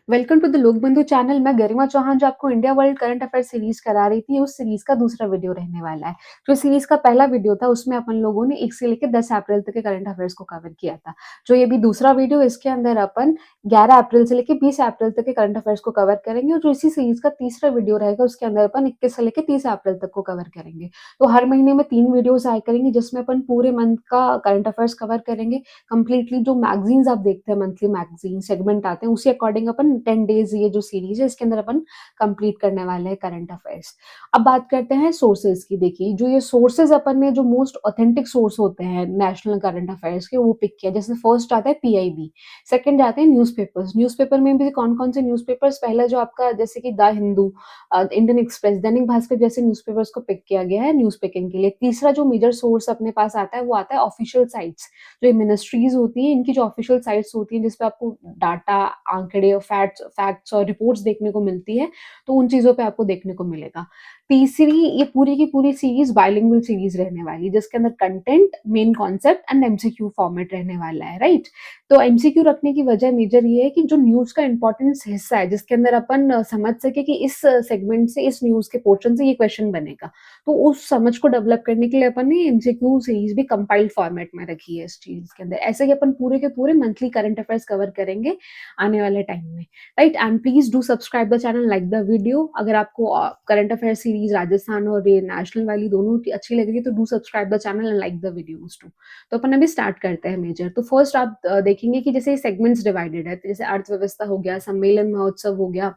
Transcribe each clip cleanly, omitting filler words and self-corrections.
Welcome to the Lokbandhu channel. मैं गरिमा चौहान जो आपको India world current affair series करा रही थी, उस सीरीज का दूसरा वीडियो रहने वाला है। जो सीरीज का पहला वीडियो था उसमें अपन लोगों ने 1 से लेकर 10 अप्रैल तक के करंट अफेयर्स को कवर किया था। जो ये भी दूसरा वीडियो, इसके अंदर अपन 11 अप्रैल से लेकर 20 अप्रैल तक के करंट अफेयर्स को कवर करेंगे। और जो इसी सीरीज का तीसरा वीडियो रहेगा उसके अंदर अपन 21 से लेकर 30 अप्रैल तक को कवर करेंगे। तो हर महीने में 3 वीडियोस आया करेंगे जिसमें अपन पूरे मंथ का करंट अफेयर्स कवर करेंगे। कंप्लीटली जो मैगजीन्स आप देखते हैं, मंथली मैगजीन सेगमेंट आते हैं, उसी अकॉर्डिंग अपन 10 डेज ये जो सीरीज है इसके अंदर अपन कंप्लीट करने वाले हैं करंट अफेयर्स। अब बात करते हैं सोर्सेज की। देखिए, जो ये सोर्सेज अपन ने जो मोस्ट ऑथेंटिक सोर्स होते हैं नेशनल करंट अफेयर्स के, वो पिक किया। जैसे फर्स्ट आता है पीआईबी, सेकंड जाते हैं न्यूज़पेपर्स। न्यूज़पेपर में भी कौन कौन से न्यूज़पेपर्स? पहला जो आपका जैसे कि the Hindu, Indian express, Dainik Bhaskar जैसे न्यूज़पेपर्स को पिक किया गया है न्यूज़ पिकिंग के लिए। तीसरा जो मेजर सोर्स अपने पास आता है वो आता है ऑफिशियल साइट्स। जो मिनिस्ट्रीज होती हैं, इनकी जो ऑफिशियल साइट्स होती हैं जिसपे आपको डाटा, आंकड़े और फैक्ट्स और रिपोर्ट्स देखने को मिलती है, तो उन चीजों पे आपको देखने को मिलेगा। तीसरी, ये पूरी की पूरी सीरीज बाइलिंगुअल सीरीज रहने वाली, जिसके अंदर content, main concept and MCQ format रहने वाला है, राइट। तो एमसीक्यू रखने की वजह मेजर ये है कि जो न्यूज का इंपॉर्टेंस हिस्सा है जिसके अंदर अपन समझ सके कि इस सेगमेंट से, इस न्यूज के पोर्शन से ये क्वेश्चन बनेगा, तो उस समझ को डेवलप करने के लिए अपन ने एमसीक्यू सीरीज भी कंपाइल्ड फॉर्मेट में रखी है इस चीज के अंदर। ऐसे ही अपन पूरे के पूरे मंथली करंट अफेयर्स कवर करेंगे आने वाले टाइम में, right. And please do subscribe the channel, like the video. अगर आपको करंट अफेयर सीरीज राजस्थान और ये नेशनल वाली दोनों अच्छी लगेगी तो do subscribe the channel and like the videos too. तो अपन अभी स्टार्ट करते हैं मेजर। तो फर्स्ट आप देखेंगे कि जैसे सेगमेंट्स डिवाइडेड है, तो जैसे अर्थव्यवस्था हो गया, सम्मेलन महोत्सव हो गया,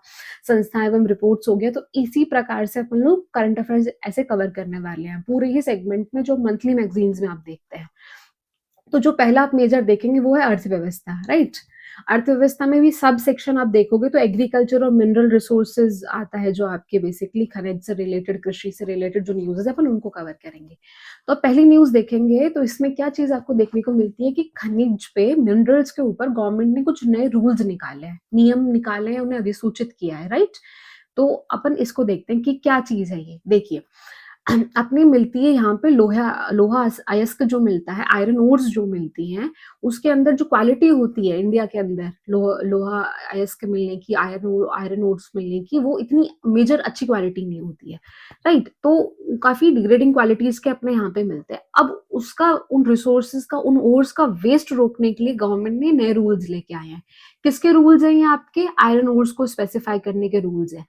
संस्थाएं एवं रिपोर्ट्स हो गया। तो इसी प्रकार से अपन लोग करंट अफेयर्स ऐसे कवर करने वाले हैं पूरे ही सेगमेंट में, जो मंथली मैगजीन्स में आप देखते हैं। तो जो पहला आप मेजर देखेंगे वो है अर्थव्यवस्था, राइट। अर्थव्यवस्था में भी सब सेक्शन आप देखोगे तो एग्रीकल्चर और मिनरल रिसोर्सेज आता है, जो आपके बेसिकली खनिज से रिलेटेड, कृषि से रिलेटेड जो न्यूज़ है अपन उनको कवर करेंगे। तो आप पहली न्यूज़ देखेंगे तो इसमें क्या चीज़ आपको देखने को मिलती है कि खनिज पे, मिनरल्स के ऊपर गवर्नमेंट ने कुछ नए रूल्स निकाले हैं, नियम निकाले हैं, उन्हें अधिसूचित किया है, राइट। तो अपन इसको देखते हैं कि क्या चीज़ है ये। देखिए, अपनी मिलती है यहाँ पे लोहा लोहा अयस्क जो मिलता है, आयरन ओर्स जो मिलती हैं, उसके अंदर जो क्वालिटी होती है इंडिया के अंदर लोहा अयस्क मिलने की, आयरन ओर्स मिलने की, वो इतनी मेजर अच्छी क्वालिटी नहीं होती है, राइट। तो काफी डिग्रेडिंग क्वालिटीज के अपने यहाँ पे मिलते हैं। अब उसका, उन रिसोर्सेज का, उन ओर्स का वेस्ट रोकने के लिए गवर्नमेंट ने नए रूल्स लेके आए हैं। किसके रूल्स हैं ये? आपके आयरन ओर्स को स्पेसिफाई करने के रूल्स हैं।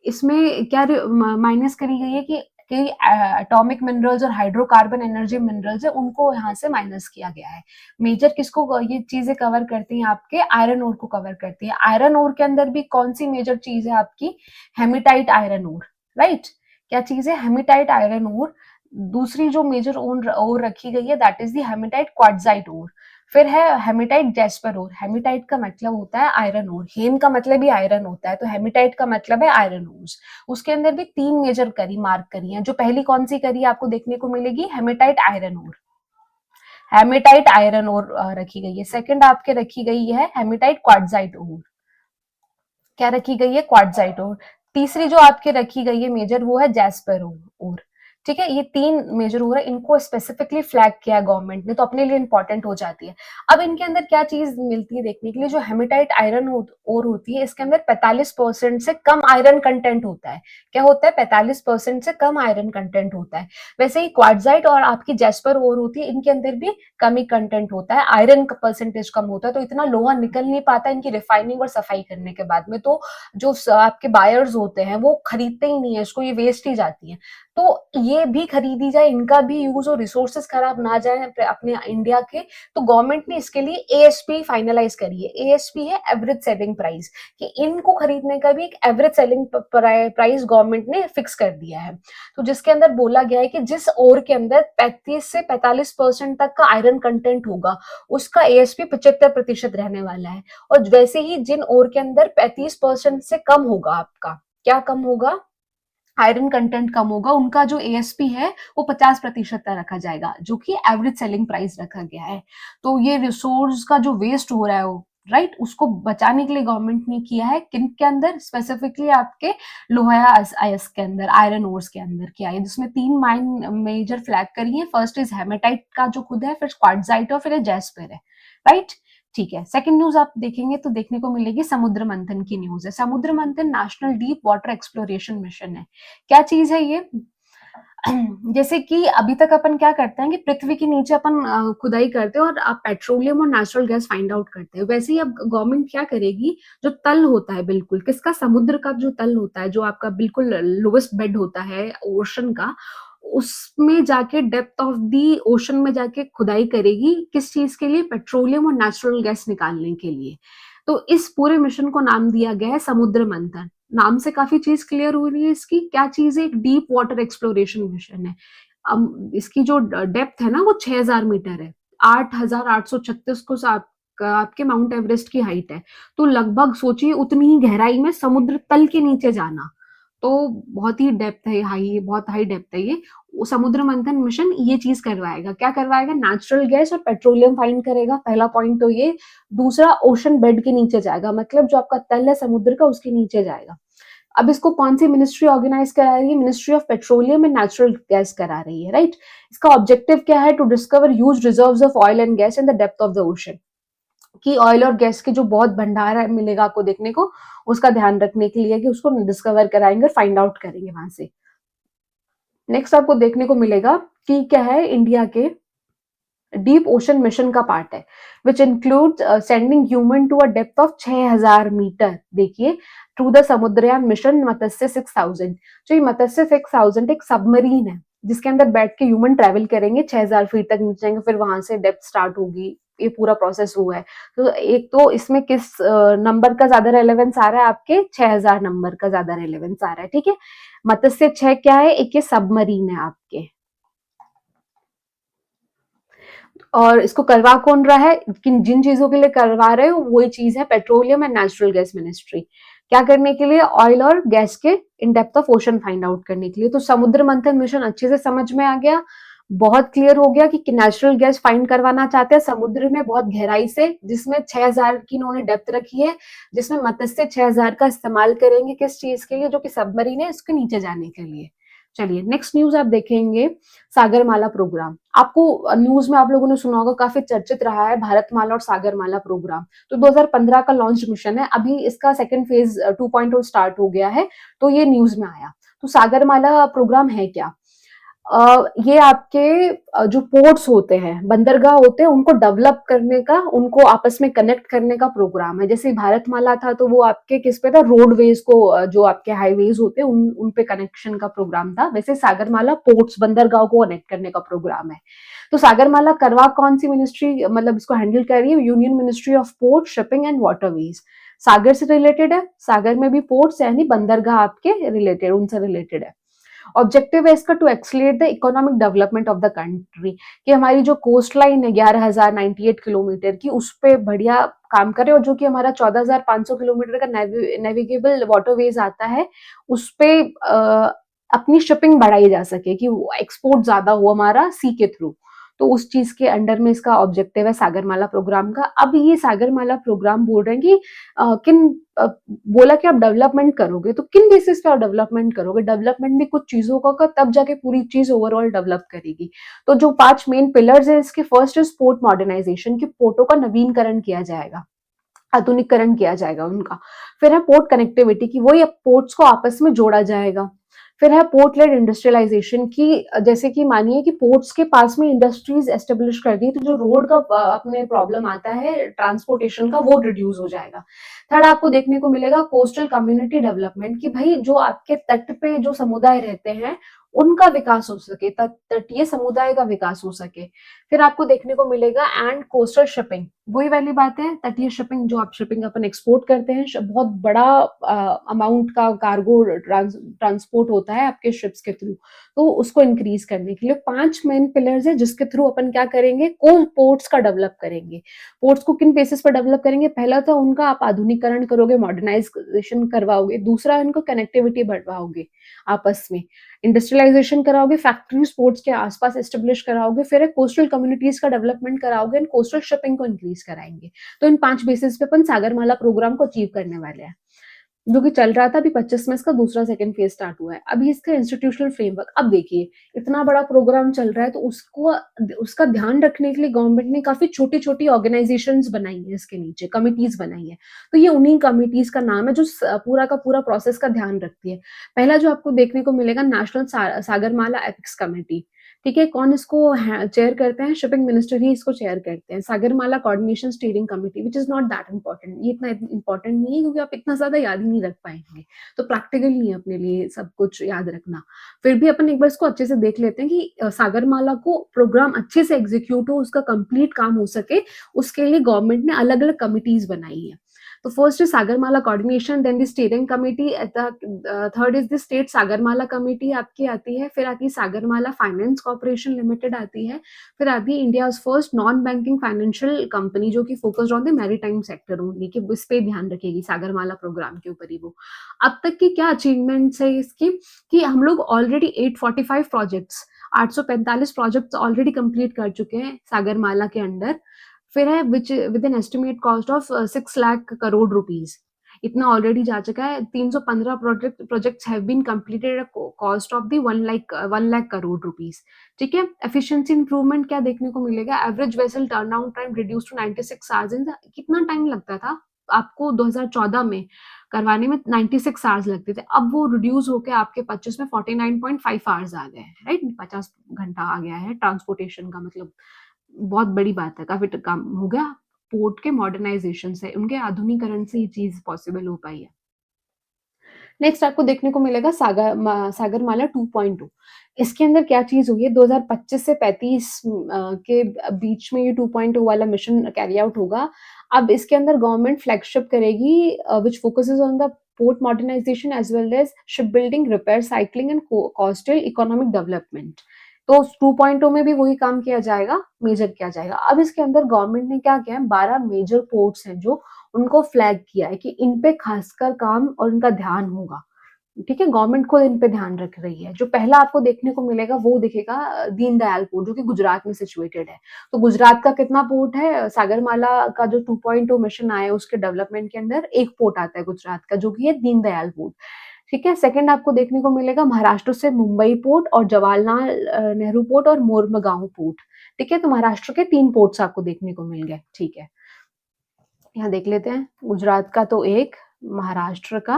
इसमें क्या माइनस करी गई है कि एटॉमिक मिनरल्स और हाइड्रोकार्बन एनर्जी मिनरल्स है, उनको यहाँ से माइनस किया गया है। मेजर किसको ये चीजें कवर करती हैं? आपके आयरन ओर को कवर करती है। आयरन ओर के अंदर भी कौन सी मेजर चीज है आपकी? हेमिटाइट आयरन ओर, राइट। क्या चीज है? हेमिटाइट आयरन ओर। दूसरी जो मेजर ओर रखी गई है दैट इज दी हेमिटाइट क्वार्टजाइट ओर। फिर है हेमिटाइट जैस्पर ओर। हेमिटाइट का मतलब होता है आयरन ओर, हेम का मतलब ही आयरन होता है, तो हेमिटाइट का मतलब है आयरन ओर्स। उसके अंदर भी 3 मेजर मार्क करी है। जो पहली कौन सी करी है आपको देखने को मिलेगी? हेमिटाइट आयरन ओर। हेमिटाइट आयरन ओर रखी गई है। सेकंड आपके रखी गई है हेमिटाइट क्वार्टजाइट ओर। क्या रखी गई है? क्वार्टजाइट ओर। तीसरी जो आपके रखी गई है मेजर, वो है जैस्पर ओर। ठीक है, ये 3 मेजर ओर है, इनको स्पेसिफिकली फ्लैग किया गवर्नमेंट ने, तो अपने लिए इंपॉर्टेंट हो जाती है। अब इनके अंदर क्या चीज मिलती है देखने के लिए? जो हेमिटाइट आयरन ओर होती है, इसके अंदर 45% से कम आयरन कंटेंट होता है। क्या होता है? 45% से कम आयरन कंटेंट होता है। वैसे ही क्वार्टजाइट और आपकी जैस्पर ओर होती है, इनके अंदर भी कम ही कंटेंट होता है, आयरन का परसेंटेज कम होता है, तो इतना लोहा निकल नहीं पाता इनकी रिफाइनिंग और सफाई करने के बाद में। तो जो आपके बायर्स होते हैं वो खरीदते ही नहीं है इसको, ये वेस्ट ही जाती है। तो ये भी खरीदी जाए, इनका भी यूज और रिसोर्सेज खराब ना जाए अपने इंडिया के, तो गवर्नमेंट ने इसके लिए एएसपी फाइनलाइज करी है। एएसपी है एवरेज सेलिंग प्राइस, कि इनको खरीदने का भी एक एवरेज सेलिंग प्राइस गवर्नमेंट ने फिक्स कर दिया है। तो जिसके अंदर बोला गया है कि जिस ओर के अंदर 35 से 45% तक का आयरन कंटेंट होगा, उसका एएसपी 75% रहने वाला है। और वैसे ही जिन ओर के अंदर 35% से कम होगा, आपका क्या कम होगा? आयरन कंटेंट कम होगा, उनका जो एएसपी है वो 50% तक रखा जाएगा, जो कि एवरेज सेलिंग प्राइस रखा गया है। तो ये रिसोर्स का जो वेस्ट हो रहा है वो, राइट, उसको बचाने के लिए गवर्नमेंट ने किया है। किन के अंदर? स्पेसिफिकली आपके लोहा अयस्क के अंदर, आयरन ओर्स के अंदर किया है, जिसमें 3 माइन मेजर फ्लैग करी है। फर्स्ट इज हेमेटाइट का जो खुद है, फिर क्वार्टजाइट और फिर जैस्पर है, राइट। ठीक है, सेकंड न्यूज आप देखेंगे तो देखने को मिलेगी समुद्र मंथन की न्यूज है। समुद्र मंथन national deep water exploration mission है। क्या चीज है ये? जैसे कि अभी तक अपन क्या करते हैं कि पृथ्वी के नीचे अपन खुदाई करते हैं और आप पेट्रोलियम और नेचुरल गैस फाइंड आउट करते हैं। वैसे ही अब गवर्नमेंट क्या करेगी, जो तल होता है बिल्कुल किसका, समुद्र का जो तल होता है, जो आपका बिल्कुल लोवेस्ट बेड होता है ओशन का, उसमें जाके डेप्थ ऑफ दी ओशन में जाके खुदाई करेगी। किस चीज के लिए? पेट्रोलियम और नेचुरल गैस निकालने के लिए। तो इस पूरे मिशन को नाम दिया गया है समुद्र मंथन। नाम से काफी चीज क्लियर हो रही है इसकी। क्या चीज है? एक डीप वाटर एक्सप्लोरेशन मिशन है। इसकी जो डेप्थ है ना वो 6000 मीटर है। 8836 को आपके माउंट एवरेस्ट की हाइट है। तो लगभग सोचिए उतनी ही गहराई में समुद्र तल के नीचे जाना। तो बहुत ही डेप्थ है, हाई, बहुत हाई डेप्थ है ये। समुद्र मंथन मिशन ये चीज करवाएगा। क्या करवाएगा? नेचुरल गैस और पेट्रोलियम फाइंड करेगा, पहला पॉइंट तो ये। दूसरा, ओशन बेड के नीचे जाएगा, मतलब जो आपका तल है समुद्र का उसके नीचे जाएगा। अब इसको कौन सी मिनिस्ट्री ऑर्गेनाइज करा रही है? Ministry of petroleum and natural gas करा रही है, राइट। इसका ऑब्जेक्टिव क्या है? To discover huge reserves of oil and gas in the depth of the ocean. कि ऑयल और गैस के जो बहुत भंडार है मिलेगा आपको देखने को, उसका ध्यान रखने के लिए कि उसको डिस्कवर कराएंगे, फाइंड आउट करेंगे वहां से। नेक्स्ट आपको देखने को मिलेगा कि क्या है, इंडिया के डीप ओशन मिशन का पार्ट है, which include sending human to a depth of 6000 metre. देखिए, through the Samudrayaan mission Matsya 6000। जो ये मत्स्य 6000 एक सबमरीन है जिसके अंदर बैठ के ह्यूमन ट्रेवल करेंगे, 6000 फीट तक नीचे जाएंगे, फिर वहां से डेप्थ स्टार्ट होगी। ये पूरा प्रोसेस हुआ है। तो एक तो इसमें किस नंबर का ज्यादा रेलेवेंस आ रहा है? आपके 6000 नंबर का ज्यादा रेलेवेंस आ रहा है, ठीक है। मत्स्य 6 क्या है? एक ये सबमरीन है आपके। और इसको करवा कौन रहा है? किन जिन चीजों के लिए करवा रहे हो वही चीज है petroleum and natural gas ministry. क्या करने के लिए? ऑयल और गैस के in depth of ocean find out करने के लिए। तो समुद्र मंथन मिशन अच्छे से समझ में आ गया, बहुत क्लियर हो गया कि नेचुरल गैस फाइंड करवाना चाहते हैं समुद्र में बहुत गहराई से, जिसमें 6000 की इन्होंने डेप्थ रखी है, जिसमें मत्स्य 6000 का इस्तेमाल करेंगे किस चीज के लिए? जो कि सबमरीन है, इसके नीचे जाने के लिए। चलिए नेक्स्ट न्यूज आप देखेंगे, सागरमाला प्रोग्राम। आपको न्यूज में आप लोगों ने सुना होगा, काफी चर्चित रहा है भारतमाला और सागरमाला प्रोग्राम। तो 2015 का लॉन्च मिशन है, अभी इसका सेकंड फेज 2.0 स्टार्ट हो गया है, तो ये न्यूज में आया। तो सागरमाला प्रोग्राम है क्या? ये आपके जो पोर्ट्स होते हैं, बंदरगाह होते हैं, उनको डेवलप करने का, उनको आपस में कनेक्ट करने का प्रोग्राम है। जैसे भारतमाला था तो वो आपके किस पे था? रोडवेज को, जो आपके हाईवेज होते हैं उन पे कनेक्शन का प्रोग्राम था। वैसे सागरमाला पोर्ट्स, बंदरगाह को कनेक्ट करने का प्रोग्राम है। तो सागरमाला करवा कौन सी मिनिस्ट्री मतलब इसको हैंडल कर रही है? Union ministry of port, shipping and waterways. Sagar से रिलेटेड है, सागर में भी पोर्ट्स यानी बंदरगाह आपके रिलेटेड, उनसे रिलेटेड है। ऑब्जेक्टिव है इसका to accelerate the economic development of the country, कि हमारी जो कोस्ट लाइन है 11,098 किलोमीटर की, उस पर बढ़िया काम करे, और जो कि हमारा 14,500 किलोमीटर का नेविगेबल वाटरवेज आता है, उस पे अपनी शिपिंग बढ़ाई जा सके, कि एक्सपोर्ट ज्यादा हो हमारा सी के थ्रू। तो उस चीज के अंडर में इसका ऑब्जेक्टिव है सागरमाला प्रोग्राम का। अब ये सागरमाला प्रोग्राम बोल रहे हैं कि बोला कि आप डेवलपमेंट करोगे, तो किन बेसिस पे आप डेवलपमेंट करोगे? डेवलपमेंट भी कुछ चीजों का तब जाके पूरी चीज ओवरऑल डेवलप करेगी। तो जो 5 मेन पिलर्स है इसके, फर्स्ट इज पोर्ट मॉडर्नाइजेशन, की पोर्टों का नवीनकरण किया जाएगा, आधुनिकरण किया जाएगा उनका। फिर है पोर्ट कनेक्टिविटी, की वही पोर्ट्स को आपस में जोड़ा जाएगा। फिर है पोर्ट लेड इंडस्ट्रियलाइजेशन की, जैसे कि मानिए कि पोर्ट्स के पास में इंडस्ट्रीज एस्टेब्लिश कर दी, तो जो रोड का अपने प्रॉब्लम आता है ट्रांसपोर्टेशन का, वो रिड्यूस हो जाएगा। थर्ड आपको देखने को मिलेगा कोस्टल कम्युनिटी डेवलपमेंट, की भाई जो आपके तट पे जो समुदाय रहते हैं उनका विकास हो सके, तटीय समुदाय का विकास हो सके। फिर आपको देखने को मिलेगा एंड कोस्टल शिपिंग, वही वाली बात है, तटीय शिपिंग, जो आप शिपिंग अपन एक्सपोर्ट करते हैं, बहुत बड़ा अमाउंट का कार्गो ट्रांसपोर्ट होता है आपके शिप्स के थ्रू, तो उसको इंक्रीज करने के लिए 5 मेन पिलर्स है, जिसके थ्रू अपन क्या करेंगे? को पोर्ट्स का डेवलप करेंगे। पोर्ट्स को किन बेसिस पर डेवलप करेंगे? पहला तो उनका आप आधुनिकरण करोगे, मॉडर्नाइजेशन करवाओगे। दूसरा, इनको कनेक्टिविटी बढ़वाओगे आपस में, इंडस्ट्रियलाइजेशन कराओगे, फैक्ट्रीज पोर्ट्स के आसपास एस्टेब्लिश कराओगे। फिर कोस्टल कम्युनिटीज का डेवलपमेंट कराओगे एंड कोस्टल शिपिंग को इंक्रीज कराएंगे। तो इन 5 बेसिस पे अपन सागरमाला प्रोग्राम को अचीव करने वाले हैं। जो कि चल रहा था, अभी 25 में इसका दूसरा सेकंड फेज स्टार्ट हुआ है। अभी इसका इंस्टीट्यूशनल फ्रेमवर्क, अब देखिए इतना बड़ा प्रोग्राम चल रहा है तो उसको उसका ध्यान रखने के लिए गवर्नमेंट ने काफी छोटी छोटी ऑर्गेनाइजेशंस बनाई है, इसके नीचे कमिटीज बनाई है। तो ये उन्हीं कमिटीज का नाम है जो पूरा का पूरा प्रोसेस का ध्यान रखती है। पहला जो आपको देखने को मिलेगा, नेशनल सागरमाला एपिक्स कमेटी। ठीक है, कौन इसको चेयर करते हैं? शिपिंग मिनिस्टर ही इसको चेयर करते हैं। Sagarmala coordination steering committee, which is not that important, ये इतना इंपॉर्टेंट नहीं है क्योंकि आप इतना ज्यादा याद ही नहीं रख पाएंगे, तो प्रैक्टिकल नहीं है अपने लिए सब कुछ याद रखना। फिर भी अपन एक बार इसको अच्छे से देख लेते हैं कि सागरमाला को प्रोग्राम अच्छे से एग्जीक्यूट हो, उसका कंप्लीट काम हो सके, उसके लिए गवर्नमेंट ने अलग अलग कमिटीज बनाई है। तो first is Sagarmala coordination, then the steering committee, third is the state Sagarmala committee आपकी आती है, फिर आती है सागरमाला फाइनेंस कॉर्पोरेशन लिमिटेड आती है, फिर आती है India first non banking financial company जो कि focused on the maritime sector only, कि इस पे ध्यान रखेगी सागरमाला प्रोग्राम के ऊपर ही वो। अब तक की क्या अचीवमेंट्स है इसकी, कि हम लोग already 845 projects, 845 projects already complete कर चुके हैं सागरमाला के अंडर। फिर है which with an estimate cost of 6 lakh crore rupees, इतना ऑलरेडी जा चुका है। 315 projects have been completed at cost of the 1 lakh crore rupees. ठीक है, एफिशिएंसी इंप्रूवमेंट क्या देखने को मिलेगा? Average vessel turnout time reduce to 96 hours in, कितना टाइम लगता था आपको 2014 में करवाने में? 96 आवर्स लगते थे, अब वो रिड्यूस होके आपके 25 में 49.5 आवर्स आ गए हैं, राइट? 50 घंटा आ गया है ट्रांसपोर्टेशन का, मतलब बहुत बड़ी बात है, काफी काम हो गया। पोर्ट के मॉडर्नाइजेशन से, उनके आधुनिकरण से ये चीज पॉसिबल हो पाई है। नेक्स्ट आपको देखने को मिलेगा सागरमाला 2.2। इसके अंदर क्या चीज हुई है? 2025 से 35 के बीच में ये 2.2 वाला मिशन कैरी आउट होगा। अब इसके अंदर गवर्नमेंट फ्लैगशिप करेगी which focuses on the port modernisation as well as ship building, repair, cycling and coastal economic development. तो 2.0 में भी वही काम किया जाएगा, मेजर किया जाएगा। अब इसके अंदर गवर्नमेंट ने क्या किया है, 12 मेजर पोर्ट्स हैं जो उनको फ्लैग किया है कि इन पे खासकर काम और इनका ध्यान होगा। ठीक है, गवर्नमेंट खुद इन पे ध्यान रख रही है। जो पहला आपको देखने को मिलेगा वो दिखेगा दीनदयाल पोर्ट, जो कि गुजरात में सिचुएटेड है। तो गुजरात का कितना पोर्ट है? सागरमाला का जो 2.0 मिशन आया उसके डेवलपमेंट के अंदर एक पोर्ट आता है गुजरात का, जो कि है दीनदयाल पोर्ट। ठीक है, सेकंड आपको देखने को मिलेगा महाराष्ट्र से मुंबई पोर्ट और जवाहरलाल नेहरू पोर्ट और मोरमगांव पोर्ट। ठीक है, तो महाराष्ट्र के 3 पोर्ट्स आपको देखने को मिल गए। ठीक है, यहाँ देख लेते हैं, गुजरात का तो एक, महाराष्ट्र का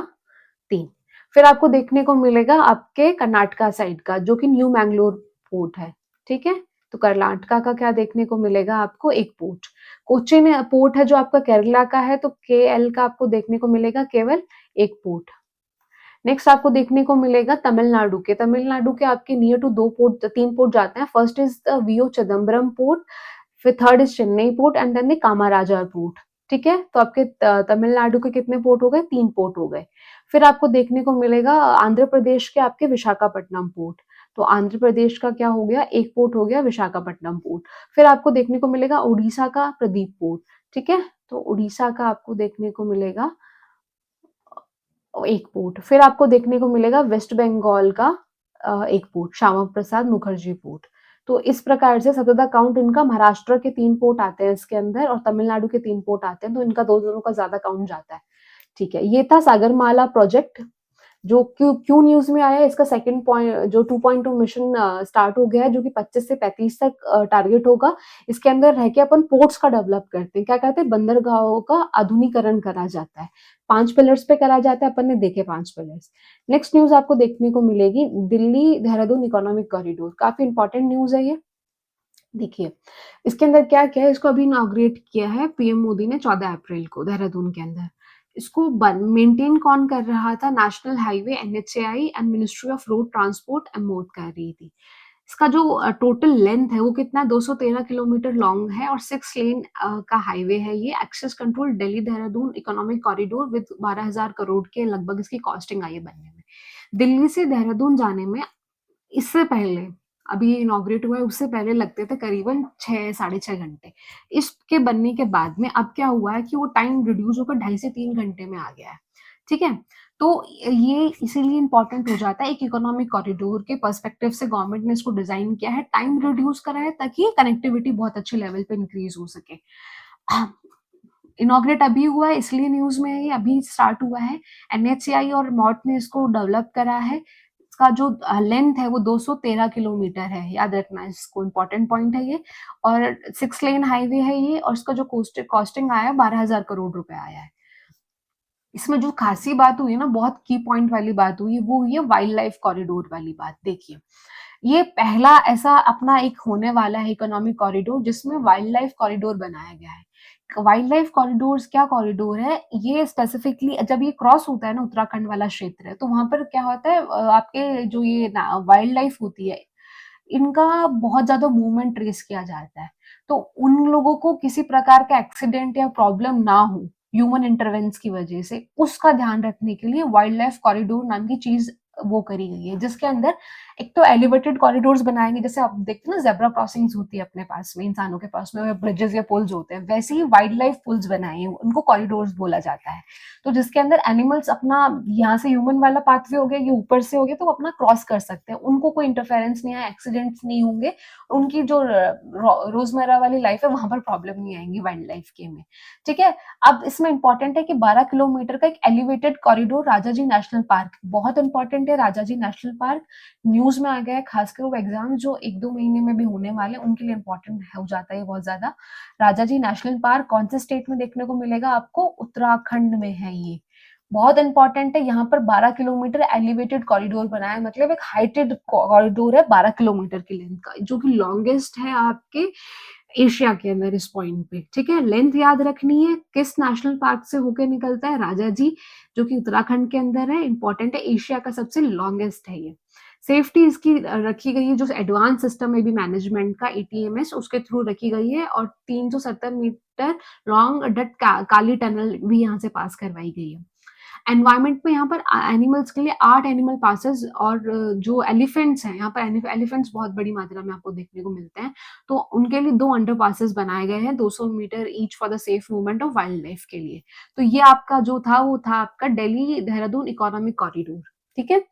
3। फिर आपको देखने को मिलेगा आपके कर्नाटका साइड का, जो कि न्यू मैंगलोर पोर्ट है। ठीक है, तो कर्नाटका का क्या देखने को मिलेगा आपको? एक पोर्ट। कोचीन पोर्ट है जो आपका केरला का है, तो KL का आपको देखने को मिलेगा केवल एक पोर्ट। नेक्स्ट आपको देखने को मिलेगा तमिलनाडु के आपके नियर टू 3 पोर्ट जाते हैं। First is the VO Chidambaram port, फिर third is Chennai port and then the Kamarajar port. ठीक है, तो आपके तमिलनाडु के कितने पोर्ट हो गए? 3 पोर्ट हो गए। फिर आपको देखने को मिलेगा आंध्र प्रदेश के आपके विशाखापट्टनम पोर्ट। तो आंध्र प्रदेश का क्या हो गया? एक पोर्ट हो गया विशाखापट्टनम पोर्ट। फिर आपको देखने को मिलेगा उड़ीसा का प्रदीप पोर्ट। ठीक है, तो उड़ीसा का आपको देखने को मिलेगा एक पोर्ट। फिर आपको देखने को मिलेगा वेस्ट बंगाल का एक पोर्ट, श्यामा प्रसाद मुखर्जी पोर्ट। तो इस प्रकार से सबसे ज्यादा काउंट इनका महाराष्ट्र के 3 पोर्ट आते हैं इसके अंदर, और तमिलनाडु के 3 पोर्ट आते हैं, तो इनका दोनों का ज्यादा काउंट जाता है। ठीक है, ये था सागरमाला प्रोजेक्ट, जो क्यों क्यों न्यूज में आया। इसका सेकंड पॉइंट जो 2.2 मिशन स्टार्ट हो गया है, जो कि 25 से 35 तक टारगेट होगा। इसके अंदर रह के अपन पोर्ट्स का डेवलप करते हैं, क्या कहते हैं, बंदरगाहों का आधुनिकरण करा जाता है। 5 पिलर्स पे करा जाता है, अपन ने देखे 5 पिलर्स। नेक्स्ट न्यूज आपको देखने को मिलेगी दिल्ली देहरादून इकोनॉमिक कॉरिडोर, काफी इंपॉर्टेंट न्यूज है ये। देखिए इसके अंदर क्या क्या है, इसको अभी इनॉग्रेट किया है पीएम मोदी ने 14 अप्रैल को देहरादून के अंदर। इसको मेंटेन कौन कर रहा था? National highway NHAI and ministry of road transport एमओड कर रही थी। इसका जो टोटल लेंथ है वो कितना? 213 किलोमीटर लॉन्ग है और 6 लेन का हाईवे है ये। Access control Delhi Dehradun economic corridor with 12,000 crore के लगभग इसकी कॉस्टिंग आई है बनने में। दिल्ली से देहरादून जाने में इससे पहले, अभी इनॉग्रेट हुआ है, उससे पहले लगते थे करीबन 6 साढ़े 6 घंटे। इसके बनने के बाद में अब क्या हुआ है कि वो टाइम रिड्यूस होकर 2.5 से 3 घंटे में आ गया है। ठीक है, तो ये इसीलिए इंपॉर्टेंट हो जाता है, एक इकोनॉमिक कॉरिडोर के पर्सपेक्टिव से गवर्नमेंट ने इसको डिजाइन किया है, टाइम रिड्यूस करा है ताकि कनेक्टिविटी बहुत अच्छे लेवल पे इंक्रीज हो सके। इनॉग्रेट अभी हुआ है, इसलिए न्यूज में है, ये अभी स्टार्ट हुआ है। एनएचएआई और मॉट ने इसको डेवलप करा है। इसका जो लेंथ है वो 213 किलोमीटर है, याद रखना इसको, इम्पोर्टेंट पॉइंट है ये। और 6 लेन हाईवे है ये, और इसका जो कॉस्टिंग आया है 12,000 करोड़ रुपए आया है। इसमें जो खासी बात हुई है ना, बहुत की पॉइंट वाली बात हुई है, वो हुई है वाइल्ड लाइफ कॉरिडोर वाली बात। देखिए, ये पहला ऐसा अपना एक होने वाला है इकोनॉमिक कॉरिडोर जिसमें वाइल्ड लाइफ कॉरिडोर बनाया गया है। वाइल्ड लाइफ कॉरिडोर क्या कॉरिडोर है ये, स्पेसिफिकली जब ये क्रॉस होता है ना, उत्तराखंड वाला क्षेत्र है, तो वहां पर क्या होता है, आपके जो ये वाइल्ड लाइफ होती है, इनका बहुत ज्यादा मूवमेंट ट्रेस किया जाता है। तो उन लोगों को किसी प्रकार का एक्सीडेंट या प्रॉब्लम ना हो ह्यूमन इंटरवेंस की वजह से, उसका ध्यान रखने के लिए वाइल्ड लाइफ कॉरिडोर नाम की चीज वो करी गई है, जिसके अंदर एक तो एलिवेटेड कॉरिडोर्स बनाएंगे, जैसे आप देखते हैं ना जेब्रा क्रॉसिंग्स होती है अपने पास में, इंसानों के पास में ब्रिजेस या पुल्स होते हैं, वैसे ही वाइल्ड लाइफ पुल्स बनाए हैं, उनको कॉरिडोर्स बोला जाता है। तो जिसके अंदर एनिमल्स अपना, यहाँ से ह्यूमन वाला पाथवे हो गया, ये ऊपर से हो गया, तो वो अपना क्रॉस कर सकते हैं, उनको कोई इंटरफेरेंस नहीं है, एक्सीडेंट्स नहीं होंगे, उनकी जो रोजमर्रा वाली लाइफ है वहां पर प्रॉब्लम नहीं आएंगी वाइल्ड लाइफ के में। ठीक है। अब इसमें इंपॉर्टेंट है कि 12 किलोमीटर का एक elevated corridor Rajaji national park, बहुत इंपॉर्टेंट है राजाजी नेशनल पार्क, न्यूज में आ गया है, खासकर वो एग्जाम जो 1-2 महीने में भी होने वाले हैं उनके लिए इंपॉर्टेंट हो जाता है बहुत ज्यादा। राजाजी नेशनल पार्क कौन से स्टेट में देखने को मिलेगा आपको, उत्तराखंड में है ये, बहुत इंपॉर्टेंट है। यहाँ पर 12 किलोमीटर एलिवेटेड कॉरिडोर बनाया है, मतलब एक हाइटेड कॉरिडोर है 12 किलोमीटर की लेंथ का, जो कि लॉन्गेस्ट है आपके एशिया के अंदर इस पॉइंट पे। ठीक है, लेंथ याद रखनी है, किस नेशनल पार्क से होकर निकलता है, राजा जी, जो कि उत्तराखंड के अंदर है, इंपॉर्टेंट है, एशिया का सबसे लॉन्गेस्ट है ये। सेफ्टी इसकी रखी गई है जो एडवांस सिस्टम में भी मैनेजमेंट का एटीएमएस, उसके थ्रू रखी गई है, और 370 मीटर लॉन्ग डट काली टनल भी यहाँ से पास करवाई गई है। एनवायरमेंट में यहाँ पर एनिमल्स के लिए 8 एनिमल पासेस, और जो एलिफेंट्स हैं यहाँ पर, एलिफेंट्स बहुत बड़ी मात्रा में आपको देखने को मिलते हैं, तो उनके लिए 2 अंडर पासेस बनाए गए हैं 200 metre each for the safe movement of wildlife के लिए। तो ये आपका जो था वो था आपका दिल्ली देहरादून इकोनॉमिक कॉरिडोर। ठीक है,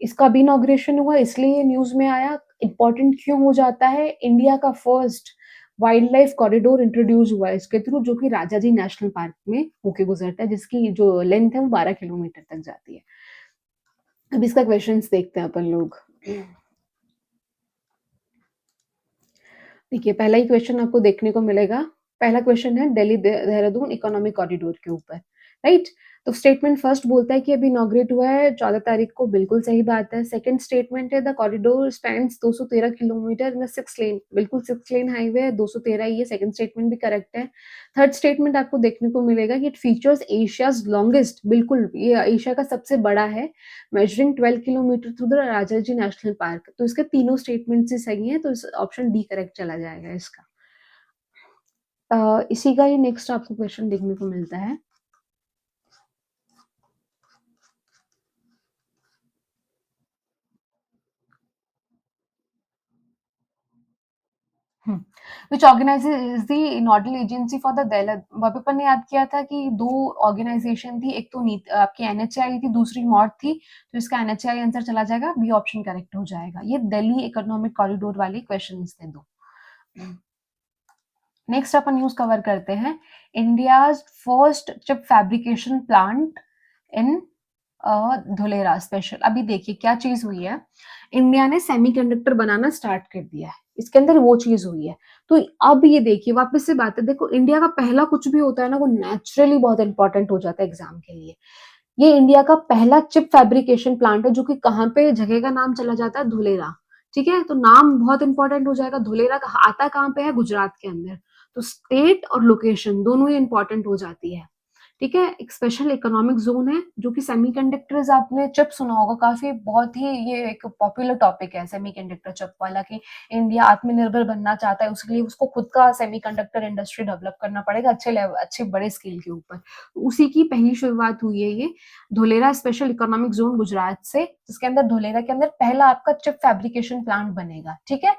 इसका भी इनॉग्रेशन हुआ, इसलिए ये न्यूज में आया। इंपॉर्टेंट क्यों हो जाता है, इंडिया का first wild life corridor introduce हुआ है इसके थ्रू, जो कि राजाजी नेशनल पार्क में होके गुजरता है, जिसकी जो लेंथ है वो 12 किलोमीटर तक जाती है। अब इसका क्वेश्चंस देखते हैं अपन लोग। देखिए, पहला ही क्वेश्चन आपको देखने को मिलेगा। पहला क्वेश्चन है दिल्ली देहरादून इकोनॉमिक कॉरिडोर के ऊपर, राइट। तो स्टेटमेंट फर्स्ट बोलता है कि अभी इनॉग्रेट हुआ है 14 तारीख को, बिल्कुल सही बात है। सेकंड स्टेटमेंट है द कॉरिडोर स्पैन्स 213 किलोमीटर इन 6 लेन, बिल्कुल 6 लेन हाईवे है, 213 ही है, सेकंड स्टेटमेंट भी करेक्ट है। थर्ड स्टेटमेंट आपको देखने को मिलेगा कि इट फीचर्स एशियाज लॉन्गेस्ट, बिल्कुल ये एशिया का सबसे बड़ा है, measuring 12 kilometre through the Rajaji national park. तो इसके तीनों स्टेटमेंट्स ही सही हैं, तो ऑप्शन डी करेक्ट चला जाएगा इसका। इसी का ही नेक्स्ट आपको क्वेश्चन देखने को मिलता है। Which organises the nodal agency for the दहलत, वहां पे अपन ने याद किया था कि 2 ऑर्गेनाइजेशन थी, एक तो आपकी एनएचआई थी, दूसरी मॉट थी, तो इसका एनएचआई आंसर चला जाएगा, बी ऑप्शन करेक्ट हो जाएगा। ये दिल्ली इकोनॉमिक कॉरिडोर वाले क्वेश्चन थे 2। नेक्स्ट अपन न्यूज कवर करते हैं, India first chip fabrication plant in Dholera special. अभी देखिए क्या चीज हुई है, इंडिया ने सेमीकंडक्टर बनाना स्टार्ट कर दिया है, इसके अंदर वो चीज हुई है। तो अब ये देखिए, वापस से बात है, देखो इंडिया का पहला कुछ भी होता है ना, वो नेचुरली बहुत इंपॉर्टेंट हो जाता है एग्जाम के लिए। ये इंडिया का पहला चिप फैब्रिकेशन प्लांट है, जो कि कहाँ पे, जगह का नाम चला जाता है धुलेरा। ठीक है, तो नाम बहुत इंपॉर्टेंट हो जाएगा। धुलेरा का आता कहाँ पे है, गुजरात के अंदर। तो स्टेट और लोकेशन दोनों ही इंपॉर्टेंट हो जाती है। ठीक है, एक स्पेशल इकोनॉमिक जोन है, जो कि सेमीकंडक्टर्स, आपने चिप सुना होगा, काफी बहुत ही ये एक पॉपुलर टॉपिक है सेमीकंडक्टर चिप वाला, कि इंडिया आत्मनिर्भर बनना चाहता है, उसके लिए उसको खुद का सेमीकंडक्टर इंडस्ट्री डेवलप करना पड़ेगा अच्छे लेवल, अच्छे बड़े स्केल के ऊपर। उसी की पहली शुरुआत हुई है ये Dholera special economic zone Gujarat से, जिसके अंदर धुलेरा के अंदर पहला आपका चिप फैब्रिकेशन प्लांट बनेगा। ठीक है,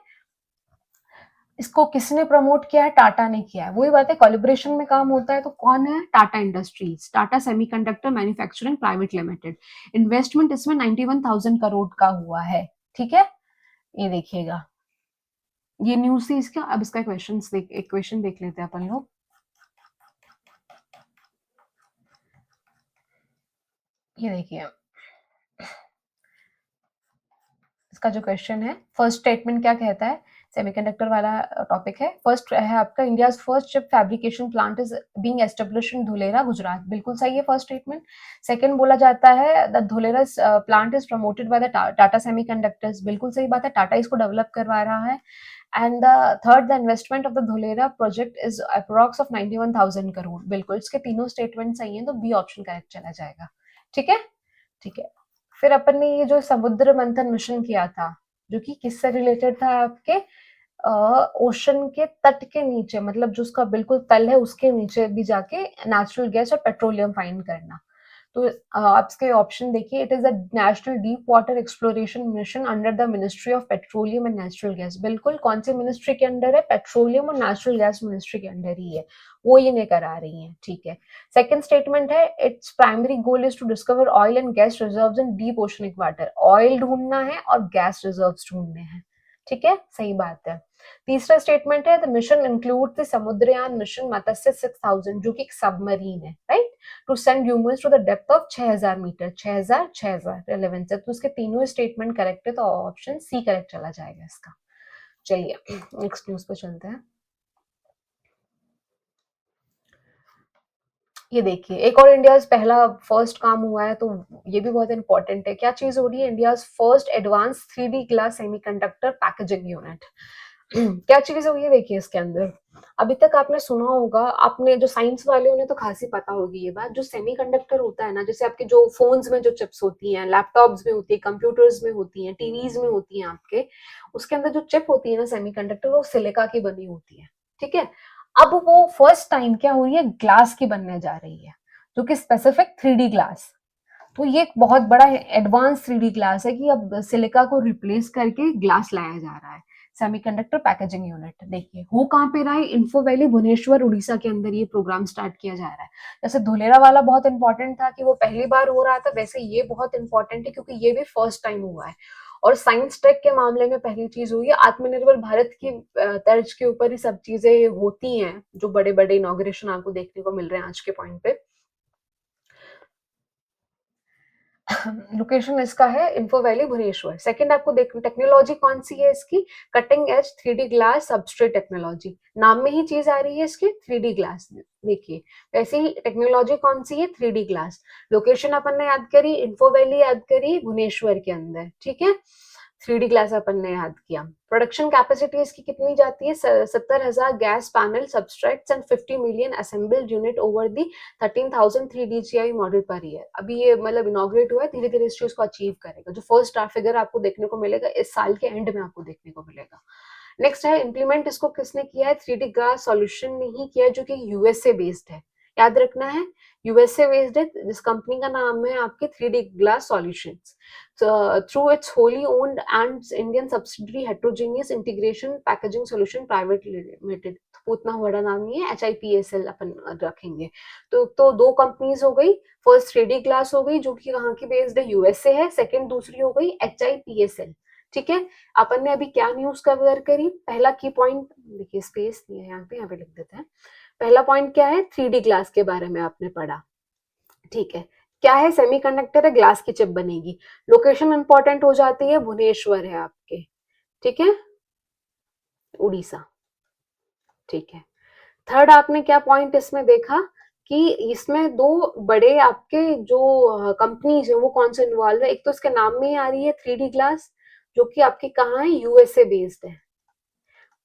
इसको किसने प्रमोट किया है, टाटा ने किया है। वही बात है, कोलैबोरेशन में काम होता है, तो कौन है, Tata industries, Tata semiconductor manufacturing private limited. Investment इसमें 91,000 करोड़ का हुआ है। ठीक है, ये देखिएगा, ये न्यूज थी इसका। अब इसका क्वेश्चन एक क्वेश्चन देख लेते हैं अपन लोग। ये देखिए, इसका जो क्वेश्चन है, फर्स्ट स्टेटमेंट क्या कहता है, सेमीकंडक्टर वाला टॉपिक है। फर्स्ट है आपका, India's first chip fabrication plant is being established in Dholera, Gujarat. बिल्कुल सही है फर्स्ट स्टेटमेंट। सेकंड बोला जाता है the Dholera plant is promoted by the Tata semiconductors. बिल्कुल सही बात है, टाटा इसको डेवलप करवा रहा है। And the third, the investment of the Dholera project is approx of 91,000 crore. बिल्कुल, इसके तीनों स्टेटमेंट सही है, तो बी ऑप्शन करेक्ट चला जाएगा। ठीक है, ठीक है। फिर अपन ने ये जो समुद्र मंथन मिशन किया था, जो कि किससे रिलेटेड था, आपके ओशन के तट के नीचे, मतलब जो उसका बिल्कुल तल है उसके नीचे भी जाके नेचुरल गैस और पेट्रोलियम फाइंड करना। तो आप इसके ऑप्शन देखिए, it is a national deep water exploration mission under the ministry of petroleum and natural gas. बिल्कुल, कौन सी मिनिस्ट्री के अंडर है, पेट्रोलियम और नेचुरल गैस मिनिस्ट्री के अंडर ही है, वो ये नहीं करा रही है। ठीक है। सेकेंड स्टेटमेंट है, its primary goal is to discover oil and gas reserves in deep oceanic water. Oil ढूंढना है और गैस रिजर्व्स ढूंढने हैं। ठीक है, सही बात है। तीसरा स्टेटमेंट है, the mission include the Samudrayaan mission Matsya 6000, जो कि एक सबमरीन है, right, to send humans to the depth of 6000 metre. 6000 relevance है, तो उसके तीनों स्टेटमेंट करेक्ट है, तो ऑप्शन सी करेक्ट चला जाएगा इसका। चलिए नेक्स्ट न्यूज पे चलते हैं। ये देखिए, एक और इंडिया पहला फर्स्ट काम हुआ है, तो ये भी बहुत इंपॉर्टेंट है। क्या चीज हो रही है, India first advance 3D glass semiconductor packaging unit. क्या चीज हुई है, देखिए इसके अंदर। अभी तक आपने सुना होगा, आपने जो साइंस वाले उन्हें तो खासी पता होगी ये बात, जो सेमीकंडक्टर होता है ना, जैसे आपके जो फोन्स में जो चिप्स होती हैं, लैपटॉप्स में होती है, कंप्यूटर्स में होती हैं, टीवीज में होती हैं आपके, उसके अंदर जो चिप होती है ना सेमीकंडक्टर, वो सिलिका की बनी होती है। ठीक है। अब वो फर्स्ट टाइम क्या हो रही है, ग्लास की बनने जा रही है, जो कि स्पेसिफिक 3D ग्लास। तो ये एक बहुत बड़ा एडवांस 3D ग्लास है कि अब सिलिका को रिप्लेस करके ग्लास लाया जा रहा है। सेमीकंडक्टर पैकेजिंग यूनिट, देखिए हो कहाँ पे रहा है, इन्फो वैली भुवनेश्वर उड़ीसा के अंदर ये प्रोग्राम स्टार्ट किया जा रहा है। जैसे धुलेरा वाला बहुत इंपॉर्टेंट था कि वो पहली बार हो रहा था, वैसे ये बहुत इंपॉर्टेंट है क्योंकि ये भी फर्स्ट टाइम हुआ है। और साइंस टेक के मामले में पहली चीज हुई है। आत्मनिर्भर भारत की तर्ज के ऊपर ही सब चीजें होती हैं, जो बड़े बड़े इनॉग्रेशन आपको देखने को मिल रहे हैं आज के पॉइंट पे। लोकेशन इसका है इन्फो वैली भुवनेश्वर। सेकंड आपको देख, टेक्नोलॉजी कौन सी है इसकी, cutting edge 3D glass substrate technology. नाम में ही चीज आ रही है इसकी, 3D ग्लास। देखिए वैसे ही टेक्नोलॉजी कौन सी है, 3D ग्लास। लोकेशन अपन ने याद करी, इन्फो वैली याद करी, भुवनेश्वर के अंदर। ठीक है, 3D ग्लास अपन ने याद किया। प्रोडक्शन कैपेसिटी इसकी कितनी जाती है, 70,000 gas panel substrates and 50 million assembled unit over the 13,000 3 DGI model per year. अभी ये मतलब इनॉग्रेट हुआ है, धीरे धीरे इस चीज को अचीव करेगा। जो फर्स्ट फिगर आपको देखने को मिलेगा इस साल के एंड में आपको देखने को मिलेगा। नेक्स्ट है, इम्प्लीमेंट इसको किसने किया है, 3D ग्लास सॉल्यूशन ने ही किया है, जो कि यूएसए बेस्ड है। याद रखना है, यूएसए बेस्ड है। जिस कंपनी का नाम है आपके 3D glass solutions, through its wholly owned and Indian subsidiary Heterogeneous Integration Packaging Solution Private Limited। उतना बड़ा नाम नहीं है, HIPSL अपन रखेंगे। तो दो कंपनीज हो गई, फर्स्ट 3D ग्लास हो गई जो कि कहाँ की बेस्ड है, यूएसए है। सेकंड दूसरी हो गई HIPSL। ठीक है, अपन ने अभी क्या न्यूज कवर करी, पहला की पॉइंट देखिए, स्पेस नहीं है यहाँ पे लिख देते हैं। पहला पॉइंट क्या है, 3D ग्लास के बारे में आपने पढ़ा। ठीक है, क्या है, सेमीकंडक्टर है, ग्लास की चिप बनेगी। लोकेशन इंपॉर्टेंट हो जाती है, भुवनेश्वर है आपके। ठीक है, उड़ीसा। ठीक है। थर्ड आपने क्या पॉइंट इसमें देखा कि इसमें दो बड़े आपके जो कंपनीज है वो कौन से इन्वॉल्व है। एक तो इसके नाम में ही आ रही है 3D ग्लास, जो कि आपकी कहाँ है, यूएसए बेस्ड है।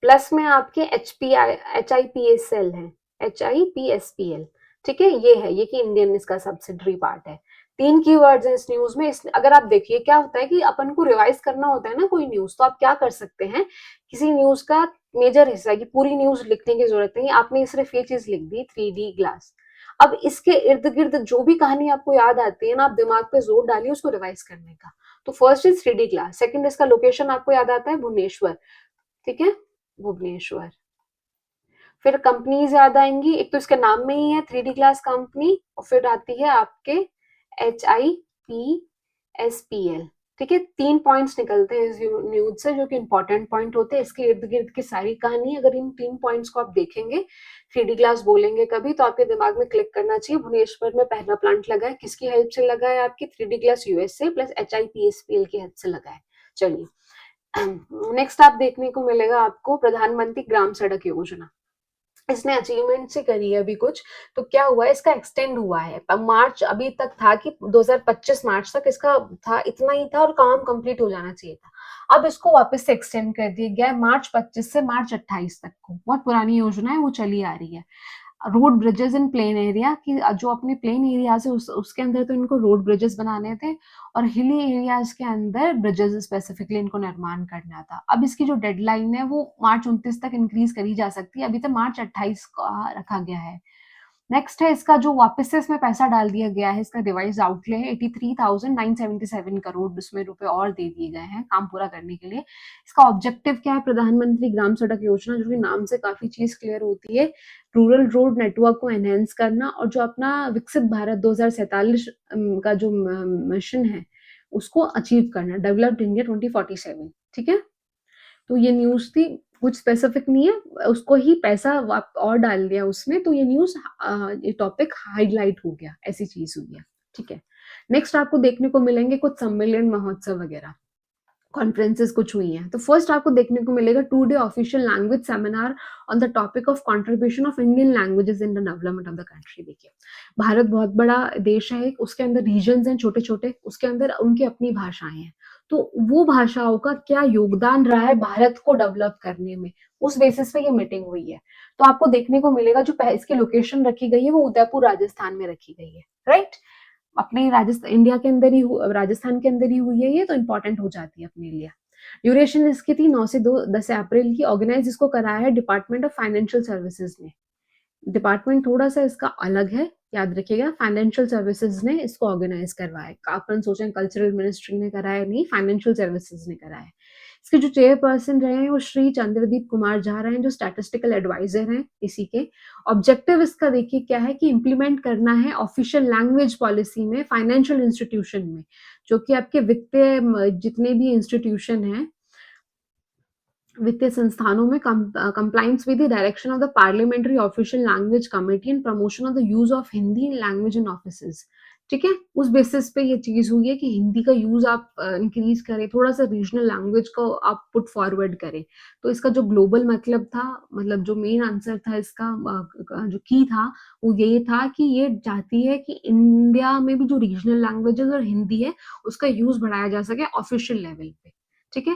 प्लस में आपके HIPSL है, HIPSPL। ठीक है, ये है, ये कि इंडियन इसका सब्सिडरी पार्ट है। तीन कीवर्ड्स हैं इस न्यूज में। अगर आप देखिए क्या होता है कि अपन को रिवाइज करना होता है ना कोई न्यूज, तो आप क्या कर सकते हैं, किसी न्यूज का मेजर हिस्सा की पूरी न्यूज लिखने की जरूरत नहीं, आपने सिर्फ ये चीज लिख दी 3D ग्लास। अब इसके इर्द गिर्द जो भी कहानी आपको याद आती है ना, आप दिमाग पे जोर डालिए उसको रिवाइज करने का। तो first is 3D glass, second इसका लोकेशन आपको याद आता है, भुवनेश्वर। ठीक है, भुवनेश्वर। फिर कंपनीज याद आएंगी, एक तो इसके नाम में ही है 3D ग्लास कंपनी, और फिर आती है आपके HIPSPL। ठीक है, 3 पॉइंट्स निकलते हैं इस न्यूज़ से जो कि इम्पोर्टेंट पॉइंट होते हैं। इसके इर्द-गिर्द की सारी कहानी, अगर इन 3 पॉइंट्स को आप देखेंगे, 3D ग्लास बोलेंगे कभी तो आपके दिमाग में क्लिक करना चाहिए। भुवनेश्वर में पहला प्लांट लगा है, किसकी हेल्प से लगा है? आपकी 3D glass USA plus HIPSPL की हेल्प से लगा है। चलिए, नेक्स्ट आप देखने को मिलेगा आपको प्रधानमंत्री ग्राम सड़क योजना। इसने अचीवमेंट से करी है अभी कुछ, तो क्या हुआ है, इसका एक्सटेंड हुआ है। मार्च अभी तक था कि 2025 मार्च तक इसका था, इतना ही था और काम कंप्लीट हो जाना चाहिए था। अब इसको वापस से एक्सटेंड कर दिया गया है मार्च 25 से मार्च 28 तक को। बहुत पुरानी योजना है, वो चली आ रही है। रोड ब्रिजेस इन प्लेन एरिया की, जो अपने प्लेन एरिया से उसके अंदर तो इनको रोड ब्रिजेस बनाने थे, और हिली एरियाज के अंदर ब्रिजेस स्पेसिफिकली इनको निर्माण करना था। अब इसकी जो डेडलाइन है वो मार्च 29 तक इंक्रीज करी जा सकती है, अभी तक मार्च 28 का रखा गया है। नेक्स्ट है इसका जो वापस से इसमें पैसा डाल दिया गया है, इसका डिवाइस आउटले है 83,977 करोड़ इसमें रुपए और दे दिए गए हैं काम पूरा करने के लिए। इसका ऑब्जेक्टिव क्या है? प्रधानमंत्री ग्राम सड़क योजना, जो कि नाम से काफी चीज क्लियर होती है, रूरल रोड नेटवर्क को एनहेंस करना, और जो अपना विकसित भारत 2047 का जो मिशन है उसको अचीव करना, डेवलप्ड इंडिया 2047। ठीक है, तो ये न्यूज़ थी, कुछ स्पेसिफिक नहीं है, उसको ही पैसा और डाल दिया उसमें, तो ये न्यूज़ ये टॉपिक हाइलाइट हो गया, ऐसी चीज़ हुई है। ठीक है, नेक्स्ट आपको देखने को मिलेंगे कुछ सम्मेलन, महोत्सव वगैरह, कॉन्फ्रेंसेस कुछ हुई हैं। तो फर्स्ट आपको देखने को मिलेगा two day official language seminar on the topic of contribution of Indian languages in the development of the country. देखिए, भारत बहुत बड़ा देश है, उसके अंदर रीजन्स हैं छोटे-छोटे, उसके अंदर उनकी अपनी भाषाएं हैं। तो वो भाषाओं का क्या योगदान रहा है भारत को डेवलप करने में, उस बेसिस पे ये मीटिंग हुई है। तो आपको देखने को मिलेगा जो इसकी लोकेशन रखी गई है वो उदयपुर राजस्थान में रखी गई है, राइट? अपने राजस्थान इंडिया के अंदर ही राजस्थान के अंदर ही हुई है ये, तो इम्पोर्टेंट हो जाती है अपने लिए। ड्यूरेशन इसकी थी 9 से 10 अप्रैल की। ऑर्गेनाइज इसको कराया है डिपार्टमेंट ऑफ फाइनेंशियल सर्विसेज ने। डिपार्टमेंट थोड़ा सा इसका अलग है, याद रखिएगा, फाइनेंशियल सर्विसेज ने इसको ऑर्गेनाइज करवाया है। अपन सोचें कल्चरल मिनिस्ट्री ने कराया, नहीं, फाइनेंशियल सर्विसेज ने कराया है। इसके जो चेयरपर्सन रहे हैं वो श्री चंद्रदीप कुमार झा रहे हैं, जो स्टैटिस्टिकल एडवाइजर हैं इसी के। ऑब्जेक्टिव इसका देखिए क्या है कि इम्प्लीमेंट करना है ऑफिशियल लैंग्वेज पॉलिसी में फाइनेंशियल इंस्टीट्यूशन में, जो कि आपके वित्तीय जितने भी इंस्टीट्यूशन हैं, वित्तीय संस्थानों में compliance with the direction of the parliamentary official language committee and promotion of the use of Hindi in language in offices. ठीक है, उस बेसिस पे ये चीज हुई है कि हिंदी का यूज आप इंक्रीज करें, थोड़ा सा रीजनल लैंग्वेज को आप पुट फॉरवर्ड करें। तो इसका जो ग्लोबल मतलब था, मतलब जो मेन आंसर था इसका, जो की था, वो ये था कि ये चाहती है कि इंडिया में भी जो रीजनल लैंग्वेजेस और हिंदी है उसका यूज बढ़ाया जा सके ऑफिशियल लेवल पे। ठीक है,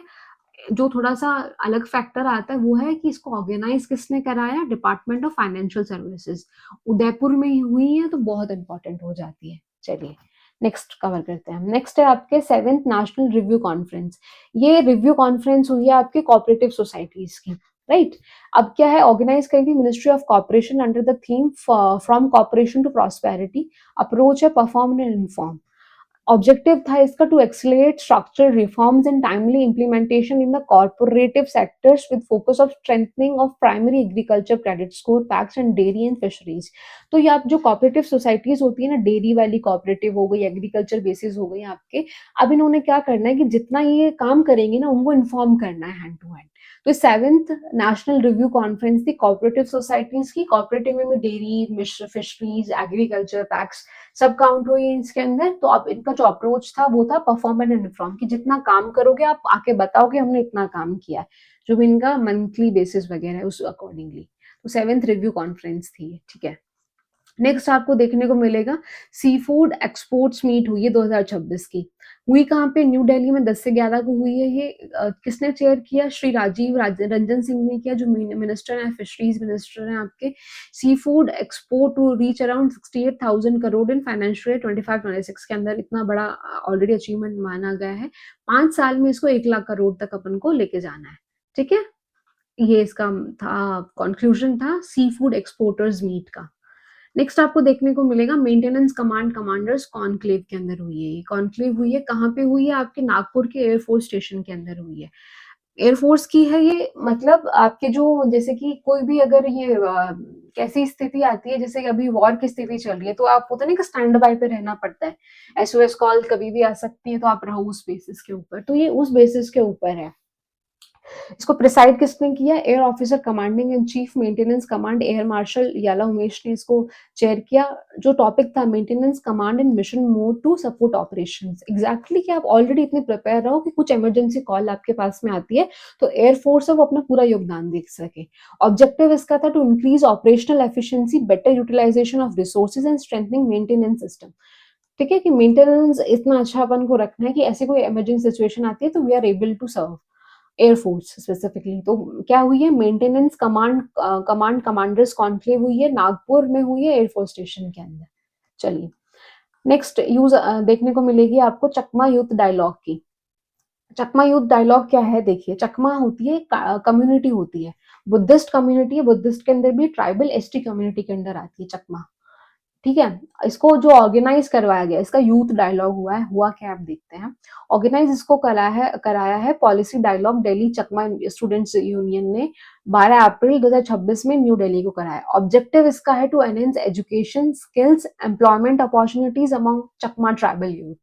जो थोड़ा-सा अलग फैक्टर आता है वो है कि इसको ऑर्गेनाइज़ किसने कराया? Department of financial services. Udaipur में ही हुई है तो बहुत इम्पोर्टेंट हो जाती है। चलिए, नेक्स्ट कवर करते हैं हम। नेक्स्ट है आपके 7th नेशनल रिव्यू कॉन्फ्रेंस। ये रिव्यू कॉन्फ्रेंस हुई है आपके कोऑपरेटिव सोसाइटीज़ की, राइट? अब क्या है, ऑर्गेनाइज़ करी थी ministry of cooperation under the theme from cooperation to prosperity, approach है परफॉर्म एंड इन्फॉर्म। ऑब्जेक्टिव था इसका to accelerate structural reforms and timely implementation in the cooperative sectors with focus of strengthening of primary agriculture credit score PACS and dairy and fisheries. तो ये आप जो cooperative societies होती है ना, dairy वाली कॉपरेटिव हो गई, एग्रीकल्चर बेसिस हो गई आपके, अब इन्होंने क्या करना है कि जितना ये काम करेंगे ना उनको इन्फॉर्म करना है हैंड टू हैंड। तो 7th नेशनल रिव्यू कॉन्फ्रेंस थी कॉपरेटिव सोसाइटीज की। कॉपरेटिव में डेयरी, मिश्र, फिशरीज, एग्रीकल्चर, पैक्स सब काउंट हुई है इसके अंदर। तो अब इनका जो अप्रोच था वो था परफॉर्म एंड इन्फॉर्म, कि जितना काम करोगे आप आके बताओ कि हमने इतना काम किया है, जो भी इनका मंथली बेसिस वगैरह है उस अकॉर्डिंगली। तो 7th रिव्यू कॉन्फ्रेंस थी, ठीक है। नेक्स्ट आपको देखने को मिलेगा सी फूड एक्सपोर्ट्स मीट हुई है 2026 की। हुई कहाँ पे? न्यू दिल्ली में 10 से 11 को हुई है ये। किसने चेयर किया? श्री रंजन सिंह ने किया, जो मिनिस्टर हैं, फिशरीज मिनिस्टर हैं आपके। Seafood export to reach around 68,000 crore in financial year 25-26 के अंदर। इतना बड़ा ऑलरेडी अचीवमेंट माना गया है। 5 साल में इसको 1 लाख करोड़ तक अपन को लेके जाना है, ठीक है। ये इसका था, कंक्लूजन था सी फूड एक्सपोर्टर्स मीट का। नेक्स्ट आपको देखने को मिलेगा मेंटेनेंस कमांड कमांडर्स कॉन्क्लेव के अंदर हुई है। ये कॉन्क्लेव हुई है कहाँ पे हुई है? आपके नागपुर के एयरफोर्स स्टेशन के अंदर हुई है। एयरफोर्स की है ये, मतलब आपके जो, जैसे कि कोई भी अगर ये कैसी स्थिति आती है, जैसे कि अभी वॉर की स्थिति चल रही है, तो आप होता नहीं कि स्टैंड बाय पे रहना पड़ता है, एसओएस कॉल कभी भी आ सकती है, तो आप रहो उस बेसिस के ऊपर। तो ये उस बेसिस के ऊपर है। इसको प्रिसाइड किसने किया? Air officer commanding in chief maintenance command air marshal Yalla Umesh ने इसको चेयर किया। जो टॉपिक था maintenance command and mission mode to support operations. Exactly कि आप ऑलरेडी इतने प्रिपेयर रहो कि कुछ इमरजेंसी कॉल आपके पास में आती है तो एयरफोर्स है वो अपना पूरा योगदान दे सके। ऑब्जेक्टिव इसका था to increase operational efficiency, better utilisation of resources and strengthening maintenance system. ठीक है कि मेंटेनेंस इतना अच्छा अपन को रखना है कि ऐसी कोई इमरजेंसी सिचुएशन आती है तो we are able to serve air force specifically. तो क्या हुई है, मेंटेनेंस कमांडर्स कॉन्क्लेव हुई है, नागपुर में हुई है एयरफोर्स स्टेशन के अंदर। चलिए नेक्स्ट यूज देखने को मिलेगी आपको चकमा युद्ध डायलॉग की। चकमा युद्ध डायलॉग क्या है देखिए, चकमा होती है कम्युनिटी होती है, बुद्धिस्ट कम्युनिटी है, बुद्धिस्ट के अंदर भी ट्राइबल एसटी कम्युनिटी के अंदर आती है चकमा। ठीक है, इसको जो ऑर्गेनाइज करवाया गया, इसका यूथ डायलॉग हुआ है, हुआ क्या आप देखते हैं। ऑर्गेनाइज इसको कराया है पॉलिसी डायलॉग दिल्ली चकमा स्टूडेंट्स यूनियन ने 12 अप्रैल 2026 में न्यू दिल्ली को कराया। ऑब्जेक्टिव इसका है to enhance education skills employment opportunities among Chakma tribal youth.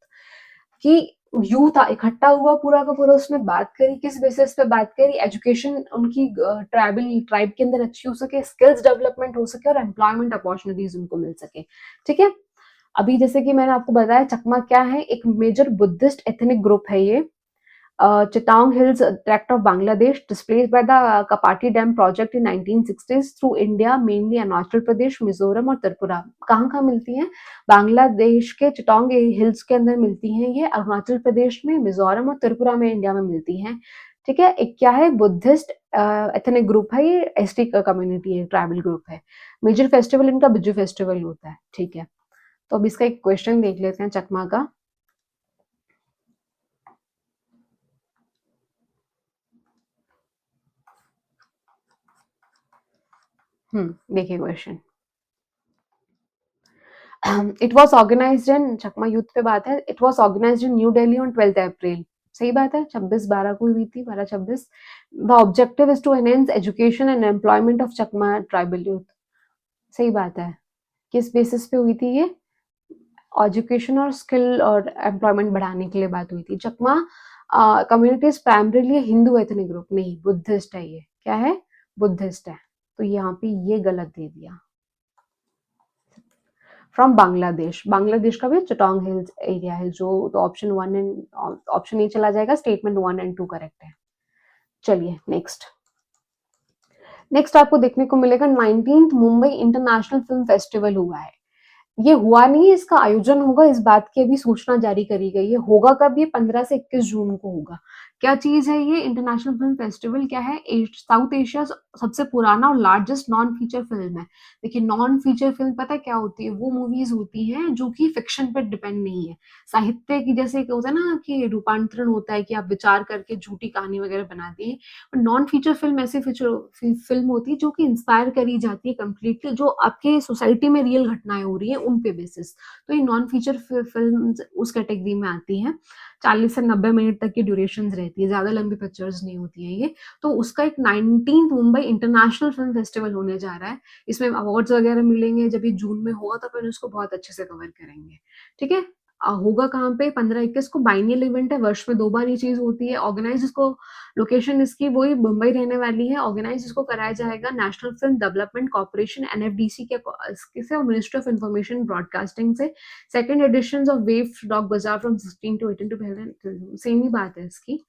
कि यूथ इकट्ठा हुआ पूरा का पूरा, उसमें बात करी, किस बेसिस पे बात करी, एजुकेशन उनकी ट्राइब के अंदर अच्छी हो सके, स्किल्स डेवलपमेंट हो सके और एम्प्लॉयमेंट अपॉर्चुनिटीज उनको मिल सके। ठीक है, अभी जैसे कि मैंने आपको बताया चकमा क्या है, एक मेजर बुद्धिस्ट एथनिक ग्रुप है ये। Chittagong Hills tract of Bangladesh, displaced by the Kapati Dam project in 1960s through India, mainly Arunachal Pradesh, Mizoram और त्रिपुरा। कहाँ कहाँ मिलती हैं? बांग्लादेश के चिटांग हिल्स के अंदर मिलती हैं ये, अरुणाचल प्रदेश में, मिजोरम और त्रिपुरा में इंडिया में मिलती हैं। ठीक है, एक क्या है, बुद्धिस्ट एथनिक ग्रुप है ये, एसटी कम्युनिटी है, ट्राइबल ग्रुप है। मेजर फेस्टिवल इनका बिजू फेस्टिवल होता है। ठीक है, तो अब इसका एक क्वेश्चन देख लेते हैं चकमा का। देखिए question, it was organised in, Chakma youth पे बात है, it was organised in new Delhi on 12 April. सही बात है, 26/12 को हुई थी, 12/26। The objective is to enhance education and employment of Chakma tribal youth. सही बात है, किस बेसिस पे हुई थी ये? एजुकेशन और स्किल और एम्प्लॉयमेंट बढ़ाने के लिए बात हुई थी। Chakma communities primarily Hindu ethnic group, नहीं बुद्धिस्ट है ये। क्या है? बुद्धिस्ट है। तो यहाँ पे ये गलत दे दिया। फ्रॉम बांग्लादेश, बांग्लादेश का भी चिटांग हिल्स एरिया है जो, तो ऑप्शन ए चला जाएगा, स्टेटमेंट 1 एंड 2 करेक्ट है। चलिए नेक्स्ट, नेक्स्ट आपको देखने को मिलेगा 19th Mumbai international film festival हुआ है। ये हुआ नहीं है, इसका आयोजन होगा, इस बात की अभी सूचना जारी करी गई है। होगा कब? ये 15 से 21 जून को होगा। क्या चीज है ये इंटरनेशनल फिल्म फेस्टिवल? क्या है? साउथ एशिया सबसे पुराना और लार्जेस्ट नॉन फीचर फिल्म है। देखिए नॉन फीचर फिल्म पता है क्या होती है? वो मूवीज होती हैं जो कि फिक्शन पर डिपेंड नहीं है, साहित्य की, जैसे होता है ना कि रूपांतरण होता है कि आप विचार करके झूठी कहानी वगैरह बनाते हैं। नॉन फीचर फिल्म ऐसी फिल्म होती है जो कि इंस्पायर करी जाती है कम्प्लीटली, जो आपके सोसाइटी में रियल घटनाएं हो रही है उन पे बेसिस। तो ये नॉन फीचर फिल्म उस कैटेगरी में आती हैं। 40 से 90 मिनट तक की ड्यूरेशन रहती है, ज्यादा लंबी पिक्चर्स नहीं होती है ये। तो उसका एक 19th Mumbai international film festival होने जा रहा है। इसमें अवार्ड्स वगैरह मिलेंगे, जब ये जून में होगा तो अपन उसको बहुत अच्छे से कवर करेंगे। ठीक है, होगा कहाँ पे? 15-21 को। बाइनियल इवेंट है, वर्ष में 2 बार ये चीज होती है। ऑर्गेनाइज इसको, लोकेशन इसकी वही मुंबई रहने वाली है। ऑर्गेनाइज इसको कराया जाएगा national film development corporation NFDC के से और मिनिस्ट्री ऑफ इंफॉर्मेशन ब्रॉडकास्टिंग से। Second edition of wave dog बाजार फ्रॉम 16 to 18 to, सेम ही बात है इसकी।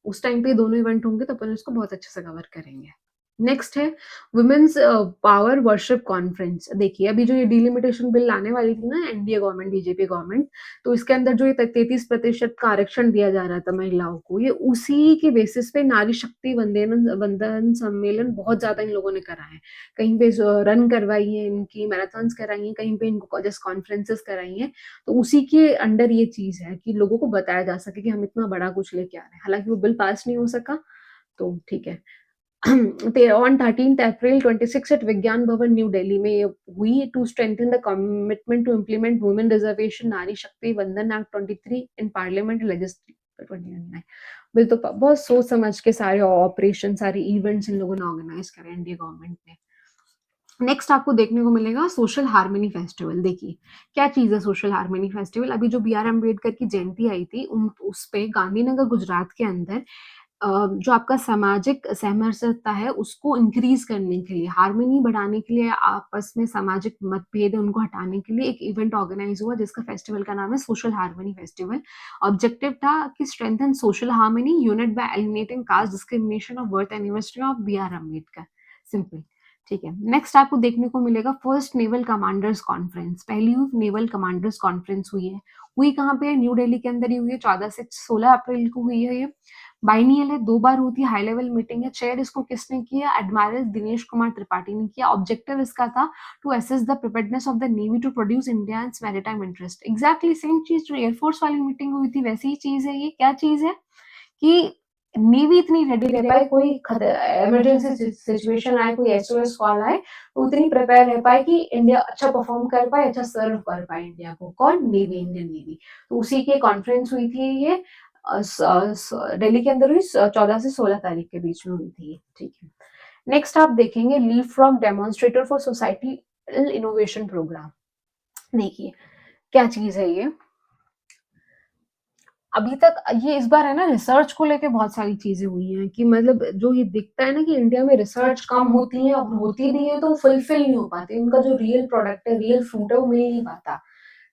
उस टाइम पे दोनों इवेंट होंगे तो अपन इसको बहुत अच्छे से कवर करेंगे। नेक्स्ट है वुमेन्स पावर वर्शिप कॉन्फ्रेंस। देखिए अभी जो ये डिलिमिटेशन बिल लाने वाली थी ना एनडीए गवर्नमेंट, बीजेपी गवर्नमेंट, तो इसके अंदर जो ये 33% का आरक्षण दिया जा रहा था महिलाओं को, ये उसी के बेसिस पे नारी शक्ति वंदन सम्मेलन बहुत ज्यादा इन लोगों ने करा है। कहीं पे रन करवाई है, इनकी मैराथन्स कराई है, कहीं पे इनको जस्ट कॉन्फ्रेंसेस कराई है। तो उसी के अंडर ये चीज है कि लोगों को बताया जा सके कि हम इतना बड़ा कुछ लेके आ रहे हैं। हालांकि वो बिल पास नहीं हो सका, तो ठीक है। ऑन 13 अप्रैल 26 एट विज्ञान भवन न्यू दिल्ली में ये हुई, to strengthen the commitment to implement women reservation Nari Shakti Vandan act 23 in parliament legislative 2029। Bill तो बहुत सोच समझ के सारे ऑपरेशन, सारे इवेंट्स इन लोगों ने ऑर्गेनाइज करे एनडीए गवर्नमेंट ने। नेक्स्ट आपको देखने को मिलेगा सोशल हार्मनी फेस्टिवल। देखिए क्या चीज है सोशल हार्मनी फेस्टिवल। अभी जो बी आर अम्बेडकर की जयंती आई थी उस पे गांधीनगर गुजरात के अंदर जो आपका सामाजिक सामरस्यता है उसको इंक्रीज करने के लिए, हार्मनी बढ़ाने के लिए, आपस में सामाजिक मतभेद है उनको हटाने के लिए एक इवेंट ऑर्गेनाइज हुआ जिसका फेस्टिवल का नाम है सोशल हार्मनी फेस्टिवल। ऑब्जेक्टिव था कि strengthen social harmony unit by eliminating caste discrimination of birth anniversary of B R Ambedkar. Simple. ठीक है। नेक्स्ट आपको देखने को मिलेगा फर्स्ट नेवल कमांडर्स कॉन्फ्रेंस। पहली नेवल कमांडर्स कॉन्फ्रेंस हुई है। हुई कहाँ पे है? न्यू दिल्ली के अंदर ही हुई है। 14 से 16 अप्रैल को हुई है। ये बाइनियल है, 2 बार होती है, हाई लेवल मीटिंग है। चेयर इसको किसने किया? एडमिरल दिनेश कुमार त्रिपाठी ने किया। ऑब्जेक्टिव इसका था to assess the preparedness of the navy to produce India's maritime interest. Exactly same चीज जो एयरफोर्स वाली मीटिंग हुई थी वैसी ही चीज है। ये क्या चीज है कि नेवी इतनी रेडी रह पाए, कोई इमरजेंसी सिचुएशन आए, कोई एसओएस कॉल आए तो उतनी प्रिपेयर रह पाए कि इंडिया अच्छा परफॉर्म कर पाए, अच्छा सर्व कर पाए इंडिया को। कौन? Navy, Indian navy. तो उसी की कॉन्फ्रेंस हुई थी ये दिल्ली के अंदर हुई, 14 से 16 तारीख के बीच में हुई थी। ठीक है। नेक्स्ट आप देखेंगे leave from demonstrator for society innovation programme. देखिए क्या चीज है ये। अभी तक ये इस बार है ना रिसर्च को लेके बहुत सारी चीजें हुई हैं कि मतलब जो ये दिखता है ना कि इंडिया में रिसर्च कम होती है, और होती भी है तो फुलफिल नहीं हो पाती, उनका जो रियल प्रोडक्ट है, रियल फ्रूट है वो मिल नहीं पाता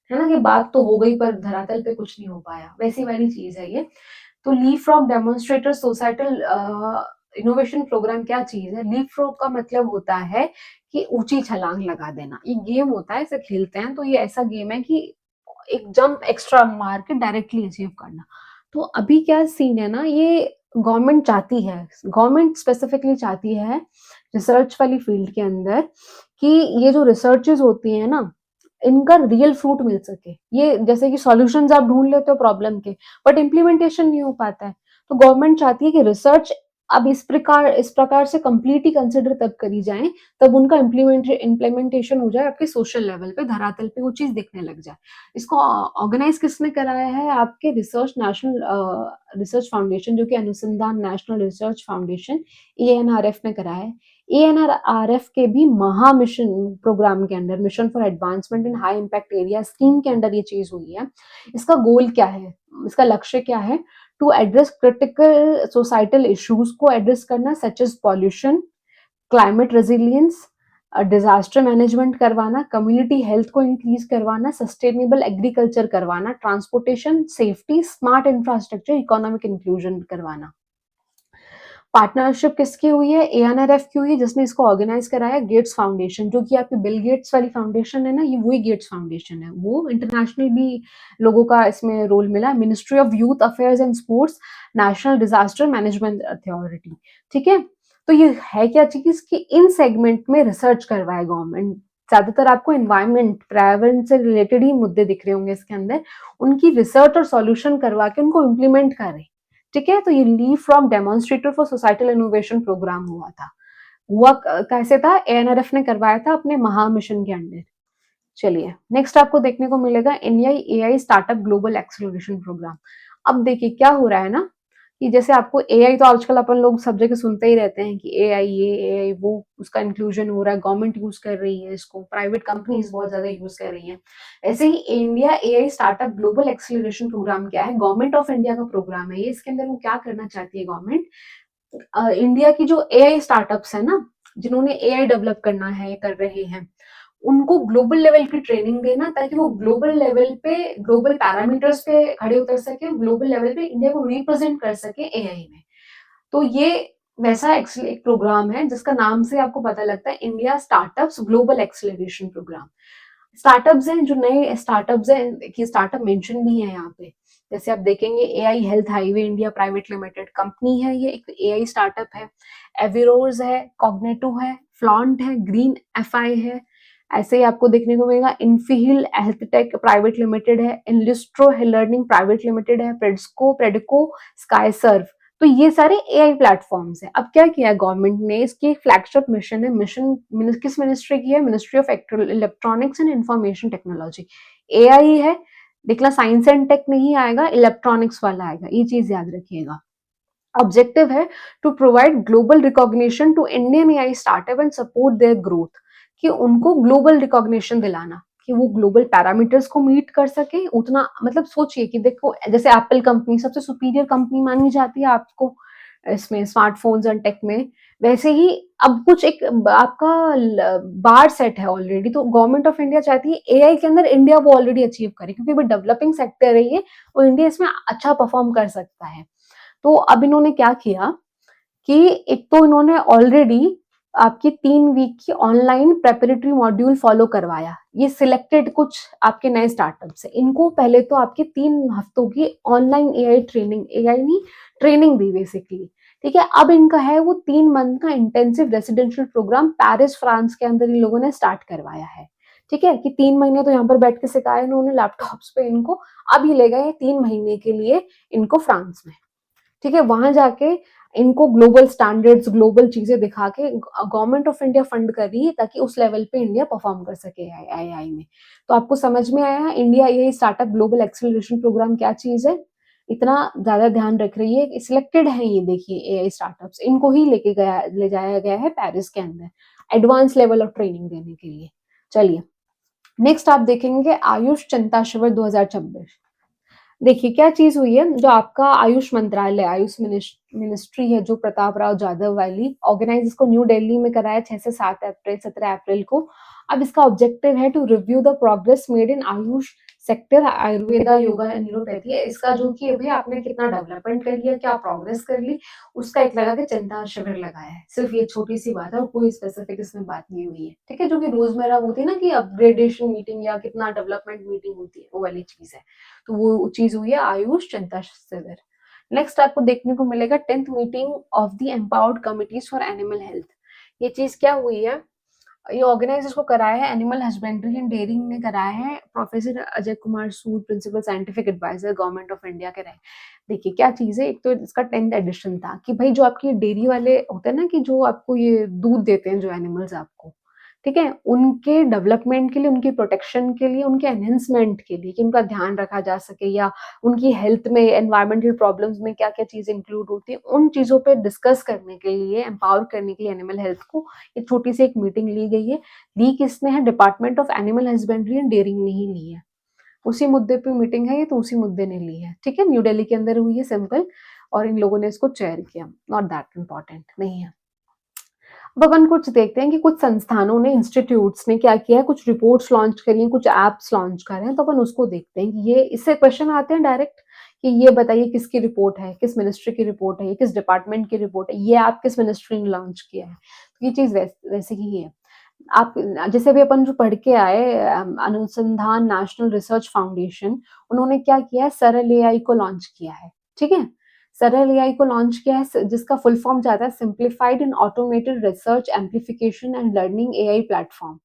है ना। कि बात तो हो गई पर धरातल पे कुछ नहीं हो पाया, वैसी वाली चीज है ये। तो leave from demonstrator societal innovation programme क्या चीज है? लीव फ्रॉग का मतलब होता है कि ऊंची छलांग लगा देना। ये गेम होता है, इसे खेलते हैं तो ये ऐसा गेम है कि एक जंप एक्स्ट्रा मार के डायरेक्टली अचीव करना। तो अभी क्या सीन है ना, ये गवर्नमेंट चाहती है, गवर्नमेंट स्पेसिफिकली चाहती है रिसर्च वाली फील्ड के अंदर कि ये जो रिसर्चेज होती है ना इनका रियल फ्रूट मिल सके। ये जैसे कि सॉल्यूशंस आप ढूंढ लेते हो प्रॉब्लम के, बट इम्प्लीमेंटेशन नहीं हो पाता है। तो गवर्नमेंट चाहती है कि रिसर्च अब इस प्रकार से कंप्लीट ही कंसिडर तब करी जाए तब उनका इम्प्लीमेंटेशन हो जाए आपके सोशल लेवल पे, धरातल पे वो चीज दिखने लग जाए। इसको ऑर्गेनाइज किसने कराया है? आपके रिसर्च नेशनल रिसर्च फाउंडेशन, जो कि अनुसंधान नेशनल रिसर्च फाउंडेशन एएनआरएफ ने कराया है। एएनआरएफ के भी महा मिशन प्रोग्राम के under, mission for advancement in high impact area scheme के अंडर ये चीज हुई है। इसका गोल क्या है, इसका लक्ष्य क्या है? To address critical societal issues को एड्रेस करना, such as pollution, climate resilience, disaster management करवाना, कम्युनिटी हेल्थ को इंक्रीज करवाना, सस्टेनेबल एग्रीकल्चर करवाना, transportation safety, smart infrastructure, economic inclusion करवाना। पार्टनरशिप किसकी हुई है? एएनआरएफ की हुई है, जिसने इसको ऑर्गेनाइज कराया गेट्स फाउंडेशन, जो कि आपकी बिल गेट्स वाली फाउंडेशन है ना, ये वही गेट्स फाउंडेशन है। वो इंटरनेशनल भी लोगों का इसमें रोल मिला। Ministry of youth affairs and sports, national disaster management authority. ठीक है। तो ये है क्या चीज कि इन सेगमेंट में रिसर्च करवाए गवर्नमेंट। ज्यादातर आपको एनवायरमेंट, पर्यावरण से रिलेटेड ही मुद्दे दिख रहे होंगे इसके अंदर। उनकी रिसर्च और सॉल्यूशन करवा के उनको इम्प्लीमेंट करें। ठीक है। तो ये leave from demonstrator for societal innovation programme हुआ था। हुआ कैसे था? एएनआरएफ ने करवाया था अपने महा मिशन के अंडर। चलिए नेक्स्ट आपको देखने को मिलेगा India AI startup global acceleration programme. अब देखिए क्या हो रहा है ना कि जैसे आपको एआई तो आजकल अपन लोग सब जगह सुनते ही रहते हैं कि एआई ये एआई वो, उसका इंक्लूजन हो रहा है, गवर्नमेंट यूज कर रही है इसको, प्राइवेट कंपनीज बहुत ज्यादा यूज कर रही हैं। ऐसे ही India AI startup global acceleration programme क्या है? गवर्नमेंट ऑफ इंडिया का प्रोग्राम है ये। इसके अंदर वो क्या करना चाहती है गवर्नमेंट, इंडिया की जो एआई स्टार्टअप्स है ना, जिन्होंने एआई डेवलप करना है, कर रहे हैं, उनको ग्लोबल लेवल की ट्रेनिंग देना, ताकि वो ग्लोबल लेवल पे, ग्लोबल पैरामीटर्स पे खड़े उतर सके, ग्लोबल लेवल पे इंडिया को रिप्रेजेंट कर सके एआई में। तो ये वैसा एक प्रोग्राम है जिसका नाम से आपको पता लगता है, India startups global acceleration programme. Startups हैं, जो नए स्टार्टअप्स हैं, देखिए स्टार्टअप मेंशन भी है यहाँ पे। जैसे आप देखेंगे AI health highway India private limited company है, ये एक एआई स्टार्टअप है। एविरोज है, कॉग्नेटो है, फ्लॉन्ट है, ग्रीन एफआई है। ऐसे ही आपको देखने को मिलेगा इनफील हेल्थ टेक प्राइवेट लिमिटेड है, इनलिस्ट्रो लर्निंग प्राइवेट लिमिटेड है, प्रेडिको, स्काई सर्व। तो ये सारे एआई प्लेटफॉर्म्स हैं। अब क्या किया है गवर्नमेंट ने, इसकी फ्लैगशिप मिशन है, मिशन किस मिनिस्ट्री की है? Ministry of electronics and information technology. AI है, देखना साइंस एंड टेक नहीं आएगा, इलेक्ट्रॉनिक्स वाला आएगा, ये चीज याद रखिएगा। ऑब्जेक्टिव है to provide global recognition to Indian AI startup and support their growth. कि उनको ग्लोबल रिकॉग्निशन दिलाना, कि वो ग्लोबल पैरामीटर्स को मीट कर सके उतना, मतलब सोचिए कि देखो जैसे एप्पल कंपनी सबसे सुपीरियर कंपनी मानी जाती है आपको इसमें स्मार्टफोन्स एंड टेक में, वैसे ही अब कुछ एक आपका बार सेट है ऑलरेडी, तो गवर्नमेंट ऑफ इंडिया चाहती है एआई के अंदर इंडिया वो ऑलरेडी अचीव करे, क्योंकि वो डेवलपिंग सेक्टर है ये, और इंडिया इसमें अच्छा परफॉर्म कर सकता है। तो अब इन्होंने क्या किया कि एक तो इन्होंने ऑलरेडी आपकी 3 वीक की ऑनलाइन प्रेपरेटरी मॉड्यूल फॉलो करवाया। ये सिलेक्टेड कुछ आपके नए स्टार्टअप से, इनको पहले तो आपके 3 हफ्तों की ऑनलाइन एआई ट्रेनिंग, एआई नहीं ट्रेनिंग दी बेसिकली, ठीक है। अब इनका है वो 3 मंथ का intensive residential programme Paris France के अंदर इन लोगों ने स्टार्ट करवाया है, ठीक है, कि 3 महीने तो यहाँ पर बैठ के सिखाया इन्होंने लैपटॉप्स पे इनको, अब ये ले गए 3 महीने के लिए इनको फ्रांस में, ठीक है। वहां जाके इनको ग्लोबल स्टैंडर्ड्स, ग्लोबल चीजें दिखा के गवर्नमेंट ऑफ इंडिया फंड कर रही है ताकि उस लेवल पे इंडिया परफॉर्म कर सके एआई में। तो आपको समझ में आया India AI startup global acceleration programme क्या चीज है, इतना ज्यादा ध्यान रख रही है। सिलेक्टेड है ये, देखिए एआई स्टार्टअप्स, इनको ही ले जाया गया है पेरिस के अंदर एडवांस लेवल ऑफ ट्रेनिंग देने के लिए। चलिए नेक्स्ट आप देखेंगे आयुष चिंता शिविर 2026। देखिए क्या चीज हुई है, जो आपका आयुष मंत्रालय, आयुष मिनिस्ट्री है जो प्रताप राव जाधव वाली, ऑर्गेनाइज इसको न्यू दिल्ली में कराया 6 से 7 अप्रैल 17 अप्रैल को। अब इसका ऑब्जेक्टिव है to review the progress made in AYUSH sector, Ayurveda, yoga and neuropathy. इसका जो कि भाई आपने कितना डेवलपमेंट कर लिया, क्या प्रोग्रेस कर ली, उसका एक लगा के चिंता शिविर लगाया है। सिर्फ ये छोटी सी बात है और कोई स्पेसिफिक इसमें बात नहीं हुई है, ठीक है। जो कि रोजमर्रा होती है ना कि अपग्रेडेशन मीटिंग या कितना डेवलपमेंट मीटिंग होती है, वो वाली चीज है। तो वो चीज हुई है आयुष चिंता शिविर। नेक्स्ट आपको देखने को मिलेगा 10th meeting of the empowered committees for animal health. ये चीज क्या हुई है, ये ऑर्गेनाइज इसको कराया है एनिमल हस्बेंड्री एंड डेयरिंग ने कराया है, professor Ajay Kumar Sood principal scientific adviser government of India के रहे। देखिए क्या चीज है, एक तो इसका 10th एडिशन था कि भाई जो आपकी डेयरी वाले होते हैं ना, कि जो आपको ये दूध देते हैं जो एनिमल्स आपको, ठीक है, उनके डेवलपमेंट के लिए, उनकी प्रोटेक्शन के लिए, उनके एनहेंसमेंट के लिए, कि उनका ध्यान रखा जा सके, या उनकी हेल्थ में एनवायरमेंटल प्रॉब्लम्स में क्या क्या चीजें इंक्लूड होती है, उन चीजों पे डिस्कस करने के लिए, एम्पावर करने के लिए एनिमल हेल्थ को एक छोटी सी एक मीटिंग ली गई है। ली किसने है, department of animal husbandry and dairying ने ही ली है। उसी मुद्दे पे मीटिंग है ये, तो उसी मुद्दे ने ली है, ठीक है। न्यू दिल्ली के अंदर हुई है, सिंपल, और इन लोगों ने इसको चेयर किया, नॉट दैट इंपॉर्टेंट नहीं है। अब अपन कुछ देखते हैं कि कुछ संस्थानों ने, इंस्टीट्यूट्स ने क्या किया है, कुछ रिपोर्ट्स लॉन्च करी हैं, कुछ एप्स लॉन्च कर रहे हैं, तो अपन उसको देखते हैं कि ये, इससे क्वेश्चन आते हैं डायरेक्ट कि ये बताइए किसकी रिपोर्ट है, किस मिनिस्ट्री की रिपोर्ट है, ये किस डिपार्टमेंट की रिपोर्ट है, ये ऐप किस मिनिस्ट्री ने लॉन्च किया है। तो ये चीज वैसे ही है। आप जैसे भी अपन जो पढ़ के आए, अनुसंधान नेशनल रिसर्च फाउंडेशन, उन्होंने क्या किया है, सरल एआई को लॉन्च किया है, ठीक है। सरल एआई को लॉन्च किया है, जिसका फुल फॉर्म जाता है simplified and automated research amplification and learning AI platform.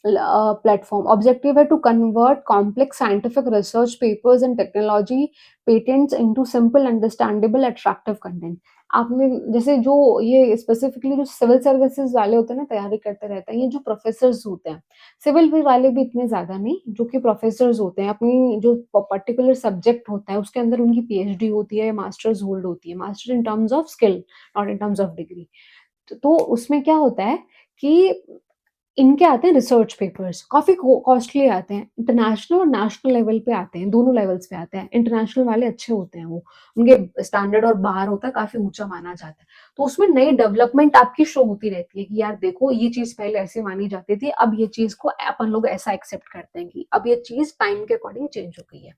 Platform objective है to convert complex scientific research papers and technology patents into simple understandable attractive content. आपने जैसे जो ये स्पेसिफिकली जो सिविल सर्विसेज वाले होते हैं ना, तैयारी करते रहते हैं, ये जो प्रोफेसर्स होते हैं, सिविल भी वाले भी इतने ज्यादा नहीं, जो कि प्रोफेसर्स होते हैं, अपनी जो पर्टिकुलर सब्जेक्ट होता है उसके अंदर उनकी पीएचडी होती है, मास्टर्स होल्ड होती है, master in terms of skill, not in terms of degree. तो उसमें क्या होता है कि इनके आते हैं रिसर्च पेपर्स, काफ़ी कॉस्टली आते हैं, इंटरनेशनल और नेशनल लेवल पे आते हैं, दोनों लेवल्स पे आते हैं। इंटरनेशनल वाले अच्छे होते हैं, वो उनके स्टैंडर्ड और बाहर होता है, काफ़ी ऊँचा माना जाता है। तो उसमें नई डेवलपमेंट आपकी शो होती रहती है कि यार देखो ये चीज़ पहले ऐसे मानी जाती थी, अब ये चीज़ को अपन लोग ऐसा एक्सेप्ट करते हैं कि अब ये चीज़ टाइम के अकॉर्डिंग चेंज हो गई है।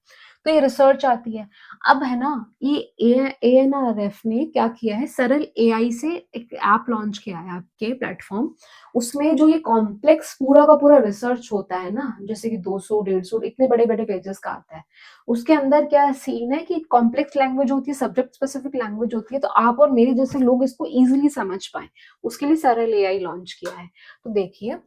तो ये रिसर्च आती है। अब है ना, ये एएनआरएफ ने क्या किया है, सरल एआई से एक ऐप लॉन्च किया है आपके प्लेटफॉर्म। उसमें जो ये कॉम्प्लेक्स पूरा का पूरा रिसर्च होता है ना, जैसे कि 200 150 इतने बड़े बड़े पेजेस का आता है, उसके अंदर क्या सीन है कि कॉम्प्लेक्स लैंग्वेज होती है, सब्जेक्ट स्पेसिफिक लैंग्वेज होती है, तो आप और मेरे जैसे लोग इसको इजीली समझ पाए, उसके लिए सरल एआई लॉन्च किया है। तो देखिए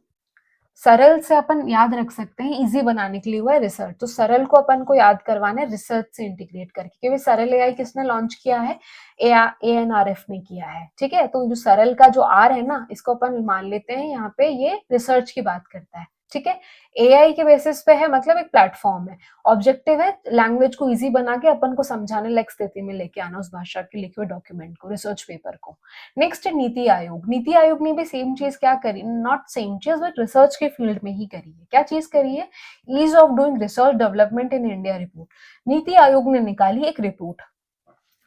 सरल से अपन याद रख सकते हैं, इजी बनाने के लिए हुआ है रिसर्च, तो सरल को अपन को याद करवाना है रिसर्च से इंटीग्रेट करके, क्योंकि सरल एआई किसने लॉन्च किया है, एएनआरएफ ने किया है, ठीक है। तो जो सरल का जो आर है ना, इसको अपन मान लेते हैं यहाँ पे ये रिसर्च की बात करता है, ठीक है। एआई के बेसिस पे है, मतलब एक प्लेटफॉर्म है। ऑब्जेक्टिव है लैंग्वेज को इजी बना के अपन को समझाने लायक स्थिति में लेके आना उस भाषा के लिखे हुए डॉक्यूमेंट को, रिसर्च पेपर को। नेक्स्ट है नीति आयोग। नीति आयोग ने भी सेम चीज क्या करी, नॉट सेम चीज बट रिसर्च के फील्ड में ही करी है। क्या चीज करी है, ease of doing research development in India report. NITI Aayog ने निकाली एक रिपोर्ट।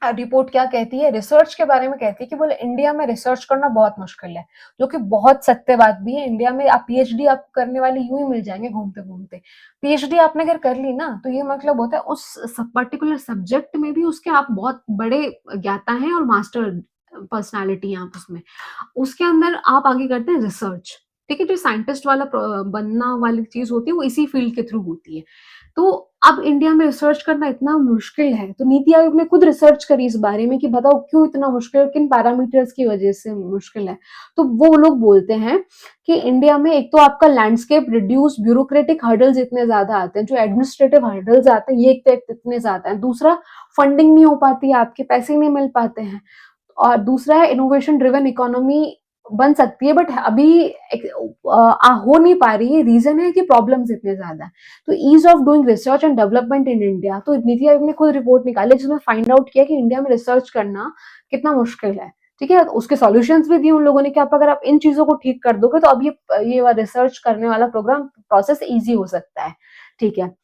रिपोर्ट क्या कहती है, रिसर्च के बारे में कहती है कि बोले इंडिया में रिसर्च करना बहुत मुश्किल है, जो कि बहुत सत्य बात भी है। इंडिया में आप पीएचडी आपको करने वाले यूं ही मिल जाएंगे घूमते घूमते। पीएचडी आपने अगर कर ली ना, तो ये मतलब होता है उस पर्टिकुलर सब्जेक्ट में भी उसके आप बहुत बड़े ज्ञाता हैं और मास्टर पर्सनालिटी हैं आप उसमें। उसके अंदर आप आगे करते हैं रिसर्च। ठीक है, जो साइंटिस्ट वाला बनना वाली चीज होती है वो इसी फील्ड के थ्रू होती है। तो अब इंडिया में रिसर्च करना इतना मुश्किल है, तो नीति आयोग ने खुद रिसर्च करी इस बारे में कि बताओ क्यों इतना मुश्किल है, किन पैरामीटर्स की वजह से मुश्किल है। तो वो लोग बोलते हैं कि इंडिया में एक तो आपका लैंडस्केप रिड्यूस, ब्यूरोक्रेटिक हर्डल्स इतने ज्यादा आते हैं, जो एडमिनिस्ट्रेटिव हर्डल्स आते हैं ये एक तो इतने ज्यादा है। दूसरा, फंडिंग नहीं हो पाती है, आपके पैसे नहीं मिल पाते हैं। और दूसरा है इनोवेशन ड्रिवन इकोनॉमी बन सकती है, बट अभी हो नहीं पा रही है। रीजन है कि प्रॉब्लम्स इतने ज्यादा है। तो ease of doing research and development in India, तो नीति आयोग ने खुद रिपोर्ट निकाली जिसमें फाइंड आउट किया कि इंडिया में रिसर्च करना कितना मुश्किल है। ठीक है, उसके सॉल्यूशंस भी दिए उन लोगों ने कि आप अगर आप इन चीजों को ठीक कर दोगे तो अब ये रिसर्च करने वाला प्रोग्राम प्रोसेस इजी हो सकता है। ठीक है।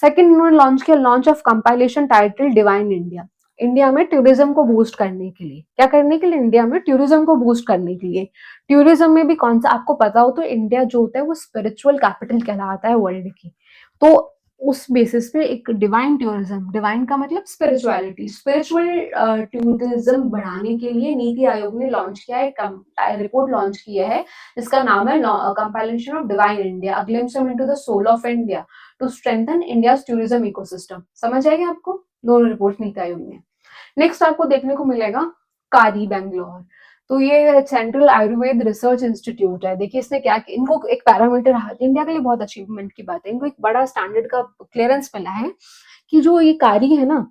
सेकंड, उन्होंने लॉन्च किया launch of compilation title divine India. India में टूरिज्म को बूस्ट करने के लिए, क्या करने के लिए, इंडिया में टूरिज्म को बूस्ट करने के लिए। टूरिज्म में भी कौन सा आपको पता हो तो इंडिया जो होता है वो स्पिरिचुअल कैपिटल कहलाता है वर्ल्ड की। तो उस बेसिस पे एक डिवाइन टूरिज्म, डिवाइन का मतलब स्पिरिचुअलिटी, स्पिरिचुअल टूरिज्म बढ़ाने के लिए नीति आयोग ने लॉन्च किया है, रिपोर्ट लॉन्च किया है जिसका नाम है compilation of divine India, a glimpse into the soul of India to strengthen India's tourism ecosystem. समझ आएगा आपको, दोनों रिपोर्ट नीति आयोग ने। नेक्स्ट आपको देखने को मिलेगा कारी बैंगलोर। तो ये सेंट्रल आयुर्वेद रिसर्च इंस्टीट्यूट है। देखिए इसने क्या, इनको एक पैरामीटर, इंडिया के लिए बहुत अचीवमेंट की बात है, इनको एक बड़ा स्टैंडर्ड का क्लियरेंस मिला है कि जो ये कारी है ना,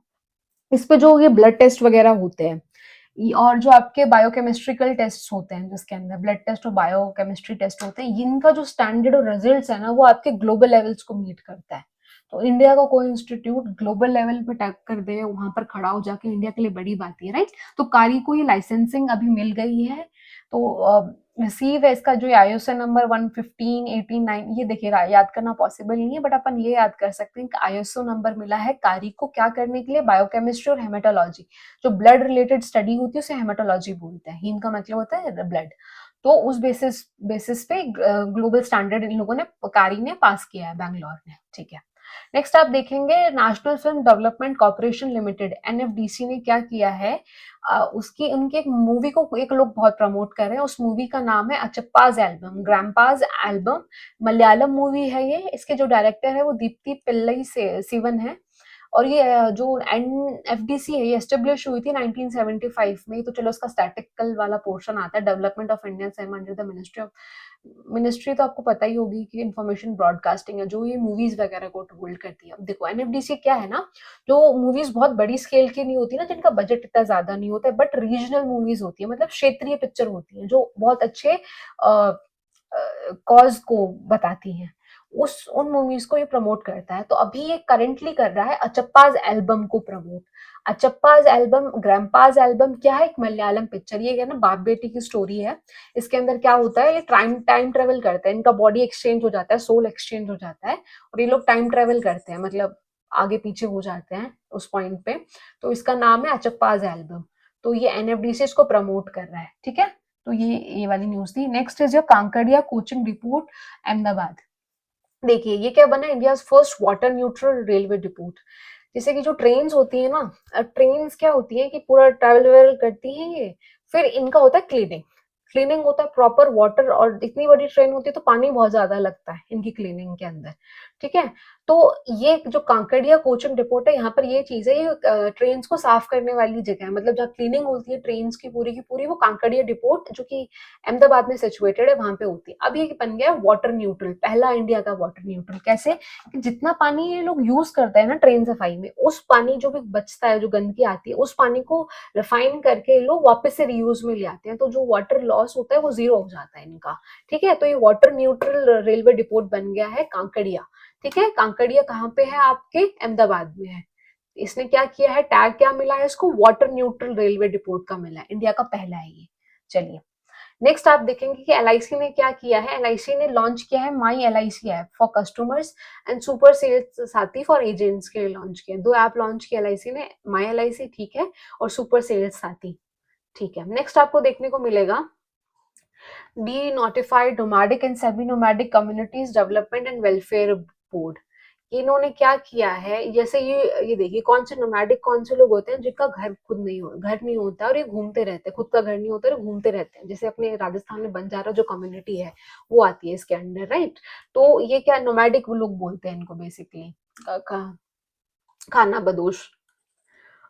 इस पे जो ये ब्लड टेस्ट वगैरह होते हैं और जो आपके बायोकेमिस्ट्रिकल टेस्ट होते हैं जिसके अंदर ब्लड टेस्ट और बायोकेमिस्ट्री टेस्ट होते हैं, इनका जो स्टैंडर्ड और रिजल्ट्स है ना वो आपके ग्लोबल लेवल्स को मीट करता है। तो इंडिया का कोई इंस्टीट्यूट ग्लोबल लेवल पे टैग कर दे, वहां पर खड़ा हो जाके, इंडिया के लिए बड़ी बात है, राइट। तो कारी को ये लाइसेंसिंग अभी मिल गई है। तो रिसीव है इसका जो आईएसओ नंबर 115, 18, 9, ये देखिए याद करना पॉसिबल नहीं है बट अपन ये याद कर सकते हैं कि आईएसओ नंबर मिला है कारी को क्या करने के लिए, बायोकेमिस्ट्री और हेमेटोलॉजी। जो ब्लड रिलेटेड स्टडी होती है उसे हेमेटोलॉजी बोलते हैं, हीम का मतलब होता है ब्लड। तो उस बेसिस पे ग्लोबल स्टैंडर्ड इन लोगों ने, कारी ने पास किया है, बैंगलोर ने। ठीक है। नेक्स्ट आप देखेंगे national film development corporation limited, NFDC ने क्या किया है, उसकी उनकी एक मूवी को एक लोग बहुत प्रमोट कर रहे हैं। उस मूवी का नाम है अचप्पाज एल्बम, ग्रैंपाज एल्बम। मलयालम मूवी है ये। इसके जो डायरेक्टर है वो दीप्ति पिल्लई से सिवन है। और ये जो एनएफडीसी है ये एस्टेब्लिश हुई थी 1975 में। तो चलो इसका स्टैटिकल वाला पोर्शन आता है, development of Indian cinema under the ministry तो आपको पता ही होगी कि इंफॉर्मेशन ब्रॉडकास्टिंग है, जो ये मूवीज वगैरह को होल्ड करती है। अब देखो एनएफडीसी क्या है ना, जो मूवीज बहुत बड़ी स्केल की नहीं होती ना, जिनका बजट इतना ज्यादा नहीं होता है, बट रीजनल मूवीज होती है, मतलब क्षेत्रीय पिक्चर होती है जो बहुत अच्छे कॉज को बताती हैं, उस उन मूवीज को ये प्रमोट करता है। तो अभी ये करेंटली कर रहा है अचप्पाज एल्बम को प्रमोट। अचप्पाज एल्बम, ग्रैंपाज एल्बम क्या है, एक मलयालम पिक्चर। ये क्या ना, बाप बेटी की स्टोरी है। इसके अंदर क्या होता है, ये टाइम ट्रेवल करते हैं, इनका बॉडी एक्सचेंज हो जाता है, सोल एक्सचेंज हो जाता है और ये लोग टाइम ट्रेवल करते हैं, मतलब आगे पीछे हो जाते हैं उस पॉइंट पे। तो इसका नाम है अचप्पाज एल्बम। तो ये एनएफडीसी इसको प्रमोट कर रहा है। ठीक है, तो ये वाली न्यूज थी। Next is your Kankaria coaching depot Ahmedabad. देखिए ये क्या बना, India first water neutral railway depot. जैसे कि जो ट्रेन्स होती है ना, ट्रेन्स क्या होती है कि पूरा ट्रैवल करती हैं ये, फिर इनका होता है क्लीनिंग। क्लीनिंग होता है प्रॉपर वाटर, और इतनी बड़ी ट्रेन होती है तो पानी बहुत ज्यादा लगता है इनकी क्लीनिंग के अंदर। ठीक है। तो ये जो कांकड़िया कोचिंग डिपोट है, यहाँ पर ये चीज है, ये ट्रेन को साफ करने वाली जगह है, मतलब जहाँ क्लीनिंग होती है ट्रेन की पूरी वो कांकड़िया डिपोट जो कि अहमदाबाद में सिचुएटेड है, वहां पे होती है। अब ये बन गया वाटर न्यूट्रल, पहला इंडिया का वाटर न्यूट्रल। कैसे कि जितना पानी ये लोग यूज करते हैं ना ट्रेन सफाई में, उस पानी जो भी बचता है, जो गंदगी आती है, उस पानी को रिफाइन करके लोग वापस से रीयूज में ले आते हैं, तो जो वाटर लॉस होता है वो जीरो हो जाता है इनका। ठीक है, तो ये वाटर न्यूट्रल रेलवे डिपोट बन गया है कांकड़िया। ठीक है, कांकड़िया कहाँ पे है? आपके अहमदाबाद में है। इसने क्या किया है, टैग क्या मिला है इसको? वाटर न्यूट्रल रेलवे डिपोट का मिला है, इंडिया का पहला है ये। चलिए नेक्स्ट आप देखेंगे कि एलआईसी ने क्या किया है। एलआईसी ने लॉन्च किया है my LIC app for customers and super sales Saathi for agents के लिए लॉन्च किया। दो ऐप लॉन्च किया एलआईसी ने, माई एलआईसी ठीक है, और सुपर सेल्स साथी ठीक है। नेक्स्ट आपको देखने को मिलेगा D notified nomadic and semi nomadic communities development and welfare board. इन्होंने क्या किया है, जैसे ये देखिए कौन से नोमैडिक, कौन से लोग होते हैं जिनका घर नहीं होता और ये घूमते रहते हैं, खुद का घर नहीं होता और घूमते रहते हैं, जैसे अपने राजस्थान में बंजारा जो कम्युनिटी है वो आती है इसके अंडर, राइट। तो ये क्या नोमैडिक लोग बोलते हैं इनको बेसिकली, खाना बदोश,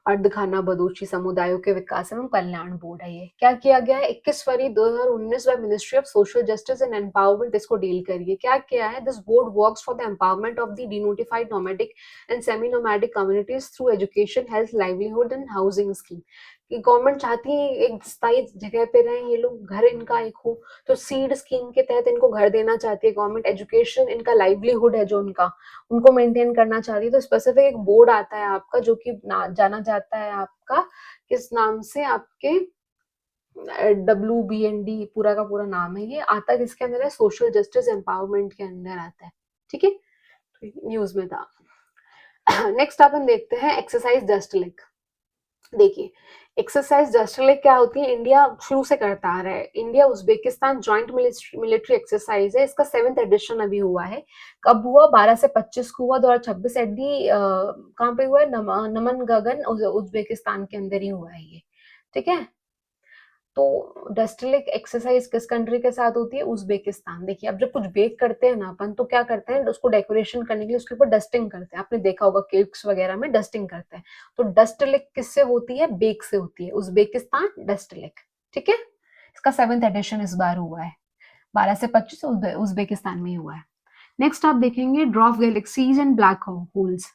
अर्धखाना बदूची समुदायों के विकास एवं कल्याण बोर्ड है। ये क्या किया गया है, 21 फरवरी 2019 bye ministry of social justice and empowerment इसको डील करिए। क्या किया है, this board works for the empowerment of the denotified nomadic and semi nomadic communities through education, health, livelihood and housing scheme. कि गवर्नमेंट चाहती है एक स्थायी जगह पे रहें ये लोग, घर इनका एक हो, तो सीड स्कीम के तहत इनको घर देना चाहती है गवर्नमेंट। एजुकेशन, इनका लाइवलीहुड है जो उनका, उनको मेंटेन करना चाहती है। तो स्पेसिफिक एक बोर्ड आता है आपका जो कि जाना जाता है आपका किस नाम से, आपके WBND पूरा का पूरा नाम है। ये आता किसके अंदर है? सोशल जस्टिस एम्पावरमेंट के अंदर आता है। ठीक है, तो न्यूज में था। नेक्स्ट अपन देखते हैं एक्सरसाइज जस्ट लाइक। देखिए एक्सरसाइज जस्ट लाइक क्या होती है, इंडिया शुरू से करता आ रहा है। India Uzbekistan joint military exercise है, इसका 7th एडिशन अभी हुआ है। कब हुआ? 12 से 25 को हुआ, 2026 एट दी कहाँ पे हुआ है? नमन गगन उज्बेकिस्तान के अंदर ही हुआ है ये। ठीक है, तो डस्टलिक एक्सरसाइज किस कंट्री के साथ होती है? उज्बेकिस्तान। देखिए अब जब कुछ बेक करते हैं ना अपन, तो क्या करते हैं, उसको डेकोरेशन करने के लिए उसके ऊपर डस्टिंग करते हैं। आपने देखा होगा केक्स वगैरह में डस्टिंग करते हैं। तो डस्टलिक किससे होती है? बेक से होती है, उज्बेकिस्तान डस्टलिक। ठीक है, इसका 7th एडिशन इस बार हुआ है, 12 से 25 उज्बेकिस्तान में ही हुआ है। नेक्स्ट आप देखेंगे dwarf galaxies and black holes.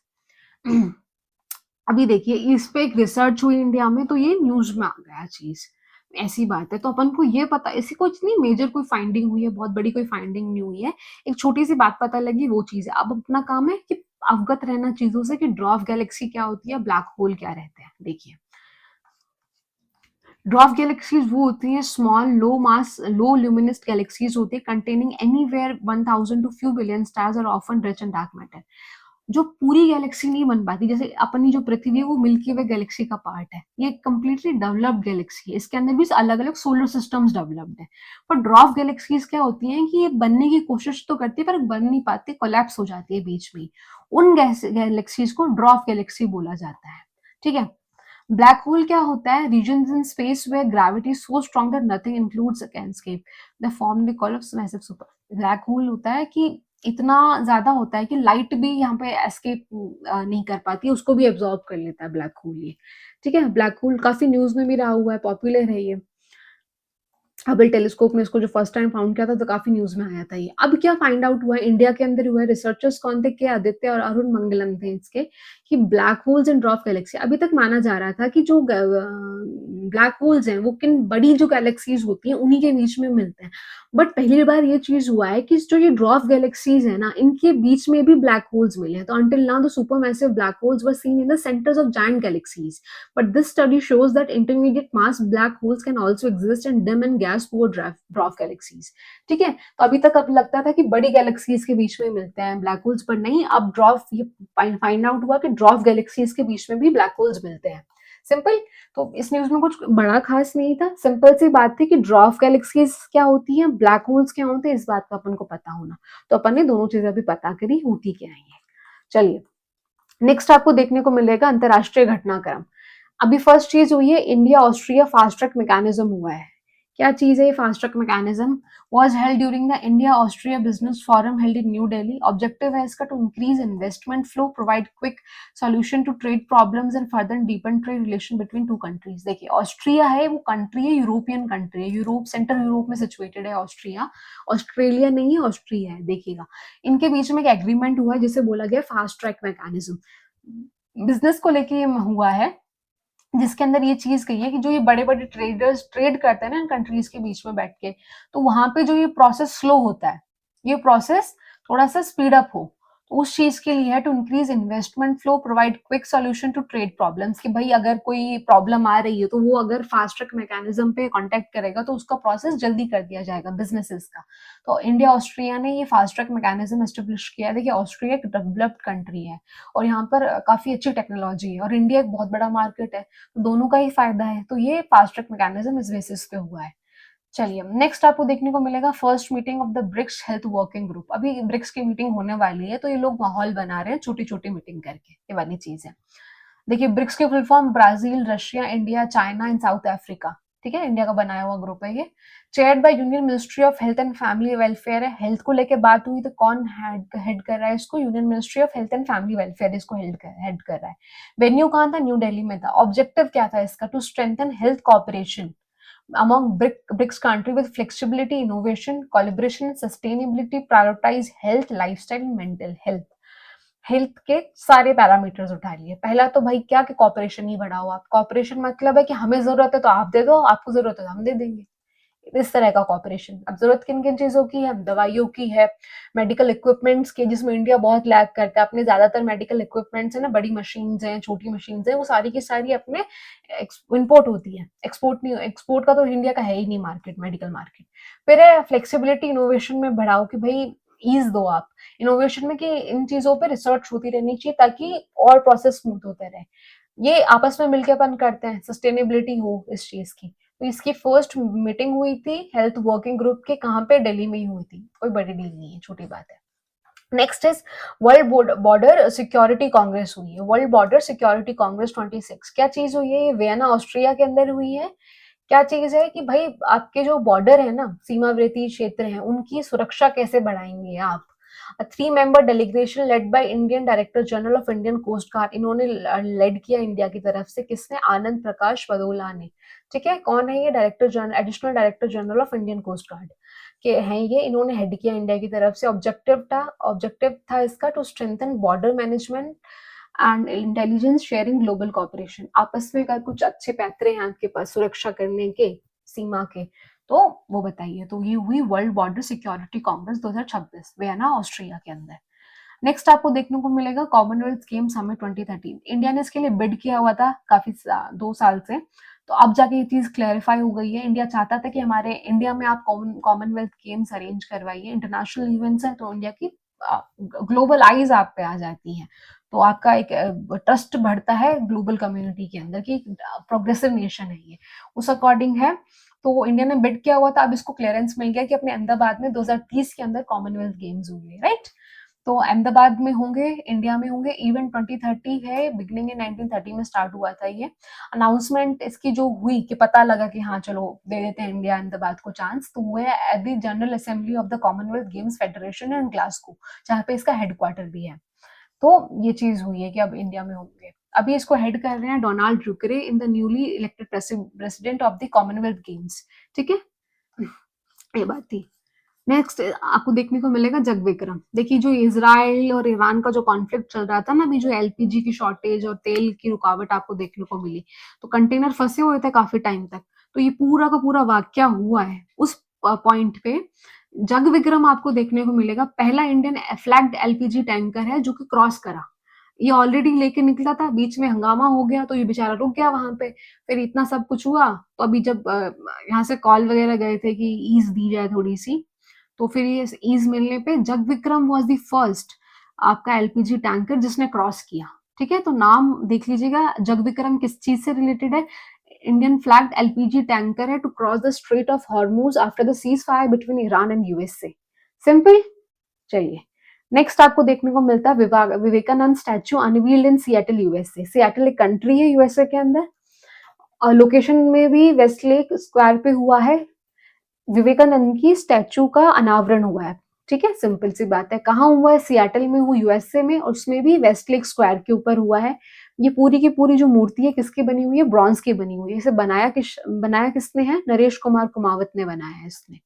अभी देखिए इस पे एक रिसर्च हुई इंडिया में, तो ये न्यूज में आ गया चीज, ऐसी बात है। तो अपन को ये पता, ऐसी कुछ नहीं मेजर कोई फाइंडिंग हुई है, बहुत बड़ी कोई फाइंडिंग नहीं हुई है, एक छोटी सी बात पता लगी, वो चीज है। अब अपना काम है कि अवगत रहना चीजों से कि ड्वार्फ गैलेक्सी क्या होती है, ब्लैक होल क्या रहते हैं। देखिए ड्वार्फ गैलेक्सीज वो होती हैं small low mass low luminous galaxies होती है containing anywhere 1000 to few billion stars और often rich in dark matter. जो पूरी गैलेक्सी नहीं बन पाती, जैसे अपनी जो पृथ्वी है वो मिल्की वे गैलेक्सी का पार्ट है, ये कंप्लीटली डेवलप्ड गैलेक्सी है, इसके अंदर भी अलग अलग सोलर सिस्टम्स डेवलप्ड है। पर ड्वार्फ गैलेक्सीज क्या होती हैं कि ये बनने की कोशिश तो करती है पर बन नहीं पाती, कोलैप्स हो जाती है बीच में। उन गैलेक्सीज को ड्वार्फ गैलेक्सी बोला जाता है। ठीक है, ब्लैक होल क्या होता है? Reasons in space where gravity so strong that nothing includes can escape the form the call of massive super. Black hole होता है कि इतना ज्यादा होता है कि लाइट भी यहाँ पे एस्केप नहीं कर पाती, उसको भी एब्जॉर्ब कर लेता है ब्लैक होल ये। ठीक है, ब्लैक होल काफी न्यूज में भी रहा हुआ है, पॉपुलर है ये। हबल टेलीस्कोप ने इसको जो फर्स्ट टाइम फाउंड किया था तो काफी न्यूज में आया था ये। अब क्या फाइंड आउट हुआ है, इंडिया के अंदर हुआ है, रिसर्चर्स कौन थे? के आदित्य और अरुण मंगलम थे इसके, कि black holes and dwarf Galaxy. अभी तक माना जा रहा था कि जो ब्लैक होल्स हैं वो किन बड़ी जो गैलेक्सीज होती हैं उन्हीं के बीच में मिलते हैं। बट पहली बार ये चीज हुआ है कि जो ये ड्वार्फ गैलेक्सीज है ना, इनके बीच में भी ब्लैक होल्स मिले हैं। तो until now the supermassive black holes were seen in the centres of giant galaxies, but this study shows that intermediate mass black holes can also exist in dim and gas poor dwarf galaxies। ठीक है, तो अभी तक अब लगता था कि बड़ी गैलेक्सीज के बीच में मिलते हैं ब्लैक होल्स, पर नहीं, अब ड्वार्फ ये फाइंड आउट हुआ कि ड्वार्फ गैलेक्सीज के बीच में भी ब्लैक होल्स मिलते हैं। सिंपल, तो इस न्यूज में कुछ बड़ा खास नहीं था, सिंपल सी बात थी कि ड्वार्फ गैलेक्सीज क्या होती हैं, ब्लैक होल्स क्या होते हैं, इस बात का अपन को पता होना। तो अपन ने दोनों चीजें अभी पता करी होती क्या है। चलिए नेक्स्ट आपको देखने को मिलेगा अंतरराष्ट्रीय घटनाक्रम। अभी फर्स्ट चीज हुई है, India Austria fast track mechanism हुआ है। क्या चीज है ये fast track mechanism? Was held during the India Austria business forum held in new Delhi. Objective है इसका to increase investment flow, provide quick solution to trade problems and further deepen trade relation between two countries. देखिए Austria है वो country है, European country है, Europe central Europe में situated है Austria, Australia नहीं है, ऑस्ट्रिया है। देखिएगा इनके बीच में एक एग्रीमेंट हुआ है जिसे बोला गया फास्ट ट्रैक मैकेनिज्म। बिजनेस को लेके ये हुआ है जिसके अंदर ये चीज कही है कि जो ये बड़े बड़े ट्रेडर्स ट्रेड करते हैं ना इन कंट्रीज के बीच में बैठ के, तो वहां पे जो ये प्रोसेस स्लो होता है, ये प्रोसेस थोड़ा सा स्पीड अप हो, तो उस चीज के लिए है to increase investment flow, provide quick solution to trade problems. कि भाई अगर कोई प्रॉब्लम आ रही है तो वो अगर फास्ट ट्रैक मैकेनिज्म पे कांटेक्ट करेगा तो उसका प्रोसेस जल्दी कर दिया जाएगा बिजनेसेस का। तो इंडिया ऑस्ट्रिया ने ये फास्ट ट्रैक मैकेनिज्म एस्टेब्लिश किया है। देखिए ऑस्ट्रिया एक डेवलप्ड कंट्री है और यहाँ पर काफी अच्छी टेक्नोलॉजी है और इंडिया एक बहुत बड़ा मार्केट है, तो दोनों का ही फायदा है। तो ये फास्ट ट्रैक मैकेनिज्म इस बेसिस पे हुआ है। चलिए नेक्स्ट आपको देखने को मिलेगा first meeting of the BRICS health working group. अभी ब्रिक्स की मीटिंग होने वाली है तो ये लोग माहौल बना रहे हैं छोटी छोटी मीटिंग करके, ये वाली चीज है। देखिए ब्रिक्स के full form Brazil, Russia, India, China and south Africa. ठीक है, इंडिया का बनाया हुआ ग्रुप है ये। Chaired by union ministry of health and family welfare है। हेल्थ को लेके बात हुई तो कौन हेड कर रहा है इसको? Union ministry of health and family welfare इसको हेड कर रहा है। वेन्यू कहाँ था? न्यू दिल्ली में था। ऑब्जेक्टिव क्या था इसका? To strengthen health cooperation among BRICS country with flexibility, innovation, collaboration, sustainability, prioritize health, lifestyle, mental health। Health के सारे पैरामीटर्स उठा लिए। पहला तो भाई क्या कि कॉपरेशन ही बढ़ाओ आप। कॉपरेशन मतलब है कि हमें जरूरत है तो आप दे दो, आपको जरूरत है तो हम दे देंगे, इस तरह का कॉपरेशन। अब जरूरत किन किन चीजों की है? दवाइयों की है, मेडिकल इक्विपमेंट्स की, जिसमें इंडिया बहुत लैग करता है। अपने ज्यादातर मेडिकल इक्विपमेंट्स है ना, बड़ी मशीन्स हैं, छोटी मशीन्स हैं, वो सारी की सारी अपने इम्पोर्ट होती है, एक्सपोर्ट नहीं। एक्सपोर्ट का तो इंडिया का है ही नहीं मार्केट, मेडिकल मार्केट। फिर है फ्लेक्सिबिलिटी, इनोवेशन में बढ़ाओ कि भाई ईज दो आप इनोवेशन में, कि इन चीजों पे रिसर्च होती रहनी चाहिए ताकि और प्रोसेस स्मूथ होते रहे। ये आपस में मिलकर अपन करते हैं, सस्टेनेबिलिटी हो इस चीज की। तो इसकी फर्स्ट मीटिंग हुई थी हेल्थ वर्किंग ग्रुप के, कहाँ पे? दिल्ली में ही हुई थी। कोई बड़ी डील नहीं है, छोटी बात है। Next is world border security Congress हुई है। वर्ल्ड बॉर्डर सिक्योरिटी कांग्रेस 26 क्या चीज हुई है? ये वियना ऑस्ट्रिया के अंदर हुई है। क्या चीज है कि भाई आपके जो बॉर्डर है ना, सीमावर्ती क्षेत्र हैं, उनकी सुरक्षा कैसे बढ़ाएंगे आप। 3 member delegation led by Indian director general of Indian coast guard. इन्होंने लेड किया इंडिया की तरफ से। किसने? आनंद प्रकाश बदोला ने। ठीक है, कौन है ये? Director general, additional director general of Indian coast guard के हैं ये। इन्होंने हेड किया इंडिया की तरफ से। ऑब्जेक्टिव था इसका to strengthen border management and intelligence sharing, global cooperation. आपस में अगर कुछ अच्छे पैतरे हैं आपके पास सुरक्षा करने के, सीमा के, तो वो बताइए। तो ये हुई world border security Congress 2026 Vienna Austria के अंदर। नेक्स्ट आपको देखने को मिलेगा कॉमनवेल्थ गेम समिट 2013। इंडिया ने इसके लिए बिड किया हुआ था काफी 2 साल से, तो अब जाके ये चीज क्लैरिफाई हो गई है। इंडिया चाहता था कि हमारे इंडिया में आप कॉमनवेल्थ गेम्स अरेंज करवाइए, इंटरनेशनल इवेंट्स है, तो इंडिया की ग्लोबल आईज आप पे आ जाती हैं, तो आपका एक ट्रस्ट बढ़ता है ग्लोबल कम्युनिटी के अंदर कि प्रोग्रेसिव नेशन है ये, उस अकॉर्डिंग है। तो इंडिया ने बिड किया हुआ था, अब इसको क्लियरेंस मिल गया कि अपने अहमदाबाद में 2030 के अंदर कॉमनवेल्थ गेम्स होंगे, राइट। तो अहमदाबाद में होंगे, इंडिया में होंगे। इवेंट 2030 है, बिगनिंग इन 1930 में स्टार्ट हुआ था ये। अनाउंसमेंट इसकी जो हुई कि पता लगा कि हाँ चलो दे देते हैं इंडिया अहमदाबाद को चांस, तो वो है at the general assembly of the Commonwealth games federation in Glasgow, जहाँ पे इसका हेडक्वार्टर भी है। तो ये चीज हुई है कि अब इंडिया में होंगे। अभी इसको हेड कर रहे हैं Donald Rukare in the newly elected president of the Commonwealth Games. ठीक है, ये बात थी। नेक्स्ट आपको देखने को मिलेगा जग विक्रम। देखिए जो इजराइल और ईरान का जो कॉन्फ्लिक्ट चल रहा था ना, अभी जो एलपीजी की शॉर्टेज और तेल की रुकावट आपको देखने को मिली, तो कंटेनर फंसे हुए थे काफी टाइम तक, तो ये पूरा का पूरा वाक्या हुआ है उस पॉइंट पे। जग विक्रम आपको देखने को मिलेगा, पहला इंडियन फ्लैग्ड एलपीजी टैंकर है जो कि क्रॉस करा। ये ऑलरेडी लेके निकला था, बीच में हंगामा हो गया तो ये बेचारा रुक गया वहां पे। फिर इतना सब कुछ हुआ तो अभी जब यहाँ से कॉल वगैरह गए थे कि ईज दी जाए थोड़ी सी, तो फिर ये ईज मिलने पे जग विक्रम वॉज द फर्स्ट आपका एलपीजी टैंकर जिसने क्रॉस किया। ठीक है, तो नाम देख लीजिएगा, जग विक्रम किस चीज से रिलेटेड है? इंडियन फ्लैग्ड एलपीजी टैंकर है to cross the strait of Hormuz after the ceasefire between Iran and USA. Simple. चलिए नेक्स्ट आपको देखने को मिलता है Vivekananda statue unveiled in Seattle USA. Seattle एक कंट्री है यूएसए के अंदर, और लोकेशन में भी वेस्टलेक स्क्वायर पे हुआ है। विवेकानंद की स्टैचू का अनावरण हुआ है। ठीक है, सिंपल सी बात है। कहाँ हुआ है? सियाटल में हुआ, यूएसए में, और उसमें भी वेस्टलेक स्क्वायर के ऊपर हुआ है। ये पूरी की पूरी जो मूर्ति है किसकी बनी हुई है? ब्रॉन्ज की बनी हुई है। इसे बनाया किसने है? नरेश कुमार कुमावत ने बनाया है इसने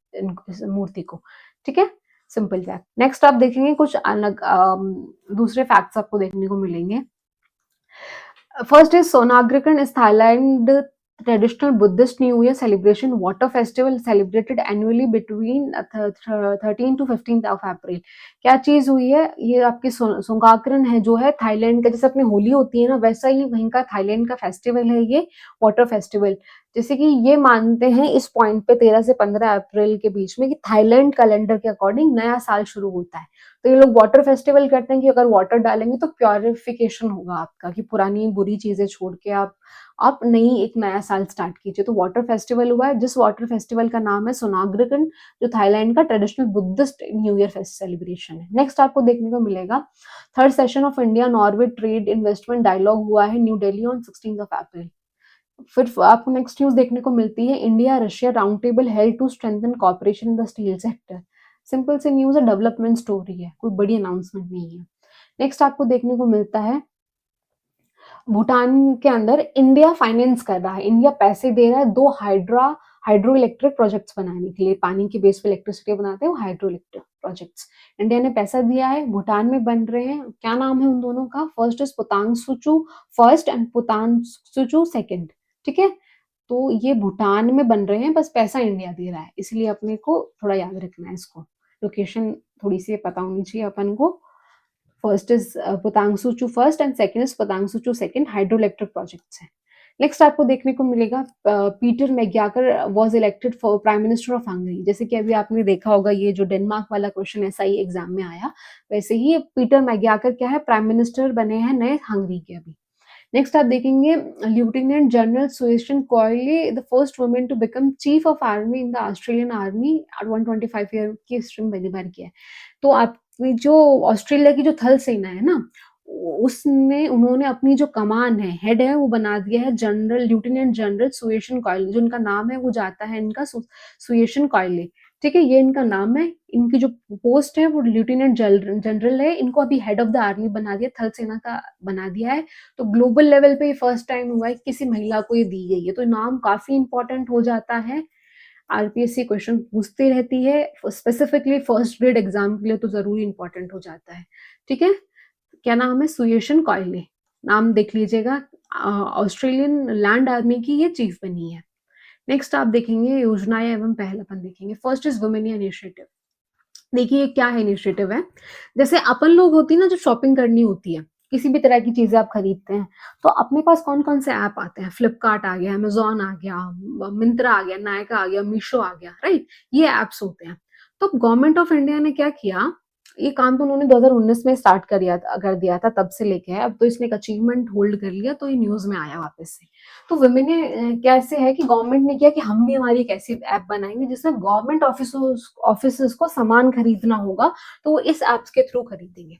इस मूर्ति को। ठीक है, सिंपल फैक्ट। नेक्स्ट आप देखेंगे कुछ अलग दूसरे फैक्ट्स आपको देखने को मिलेंगे। First is Sonagrikan is Thailand traditional Buddhist New Year celebration water festival celebrated annually between 13 to 15th of April। क्या चीज हुई है? ये आपकी सोंगाक्रन है जो है थाईलैंड का, जैसे अपनी होली होती है ना, वैसा ही वहीं का थाईलैंड का फेस्टिवल है ये वाटर फेस्टिवल। जैसे कि ये मानते हैं इस पॉइंट पे 13 से 15 अप्रैल के बीच में कि थाईलैंड कैलेंडर के अकॉर्डिंग नया साल शुरू होता है। तो ये लोग वाटर फेस्टिवल करते हैं कि अगर वाटर डालेंगे तो प्योरिफिकेशन होगा आपका, कि पुरानी बुरी चीजें छोड़ के आप नई एक नया साल स्टार्ट कीजिए। तो वाटर फेस्टिवल हुआ है, जिस वाटर फेस्टिवल का नाम है सोनाग्रिकन, जो थाईलैंड का traditional Buddhist new year fest celebration है। नेक्स्ट आपको देखने को मिलेगा third session of India Norway trade investment dialogue हुआ है New Delhi on 16 of April. फिर आपको नेक्स्ट न्यूज देखने को मिलती है India Russia round table held to strengthen cooperation in the steel sector. Simple सी न्यूज है, डेवलपमेंट स्टोरी है, कोई बड़ी अनाउंसमेंट नहीं है। नेक्स्ट आपको देखने को मिलता है भूटान के अंदर इंडिया फाइनेंस कर रहा है, इंडिया पैसे दे रहा है दो हाइड्रो इलेक्ट्रिक प्रोजेक्ट्स बनाने के लिए। पानी के बेस पे इलेक्ट्रिसिटी बनाते हैं वो हाइड्रो इलेक्ट्रिक प्रोजेक्ट्स। इंडिया ने पैसा दिया है, भूटान में बन रहे हैं। क्या नाम है उन दोनों का? First is Punatsangchhu first and Punatsangchhu second. ठीक है, तो ये भूटान में बन रहे हैं, बस पैसा इंडिया दे रहा है, इसलिए अपने को थोड़ा याद रखना है इसको। लोकेशन थोड़ी सी पता होनी चाहिए अपन को। First is Punatsangchhu first and second is Punatsangchhu second, hydroelectric projects हैं। नेक्स्ट आपको देखने को मिलेगा Peter Magyar was elected for prime minister of Hungary. जैसे कि अभी आपने देखा होगा ये जो डेनमार्क वाला क्वेश्चन ऐसा ही एग्जाम में आया, वैसे ही पीटर मैग्याकर क्या है? प्राइम मिनिस्टर बने हैं नए हंगरी के अभी। नेक्स्ट आप देखेंगे lieutenant general Susan Coyle the first women to become chief of army in the Australian army 125 year की हिस्ट्री में पहली बार किया है। तो आपकी जो ऑस्ट्रेलिया की जो थल सेना है ना, उसने उन्होंने अपनी जो कमान है, हेड है, वो बना दिया है जनरल लेफ्टिनेंट जनरल सुएशन कॉयले। जो इनका नाम है वो जाता है इनका सुएशन कॉयले। ठीक है, ये इनका नाम है। इनकी जो पोस्ट है वो लेफ्टिनेंट जनरल है। इनको अभी हेड ऑफ द आर्मी बना दिया, थल सेना का बना दिया है। तो ग्लोबल लेवल पे फर्स्ट टाइम हुआ है किसी महिला को ये दी गई है, तो नाम काफी इंपॉर्टेंट हो जाता है। आरपीएससी क्वेश्चन पूछती रहती है, स्पेसिफिकली फर्स्ट ग्रेड एग्जाम के लिए तो जरूरी इंपॉर्टेंट हो जाता है। ठीक है, क्या नाम है? सुयेशन कॉयले, नाम देख लीजिएगा। ऑस्ट्रेलियन लैंड आर्मी की ये चीफ बनी है। नेक्स्ट आप देखेंगे योजनाएं एवं पहलपन देखेंगे। First is women initiative. देखिए क्या है इनिशिएटिव है, जैसे अपन लोग होती है ना, जो शॉपिंग करनी होती है, किसी भी तरह की चीजें आप खरीदते हैं, तो अपने पास कौन कौन से ऐप आते हैं? फ्लिपकार्ट आ गया, अमेजोन आ गया, मिंत्रा आ गया, नायका आ गया, मीशो आ गया, राइट? ये एप्स होते हैं। तो गवर्नमेंट ऑफ इंडिया ने क्या किया, ये काम तो उन्होंने 2019 में स्टार्ट कर दिया था, तब से लेके है, अब तो इसने एक अचीवमेंट होल्ड कर लिया, तो ये न्यूज में आया वापस से। तो वुमेन ने कैसे है कि गवर्नमेंट ने किया कि हम भी हमारी एक ऐसी ऐप बनाएंगे जिसमें गवर्नमेंट ऑफिस को सामान खरीदना होगा, तो वो इस ऐप्स के थ्रू खरीदेंगे।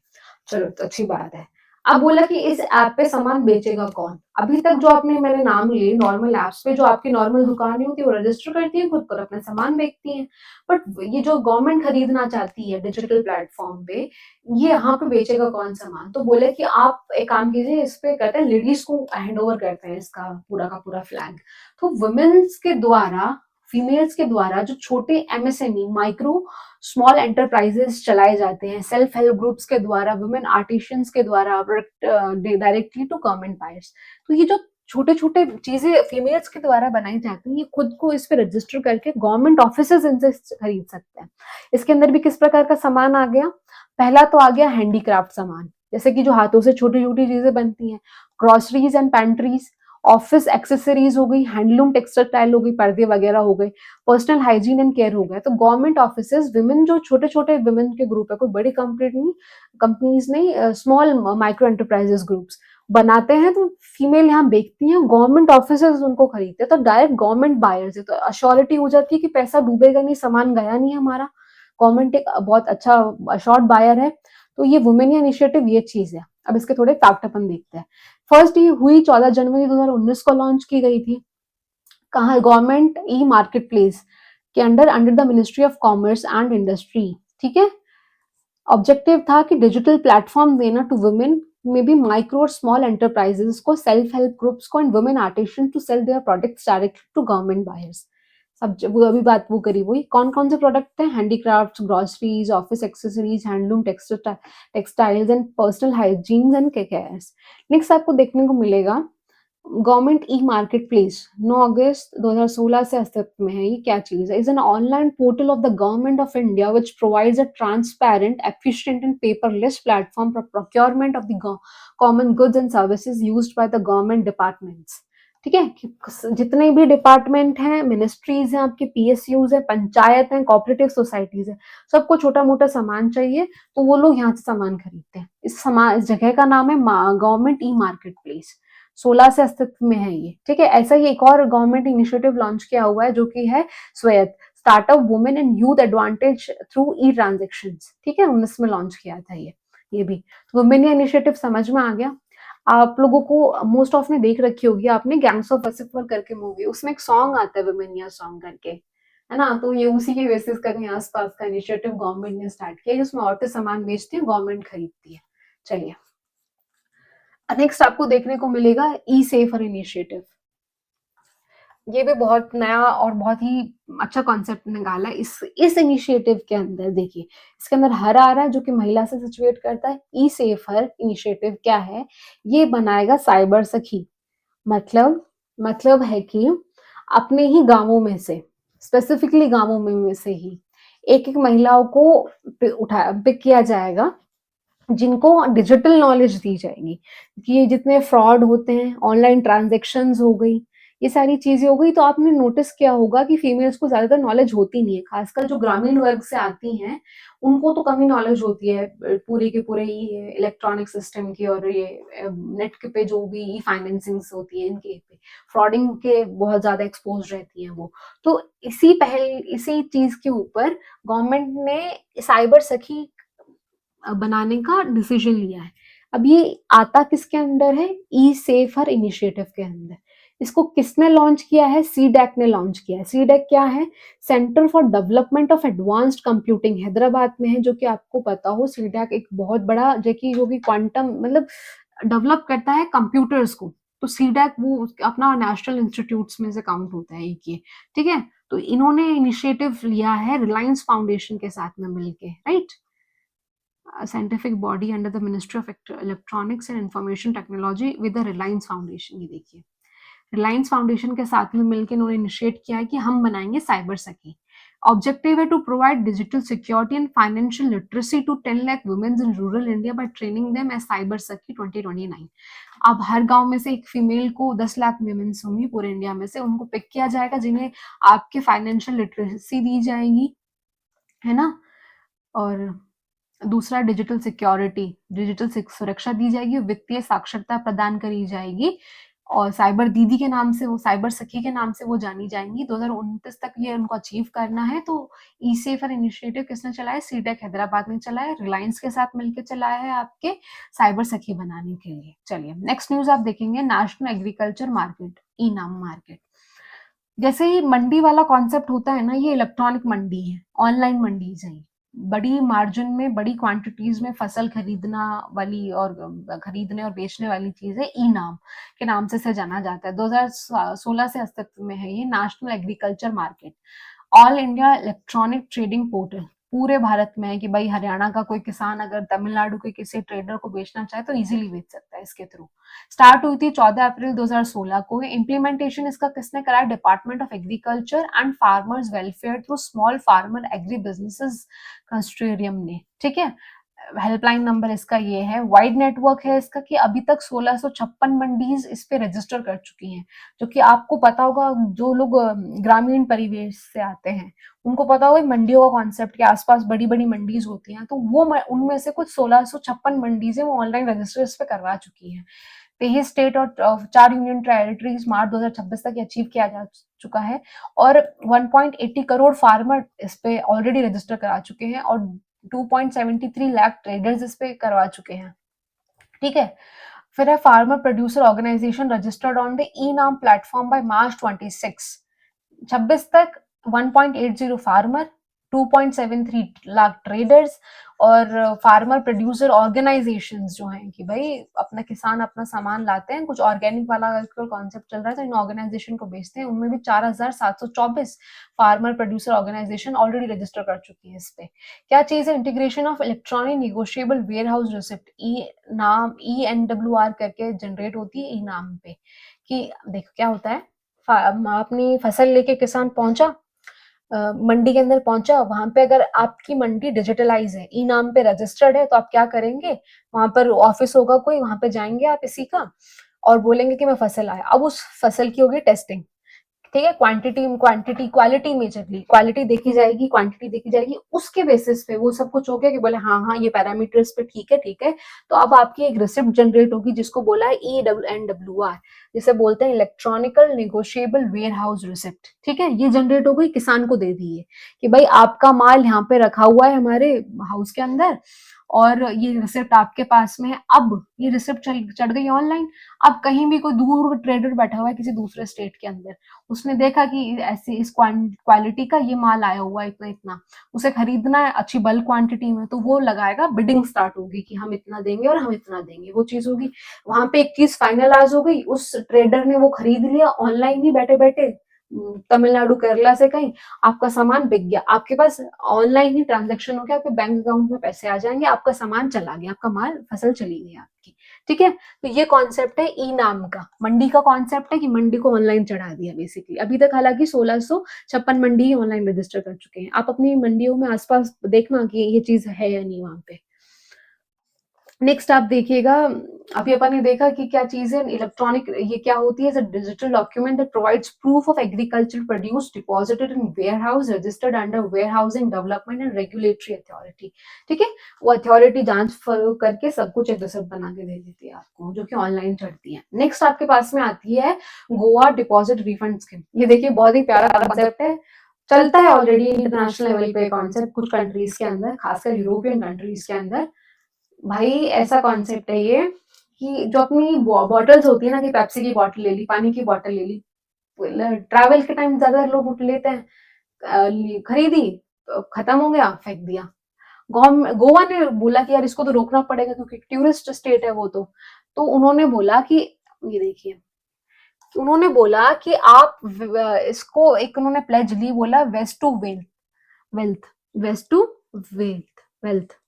चलो, तो अच्छी बात है। अब बोला कि इस ऐप पे सामान बेचेगा कौन? अभी तक जो आपने मैंने नाम लिए नॉर्मल ऐप्स पे, जो आपकी नॉर्मल दुकानें होती है वो रजिस्टर करती है खुद पर, अपना सामान बेचती हैं। बट ये जो गवर्नमेंट खरीदना चाहती है डिजिटल प्लेटफॉर्म पे, ये यहाँ पे बेचेगा कौन सामान? तो बोले कि आप एक काम कीजिए, इस पे कहते हैं लेडीज को हैंड ओवर करते हैं इसका पूरा का पूरा फ्लैग। तो वुमेन्स के द्वारा, फीमेल्स के द्वारा जो छोटे एमएसएमई माइक्रो स्मॉल एंटरप्राइजेस चलाए जाते हैं, सेल्फ हेल्प ग्रुप्स के द्वारा, वुमेन आर्टिशियंस के द्वारा, डायरेक्टली टू गवर्नमेंट बायर्स। तो ये जो छोटे छोटे चीजें फीमेल्स के द्वारा बनाई जाती हैं, ये खुद को इस पे रजिस्टर करके गवर्नमेंट ऑफिसेज इनसे खरीद सकते हैं। इसके अंदर भी किस प्रकार का सामान आ गया? पहला तो आ गया हैंडीक्राफ्ट सामान, जैसे कि जो हाथों से छोटी छोटी चीजें बनती हैं, ग्रोसरीज एंड पैंट्रीज, ऑफिस एक्सेसरीज हो गई, हैंडलूम टेक्सटाइल हो गई, पर्दे वगैरह हो गए, पर्सनल हाइजीन एंड केयर हो गया। तो गवर्नमेंट ऑफिसेज विमेन, जो छोटे छोटे विमेन के ग्रुप है, कोई बड़ी कंपनीज नहीं, स्मॉल माइक्रो एंटरप्राइजेस ग्रुप्स बनाते हैं, तो फीमेल यहाँ बेचती हैं, गवर्नमेंट ऑफिसर्स उनको खरीदते हैं, तो डायरेक्ट गवर्नमेंट बायर्स है, तो अश्योरिटी हो जाती है कि पैसा डूबेगा नहीं, सामान गया नहीं हमारा। गवर्नमेंट एक बहुत अच्छा अश्योर्ड बायर है। तो ये वुमेन इनिशिएटिव ये चीज है। अब इसके थोड़े फैक्ट अपन देखते हैं। फर्स्ट ये हुई 14 जनवरी 2019 को लॉन्च की गई थी। कहा? गवर्नमेंट ई मार्केट प्लेस, के under the ministry of commerce and industry, ठीक है। ऑब्जेक्टिव था कि डिजिटल प्लेटफॉर्म देना to women, maybe micro और स्मॉल एंटरप्राइजेस को, सेल्फ हेल्प ग्रुप्स को and women artisan to sell their products directly to government buyers. सब वो अभी बात वो करी वही, कौन कौन से प्रोडक्ट हैं, handicrafts, groceries, office accessories, handloom, textiles and personal hygiene and cares. Next आपको देखने को मिलेगा गवर्नमेंट ई मार्केट प्लेस, 9 अगस्त 2016 से अस्तित्व में है। ये क्या चीज है? Is an online portal of the government of India which provides a transparent, efficient and paperless platform for procurement of the common goods and services used by the government departments. ठीक है, जितने भी डिपार्टमेंट हैं, ministries हैं, आपके PSUs हैं, पंचायत हैं, cooperative societies हैं, सबको छोटा मोटा सामान चाहिए तो वो लोग यहाँ से सामान खरीदते हैं। इस जगह का नाम है गवर्नमेंट ई मार्केट प्लेस। 16 से अस्तित्व में है ये, ठीक है। ऐसा ही एक और गवर्नमेंट इनिशिएटिव लॉन्च किया हुआ है जो कि है स्वायत्त startup women and youth advantage through E transaction, ठीक है, 19 में लॉन्च किया था ये भी। तो वुमेन इनिशिएटिव समझ में आ गया। आप लोगों को मोस्ट ऑफ ने देख रखी होगी आपने गैंग्स ऑफ वासेपुर करके मूवी, उसमें एक सॉन्ग आता है वुमेनिया सॉन्ग करके, है ना। तो ये उसी के बेसिस का कहीं आसपास का इनिशिएटिव गवर्नमेंट ने स्टार्ट किया जिसमें औरतें सामान बेचती हैं, गवर्नमेंट खरीदती है। चलिए, नेक्स्ट आपको देखने को मिलेगा ई सेफर इनिशिएटिव। ये भी बहुत नया और बहुत ही अच्छा कॉन्सेप्ट निकाला है। इस इनिशिएटिव के अंदर देखिए, इसके अंदर हर आ रहा है जो कि महिला से सिचुएट करता है। ई सेफर इनिशिएटिव क्या है? ये बनाएगा साइबर सखी। मतलब है कि अपने ही गांवों में से, स्पेसिफिकली गांवों में से ही एक एक महिलाओं को पिक किया जाएगा जिनको डिजिटल नॉलेज दी जाएगी कि ये जितने फ्रॉड होते हैं, ऑनलाइन ट्रांजैक्शंस हो गई, ये सारी चीजें हो गई। तो आपने नोटिस किया होगा कि फीमेल्स को ज्यादातर नॉलेज होती नहीं है, खासकर जो ग्रामीण वर्ग से आती हैं उनको तो कमी नॉलेज होती है पूरे के पूरे ये इलेक्ट्रॉनिक सिस्टम की, और ये नेट के पे जो भी ई फाइनेंसिंग होती है इनके पे फ्रॉडिंग के बहुत ज्यादा एक्सपोज रहती हैं वो। तो इसी चीज के ऊपर गवर्नमेंट ने साइबर सखी बनाने का डिसीजन लिया है। अब ये आता किसके अंडर है? ई सेफर इनिशिएटिव के अंदर। इसको किसने लॉन्च किया है? सीडैक ने लॉन्च किया है। सीडैक क्या है? Centre for development of advanced computing, Hyderabad में है। जो कि आपको पता हो, सीडैक एक बहुत बड़ा जो कि क्वांटम मतलब डेवलप करता है कंप्यूटर्स को। तो सीडैक वो अपना नेशनल इंस्टीट्यूट्स में से काउंट होता है एक ये, ठीक है। तो इन्होंने इनिशिएटिव लिया है रिलायंस फाउंडेशन के साथ में मिलके, right. Scientific body under the ministry of electronics and information technology with the Reliance foundation. ये देखिए, रिलायंस फाउंडेशन के साथ में मिलकर इन्होंने इनिशिएट किया है कि हम बनाएंगे साइबर सखी। ऑब्जेक्टिव है to provide digital security and financial literacy to 10 lakh women in rural India by training them as cyber Sakhi 2029। अब हर गांव में से एक फीमेल को 10 लाख वुमेन्स होंगी पूरे इंडिया में से, उनको पिक किया जाएगा जिन्हें आपके फाइनेंशियल लिटरेसी दी जाएगी, है ना। और दूसरा डिजिटल सिक्योरिटी, डिजिटल सुरक्षा दी जाएगी, वित्तीय साक्षरता प्रदान करी जाएगी, और साइबर दीदी के नाम से, वो साइबर सखी के नाम से वो जानी जाएंगी। 2029 तक ये उनको अचीव करना है। तो ई सेफर इनिशिएटिव किसने चलाया? सीडेक हैदराबाद ने चलाया, रिलायंस के साथ मिलकर चलाया है आपके साइबर सखी बनाने के लिए। चलिए, नेक्स्ट न्यूज आप देखेंगे, नेशनल एग्रीकल्चर मार्केट, ई नाम मार्केट। जैसे ही मंडी वाला कॉन्सेप्ट होता है ना, ये इलेक्ट्रॉनिक मंडी है, ऑनलाइन मंडीज है। बड़ी मार्जिन में, बड़ी क्वांटिटीज में फसल खरीदना वाली और खरीदने और बेचने वाली चीज है। ई नाम के नाम से इसे जाना जाता है। 2016 से अस्तित्व में है ये national agriculture market, all India electronic trading portal. पूरे भारत में है कि भाई हरियाणा का कोई किसान अगर तमिलनाडु के किसी ट्रेडर को बेचना चाहे तो इजीली बेच सकता है इसके थ्रू। स्टार्ट हुई थी 14 अप्रैल 2016 को। इम्प्लीमेंटेशन इसका किसने कराया? Department of agriculture and farmers welfare through small farmer agri businesses consortium ने, ठीक है। हेल्पलाइन नंबर इसका ये है। वाइड नेटवर्क है इसका कि अभी तक 1656 मंडीज इस पे रजिस्टर कर चुकी हैं। जो कि आपको पता होगा, जो लोग ग्रामीण परिवेश से आते हैं उनको पता होगा मंडियों का कॉन्सेप्ट के आसपास बड़ी बड़ी मंडीज होती हैं। तो वो उनमें से कुछ 1656 मंडीज है वो ऑनलाइन रजिस्टर इस पे करवा चुकी है। 23 स्टेट और 4 यूनियन टेरिटरीज मार्च 2026 तक अचीव किया जा चुका है। और 1.80 करोड़ फार्मर इस पे ऑलरेडी रजिस्टर करा चुके हैं, और 2.73 लाख ट्रेडर्स इस पे करवा चुके हैं, ठीक है। फिर है farmer producer organisation registered on the e NAM platform by March 26 तक 1.80 फार्मर, 2.73 लाख ट्रेडर्स और फार्मर प्रोड्यूसर ऑर्गेनाइजेशंस जो हैं कि भाई अपना किसान अपना सामान लाते हैं, कुछ ऑर्गेनिक वाला आजकल कॉन्सेप्ट चल रहा है तो इन ऑर्गेनाइजेशन को बेचते हैं, उनमें भी 4724 farmer producer organisation already register कर चुकी है इस पे। क्या चीज है? Integration of electronic negotiable warehouse receipt, e NAM ENWR करके जनरेट होती है ई नाम पे। कि देखो क्या होता है, अपनी फसल लेके किसान पहुंचा, मंडी के अंदर पहुंचा, वहां पे अगर आपकी मंडी डिजिटलाइज है, ई नाम पे रजिस्टर्ड है, तो आप क्या करेंगे, वहां पर ऑफिस होगा कोई, वहां पे जाएंगे आप इसी का और बोलेंगे कि मैं फसल आया। अब उस फसल की होगी टेस्टिंग, ठीक है, क्वांटिटी क्वालिटी, मेजरली क्वालिटी देखी जाएगी, क्वांटिटी देखी जाएगी, उसके बेसिस पे वो सब कुछ हो गया कि बोले हाँ हाँ ये पैरामीटर्स पे ठीक है ठीक है, तो अब आपकी एक रिसिप्ट जनरेट होगी जिसको बोला है ENWR, जिसे बोलते हैं electronical negotiable warehouse receipt. ठीक है, ये जनरेट हो गई, किसान को दे दी है कि भाई आपका माल यहाँ पे रखा हुआ है हमारे हाउस के अंदर और ये रिसिप्ट आपके पास में है। अब ये रिसिप्ट चढ़ गई ऑनलाइन। अब कहीं भी कोई दूर ट्रेडर बैठा हुआ है किसी दूसरे स्टेट के अंदर, उसने देखा कि ऐसी इस क्वालिटी का ये माल आया हुआ है इतना इतना, उसे खरीदना है अच्छी बल्क क्वांटिटी में, तो वो लगाएगा, बिडिंग स्टार्ट होगी कि हम इतना देंगे और हम इतना देंगे, वो चीज होगी। वहां पे एक चीज फाइनलाइज हो गई, उस ट्रेडर ने वो खरीद लिया ऑनलाइन ही बैठे बैठे, तमिलनाडु केरला से कहीं, आपका सामान बिक गया, आपके पास ऑनलाइन ही ट्रांजेक्शन हो गया, आपके बैंक अकाउंट में पैसे आ जाएंगे, आपका सामान चला गया, आपका माल फसल चली गई आपकी। ठीक है, तो ये कॉन्सेप्ट है ई नाम का। मंडी का कॉन्सेप्ट है कि मंडी को ऑनलाइन चढ़ा दिया बेसिकली। अभी तक हालांकि 1656 मंडी ही ऑनलाइन रजिस्टर कर चुके हैं। आप अपनी मंडियों में आसपास देखना कि ये चीज है या नहीं वहां पे। नेक्स्ट आप देखिएगा, अभी अपन ने देखा कि क्या चीज है इलेक्ट्रॉनिक, ये क्या होती है, digital document that provides proof of agriculture produce deposited in warehouse registered under warehousing development and regulatory authority. ठीक है, वो अथॉरिटी जांच करके सब कुछ एक रिसिप्ट बना के दे देती है आपको, जो कि ऑनलाइन चढ़ती है। नेक्स्ट आपके पास में आती है गोवा डिपॉजिट रिफंड स्कीम। ये देखिए बहुत ही प्यारा कॉन्सेप्ट है, चलता है ऑलरेडी इंटरनेशनल लेवल पे कॉन्सेप्ट कुछ कंट्रीज के अंदर, खासकर यूरोपियन कंट्रीज के अंदर। भाई ऐसा कॉन्सेप्ट है ये कि जो अपनी बॉटल्स होती है ना, कि पेप्सी की बॉटल ले ली, पानी की बॉटल ले ली, ट्रैवल के टाइम ज्यादा लोग उठ लेते हैं, खरीदी, खत्म हो गया, फेंक दिया। गोवा ने बोला कि यार इसको तो रोकना पड़ेगा क्योंकि टूरिस्ट स्टेट है वो, तो उन्होंने बोला कि ये देखिए, उन्होंने बोला कि आप इसको एक उन्होंने प्लेज ली, बोला waste to wealth, wealth waste to wealth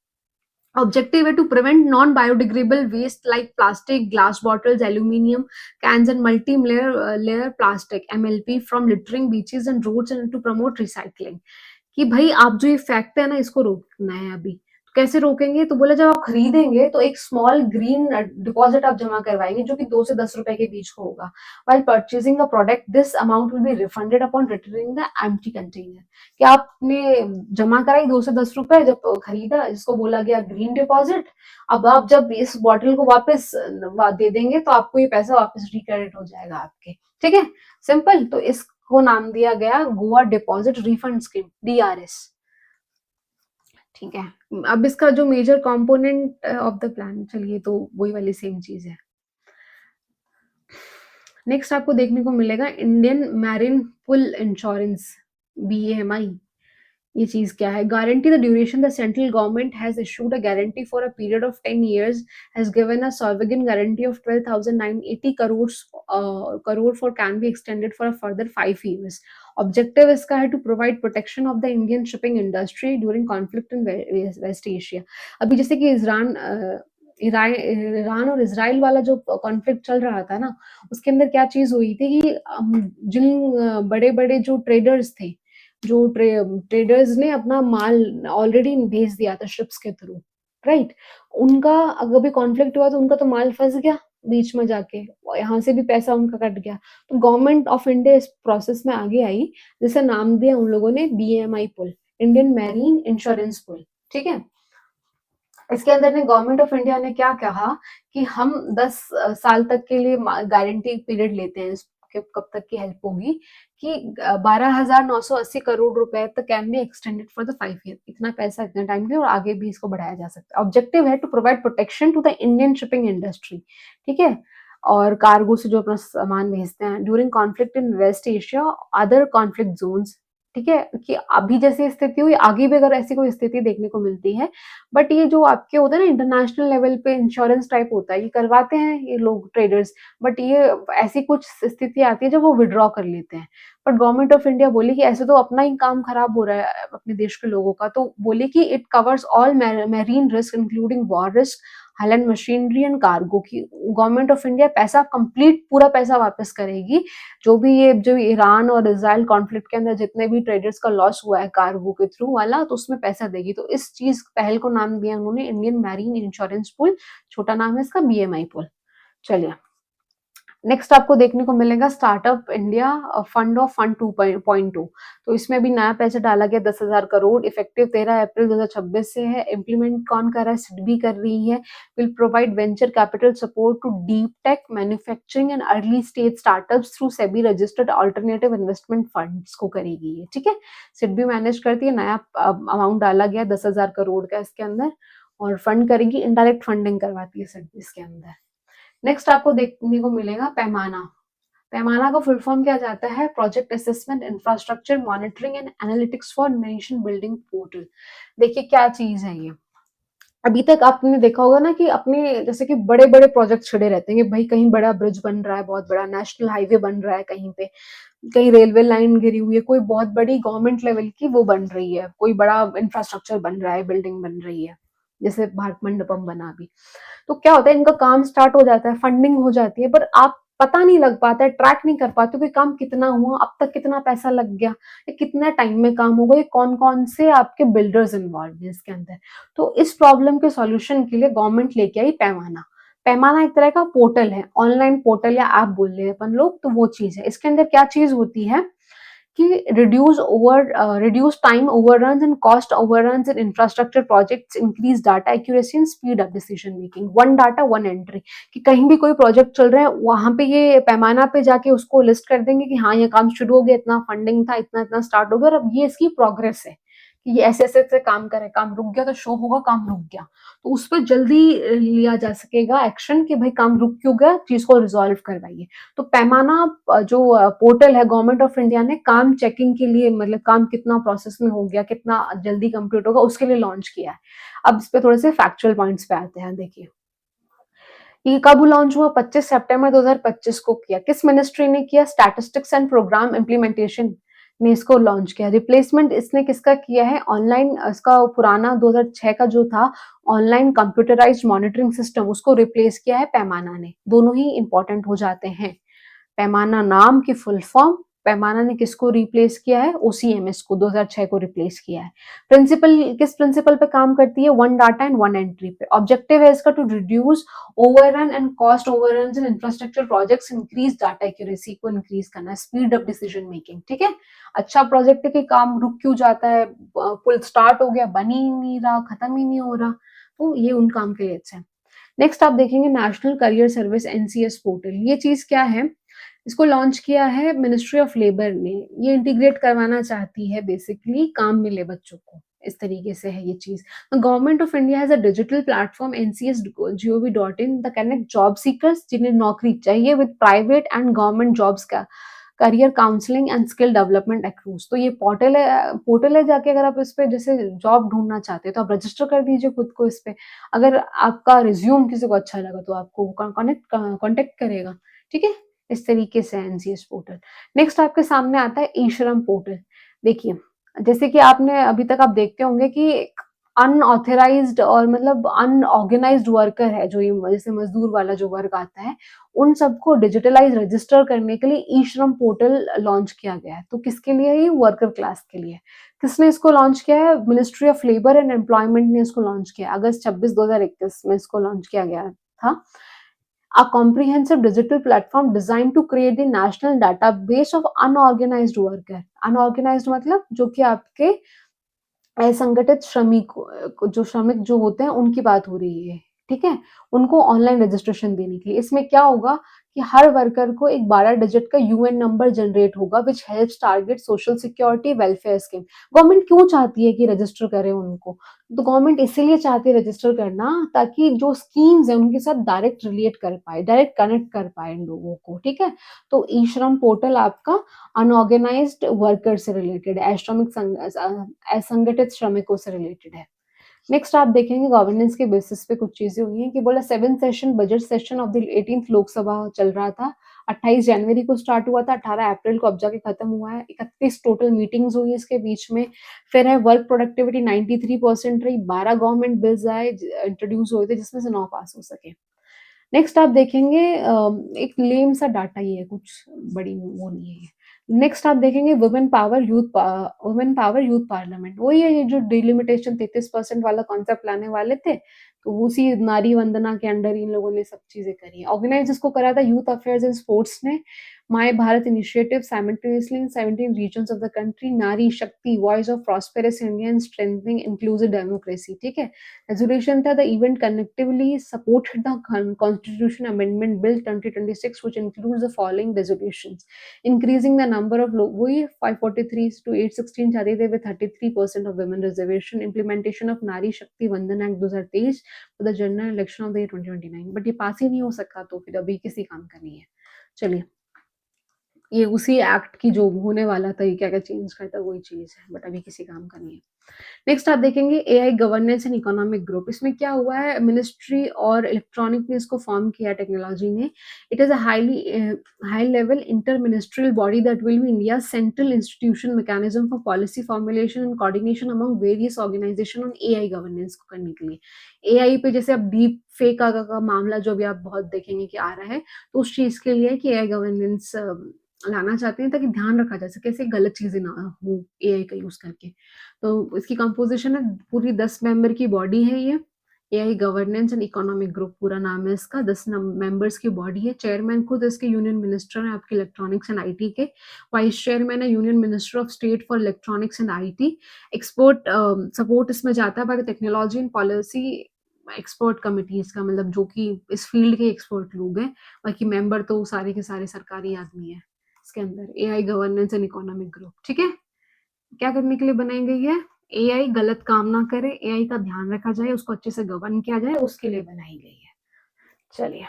Objective है to prevent non-biodegradable waste like plastic, glass bottles, aluminium cans and multi-layer plastic (MLP) from littering beaches and roads and to promote recycling. कि भाई आप जो ये fact है ना इसको रोकना है अभी। तो कैसे रोकेंगे? तो बोला जब आप खरीदेंगे तो एक स्मॉल ग्रीन डिपॉजिट आप जमा करवाएंगे जो कि 2 से 10 रुपए के बीच का होगा। While purchasing a product, this amount will be refunded upon returning the empty container. कि आपने जमा कराई 2 से 10 रुपए, जब खरीदा, इसको बोला गया ग्रीन डिपॉजिट, अब आप जब इस बॉटल को वापस दे देंगे तो आपको ये पैसा वापस रिक्रेडिट हो जाएगा आपके। ठीक है, सिंपल। तो इसको नाम दिया गया Goa deposit refund scheme, DRS। ठीक है, अब इसका जो major component of the plan, चलिए तो वही वाली सेम चीज है। नेक्स्ट आपको देखने को मिलेगा Indian marine pool insurance, BAMI। ये चीज क्या है? Guarantee the duration the central government has issued a guarantee for a period of 10 years, has given a sovereign guarantee of 12,980 crore for can be extended for a further 5 years। Objective इसका है to provide protection of the Indian shipping industry during conflict in West Asia. अभी जैसे कि Iran और Israel वाला जो conflict चल रहा था ना, उसके अंदर क्या चीज हुई थी कि जिन बड़े बड़े जो ट्रेडर्स थे, जो ट्रेडर्स ने अपना माल ऑलरेडी भेज दिया था शिप्स के थ्रू, राइट, उनका अगर भी कॉन्फ्लिक्ट हुआ तो उनका तो माल फंस गया बीच में जाके, यहाँ से भी पैसा उनका कट गया। तो गवर्नमेंट ऑफ इंडिया इस प्रोसेस में आगे आई, जिसे नाम दिया उन लोगों ने BAMI पुल, इंडियन मैरीन इंश्योरेंस पुल। ठीक है, इसके अंदर ने गवर्नमेंट ऑफ इंडिया ने क्या कहा कि हम 10 साल तक के लिए गारंटी पीरियड लेते हैं, कब तक की हेल्प होगी कि 12,980 करोड़ रुपए तक can be extended for the 5 year. इतना पैसा इतने टाइम के लिए और आगे भी इसको बढ़ाया जा सकता है। ऑब्जेक्टिव है to provide protection to the Indian shipping industry. ठीक है, और कार्गो से जो अपना सामान भेजते हैं during conflict in West Asia, other conflict zones, ठीक है? कि अभी जैसी स्थिति हुई, आगे भी अगर ऐसी कोई स्थिति देखने को मिलती है, बट ये जो आपके होता है ना इंटरनेशनल लेवल पे इंश्योरेंस टाइप होता है, ये करवाते हैं ये लोग ट्रेडर्स, बट ये ऐसी कुछ स्थिति आती है जब वो विथड्रॉ कर लेते हैं। बट गवर्नमेंट ऑफ इंडिया बोली कि ऐसे तो अपना ही काम खराब हो रहा है अपने देश के लोगों का, तो बोली कि it covers all marine risk including war risk, हल एंड मशीनरी एंड कार्गो, की गवर्नमेंट ऑफ इंडिया पैसा कंप्लीट पूरा पैसा वापस करेगी। जो भी ये जो ईरान और इजराइल कॉन्फ्लिक्ट के अंदर जितने भी ट्रेडर्स का लॉस हुआ है कार्गो के थ्रू वाला, तो उसमें पैसा देगी। तो इस चीज पहल को नाम दिया उन्होंने इंडियन मैरीन इंश्योरेंस पूल, छोटा नाम है इसका बीएमआई पूल। चलिए, नेक्स्ट आपको देखने को मिलेगा startup India fund of fund 2.2। तो इसमें भी नया पैसा डाला गया 10,000 करोड़, इफेक्टिव 13 अप्रैल 2026 से है। इम्प्लीमेंट कौन कर रहा है? सिडबी कर रही है। Will provide venture capital support to deep tech manufacturing and early stage startups through SEBI registered alternative investment funds को करेगी ये, ठीक है। सिडबी मैनेज करती है, नया अमाउंट डाला गया 10,000 करोड़ का इसके अंदर, और फंड करेगी, इनडायरेक्ट फंडिंग करवाती है सिडबी इसके अंदर। नेक्स्ट आपको देखने को मिलेगा पैमाना। पैमाना का फुल फॉर्म क्या जाता है? Project assessment infrastructure monitoring and analytics for nation building portal. देखिए क्या चीज है ये। अभी तक आपने देखा होगा ना कि अपने जैसे कि बड़े बड़े प्रोजेक्ट छिड़े रहते हैं कि भाई कहीं बड़ा ब्रिज बन रहा है, बहुत बड़ा नेशनल हाईवे बन रहा है, कहीं पे कहीं रेलवे लाइन गिरी हुई है, कोई बहुत बड़ी गवर्नमेंट लेवल की वो बन रही है, कोई बड़ा इंफ्रास्ट्रक्चर बन रहा है, बिल्डिंग बन रही है, जैसे भारत मंडपम बना अभी। तो क्या होता है, इनका काम स्टार्ट हो जाता है, फंडिंग हो जाती है, पर आप पता नहीं लग पाता है, ट्रैक नहीं कर पाते कि काम कितना हुआ, अब तक कितना पैसा लग गया, ये कितना टाइम में काम होगा, ये कौन कौन से आपके बिल्डर्स इन्वॉल्व हैं इसके अंदर। तो इस प्रॉब्लम के सॉल्यूशन के लिए गवर्नमेंट लेके आई पैमाना। पैमाना एक तरह का पोर्टल है, ऑनलाइन पोर्टल या ऐप बोल रहे हैं अपन लोग, तो वो चीज है। इसके अंदर क्या चीज होती है कि reduce time overruns and cost overruns in infrastructure projects, increase data accuracy and speed up decision making, one data one entry। कि कहीं भी कोई प्रोजेक्ट चल रहा है, वहां पे ये पैमाना पे जाके उसको लिस्ट कर देंगे कि हाँ ये काम शुरू हो गया, इतना फंडिंग था, इतना इतना स्टार्ट हो गया, और अब ये इसकी प्रोग्रेस है कि ये ऐसे ऐसे ऐसे काम करे, काम रुक गया तो शो होगा काम रुक गया, तो उस पर जल्दी लिया जा सकेगा एक्शन कि भाई काम रुक क्यों गया, चीज को रिजॉल्व करवाइए। तो पैमाना जो पोर्टल है गवर्नमेंट ऑफ इंडिया ने काम चेकिंग के लिए, मतलब काम कितना प्रोसेस में हो गया, कितना जल्दी कंप्लीट होगा, उसके लिए लॉन्च किया है। अब इस पे थोड़े से फैक्चुअल पॉइंट्स पे आते हैं। देखिए ये कब लॉन्च हुआ? 25 सितंबर 2025 को किया। किस मिनिस्ट्री ने किया? स्टैटिस्टिक्स एंड प्रोग्राम इम्प्लीमेंटेशन ने इसको लॉन्च किया। रिप्लेसमेंट इसने किसका किया है? ऑनलाइन, इसका पुराना 2006 का जो था ऑनलाइन कंप्यूटराइज्ड मॉनिटरिंग सिस्टम, उसको रिप्लेस किया है पैमाना ने। दोनों ही इंपॉर्टेंट हो जाते हैं। पैमाना नाम की फुल फॉर्म, पैमाना ने किसको रिप्लेस किया है? ओसीएमएस को 2006 को रिप्लेस किया है। प्रिंसिपल किस प्रिंसिपल पे काम करती है? One data and one entry पे। ऑब्जेक्टिव है इसका to reduce overrun and cost overruns in infrastructure projects, increase data accuracy को इंक्रीज करना, स्पीड अप डिसीजन मेकिंग, ठीक है। अच्छा प्रोजेक्ट है कि काम रुक क्यों जाता है, पुल स्टार्ट हो गया, बन ही नहीं रहा, खत्म ही नहीं हो रहा, तो ये उन काम के लिए अच्छा है। नेक्स्ट आप देखेंगे national career service NCS portal. ये चीज क्या है? इसको लॉन्च किया है मिनिस्ट्री ऑफ लेबर ने। ये इंटीग्रेट करवाना चाहती है, बेसिकली काम मिले बच्चों को, इस तरीके से है ये चीज। Government of India has a digital platform ncs.gov.in the connect job seekers जिन्हें नौकरी चाहिए with private and government jobs का career counselling and skill development accrues. तो ये पोर्टल है, जाके अगर आप इस पे जैसे जॉब ढूंढना चाहते हैं तो आप रजिस्टर कर दीजिए खुद को इस पे। अगर आपका रिज्यूम किसी को अच्छा लगा तो आपको कॉन्टेक्ट करेगा, ठीक है। इस तरीके से एनसीएस पोर्टल। नेक्स्ट आपके सामने आता है ई श्रम पोर्टल। देखिए जैसे कि आपने अभी तक आप देखते होंगे कि अनऑथराइज्ड और मतलब अनऑर्गेनाइज्ड वर्कर है, जो ये जैसे मजदूर वाला जो वर्क आता है, उन सबको डिजिटलाइज रजिस्टर करने के लिए ई श्रम पोर्टल लॉन्च किया गया है। तो किसके लिए है ये? वर्कर क्लास के लिए। किसने इसको लॉन्च किया है? Ministry of labour and employment ने इसको लॉन्च किया। अगस्त 26 2021 में इसको लॉन्च किया गया था। A comprehensive digital platform designed to create the national database of unorganized worker। Unorganized मतलब जो कि आपके असंगठित श्रमिक, जो श्रमिक जो होते हैं उनकी बात हो रही है। ठीक है? उनको ऑनलाइन रजिस्ट्रेशन देने के लिए। इसमें क्या होगा कि हर वर्कर को एक 12 डिजिट का यूएन नंबर जनरेट होगा which helps target social security welfare scheme. Government क्यों चाहती है कि रजिस्टर करें उनको? तो गवर्नमेंट इसीलिए चाहती है रजिस्टर करना ताकि जो स्कीम्स हैं उनके साथ डायरेक्ट रिलेट कर पाए, डायरेक्ट कनेक्ट कर पाए इन लोगों को, ठीक है? तो ई-श्रम पोर्टल आपका अनऑर्गेनाइज्ड वर्कर से रिलेटेड है, असंगठित श्रमिकों से रिलेटेड है। नेक्स्ट आप देखेंगे गवर्नेंस के बेसिस पे कुछ चीजें हुई हैं कि बोला 7th session budget session of the 18th Lok Sabha चल रहा था। 28 जनवरी को स्टार्ट हुआ था, 18 अप्रैल को अब जाके खत्म हुआ है। 31 टोटल मीटिंग्स हुई इसके बीच में। फिर है वर्क प्रोडक्टिविटी 93% रही। 12 गवर्नमेंट बिल्स आए इंट्रोड्यूस हुए थे जिसमें से 9 पास हो सके। नेक्स्ट आप देखेंगे एक लेम सा डाटा ही है, कुछ बड़ी वो नहीं है ये। नेक्स्ट आप देखेंगे वुमेन पावर यूथ पार्लियामेंट, वही है ये जो डिलिमिटेशन 33% वाला कॉन्सेप्ट लाने वाले थे, तो उसी नारी वंदना के अंडर इन लोगों ने सब चीजें करी हैं। ऑर्गेनाइज इसको करा था यूथ अफेयर्स एंड स्पोर्ट्स ने। My Bharat initiative simultaneously in 17 regions of the country, Nari Shakti, voice of prosperous India and strengthening inclusive democracy, ठीक है? रेजोल्यूशन था the event collectively supported the constitution amendment bill 2026 which includes the following resolutions: increasing the number of वही 543 to 816 चाहते थे with 33% of women reservation, implementation of नारी Shakti Vandan act 2023 for the general election of the year 2029। But ये पास ही नहीं हो सका तो फिर अभी किसी काम का नहीं है। चलिए, ये उसी एक्ट की जो होने वाला था, ये क्या-क्या चेंज करता वही चीज़ है, बट अभी किसी काम का नहीं है। नेक्स्ट आप देखेंगे AI governance and economic group. इसमें क्या हुआ है, मिनिस्ट्री और इलेक्ट्रॉनिक ने इसको फॉर्म किया टेक्नोलॉजी ने। It is a high level inter ministerial body that will be India central institution mechanism for policy formulation and coordination among various organisation on AI governance को करने के लिए। एआई पे जैसे अब डीप फेक का मामला जो भी आप बहुत देखेंगे कि आ रहा है, तो उस चीज़ के लिए कि एआई गवर्नेंस लाना चाहते हैं ताकि ध्यान रखा जा सके, ऐसे गलत चीज़ें ना हो एआई का यूज़ करके। तो इसकी कंपोजिशन है, पूरी 10 मेंबर की बॉडी है ये। AI governance and economic group पूरा नाम है इसका। 10 मेंबर्स की बॉडी है। चेयरमैन खुद इसके यूनियन मिनिस्टर हैं आपके इलेक्ट्रॉनिक्स एंड आईटी के। वाइस चेयरमैन है union minister of state for electronics and IT. Expert support इसमें जाता है by the technology and policy expert committees का, मतलब जो कि इस फील्ड के एक्सपर्ट लोग हैं। बाकी मेंबर तो सारे के सारे सरकारी आदमी है इसके अंदर। AI governance and economic group, ठीक है? क्या करने के लिए बनाई गई है? एआई गलत काम ना करे, एआई का ध्यान रखा जाए, उसको अच्छे से गवर्न किया जाए, उसके लिए बनाई गई है। चलिए,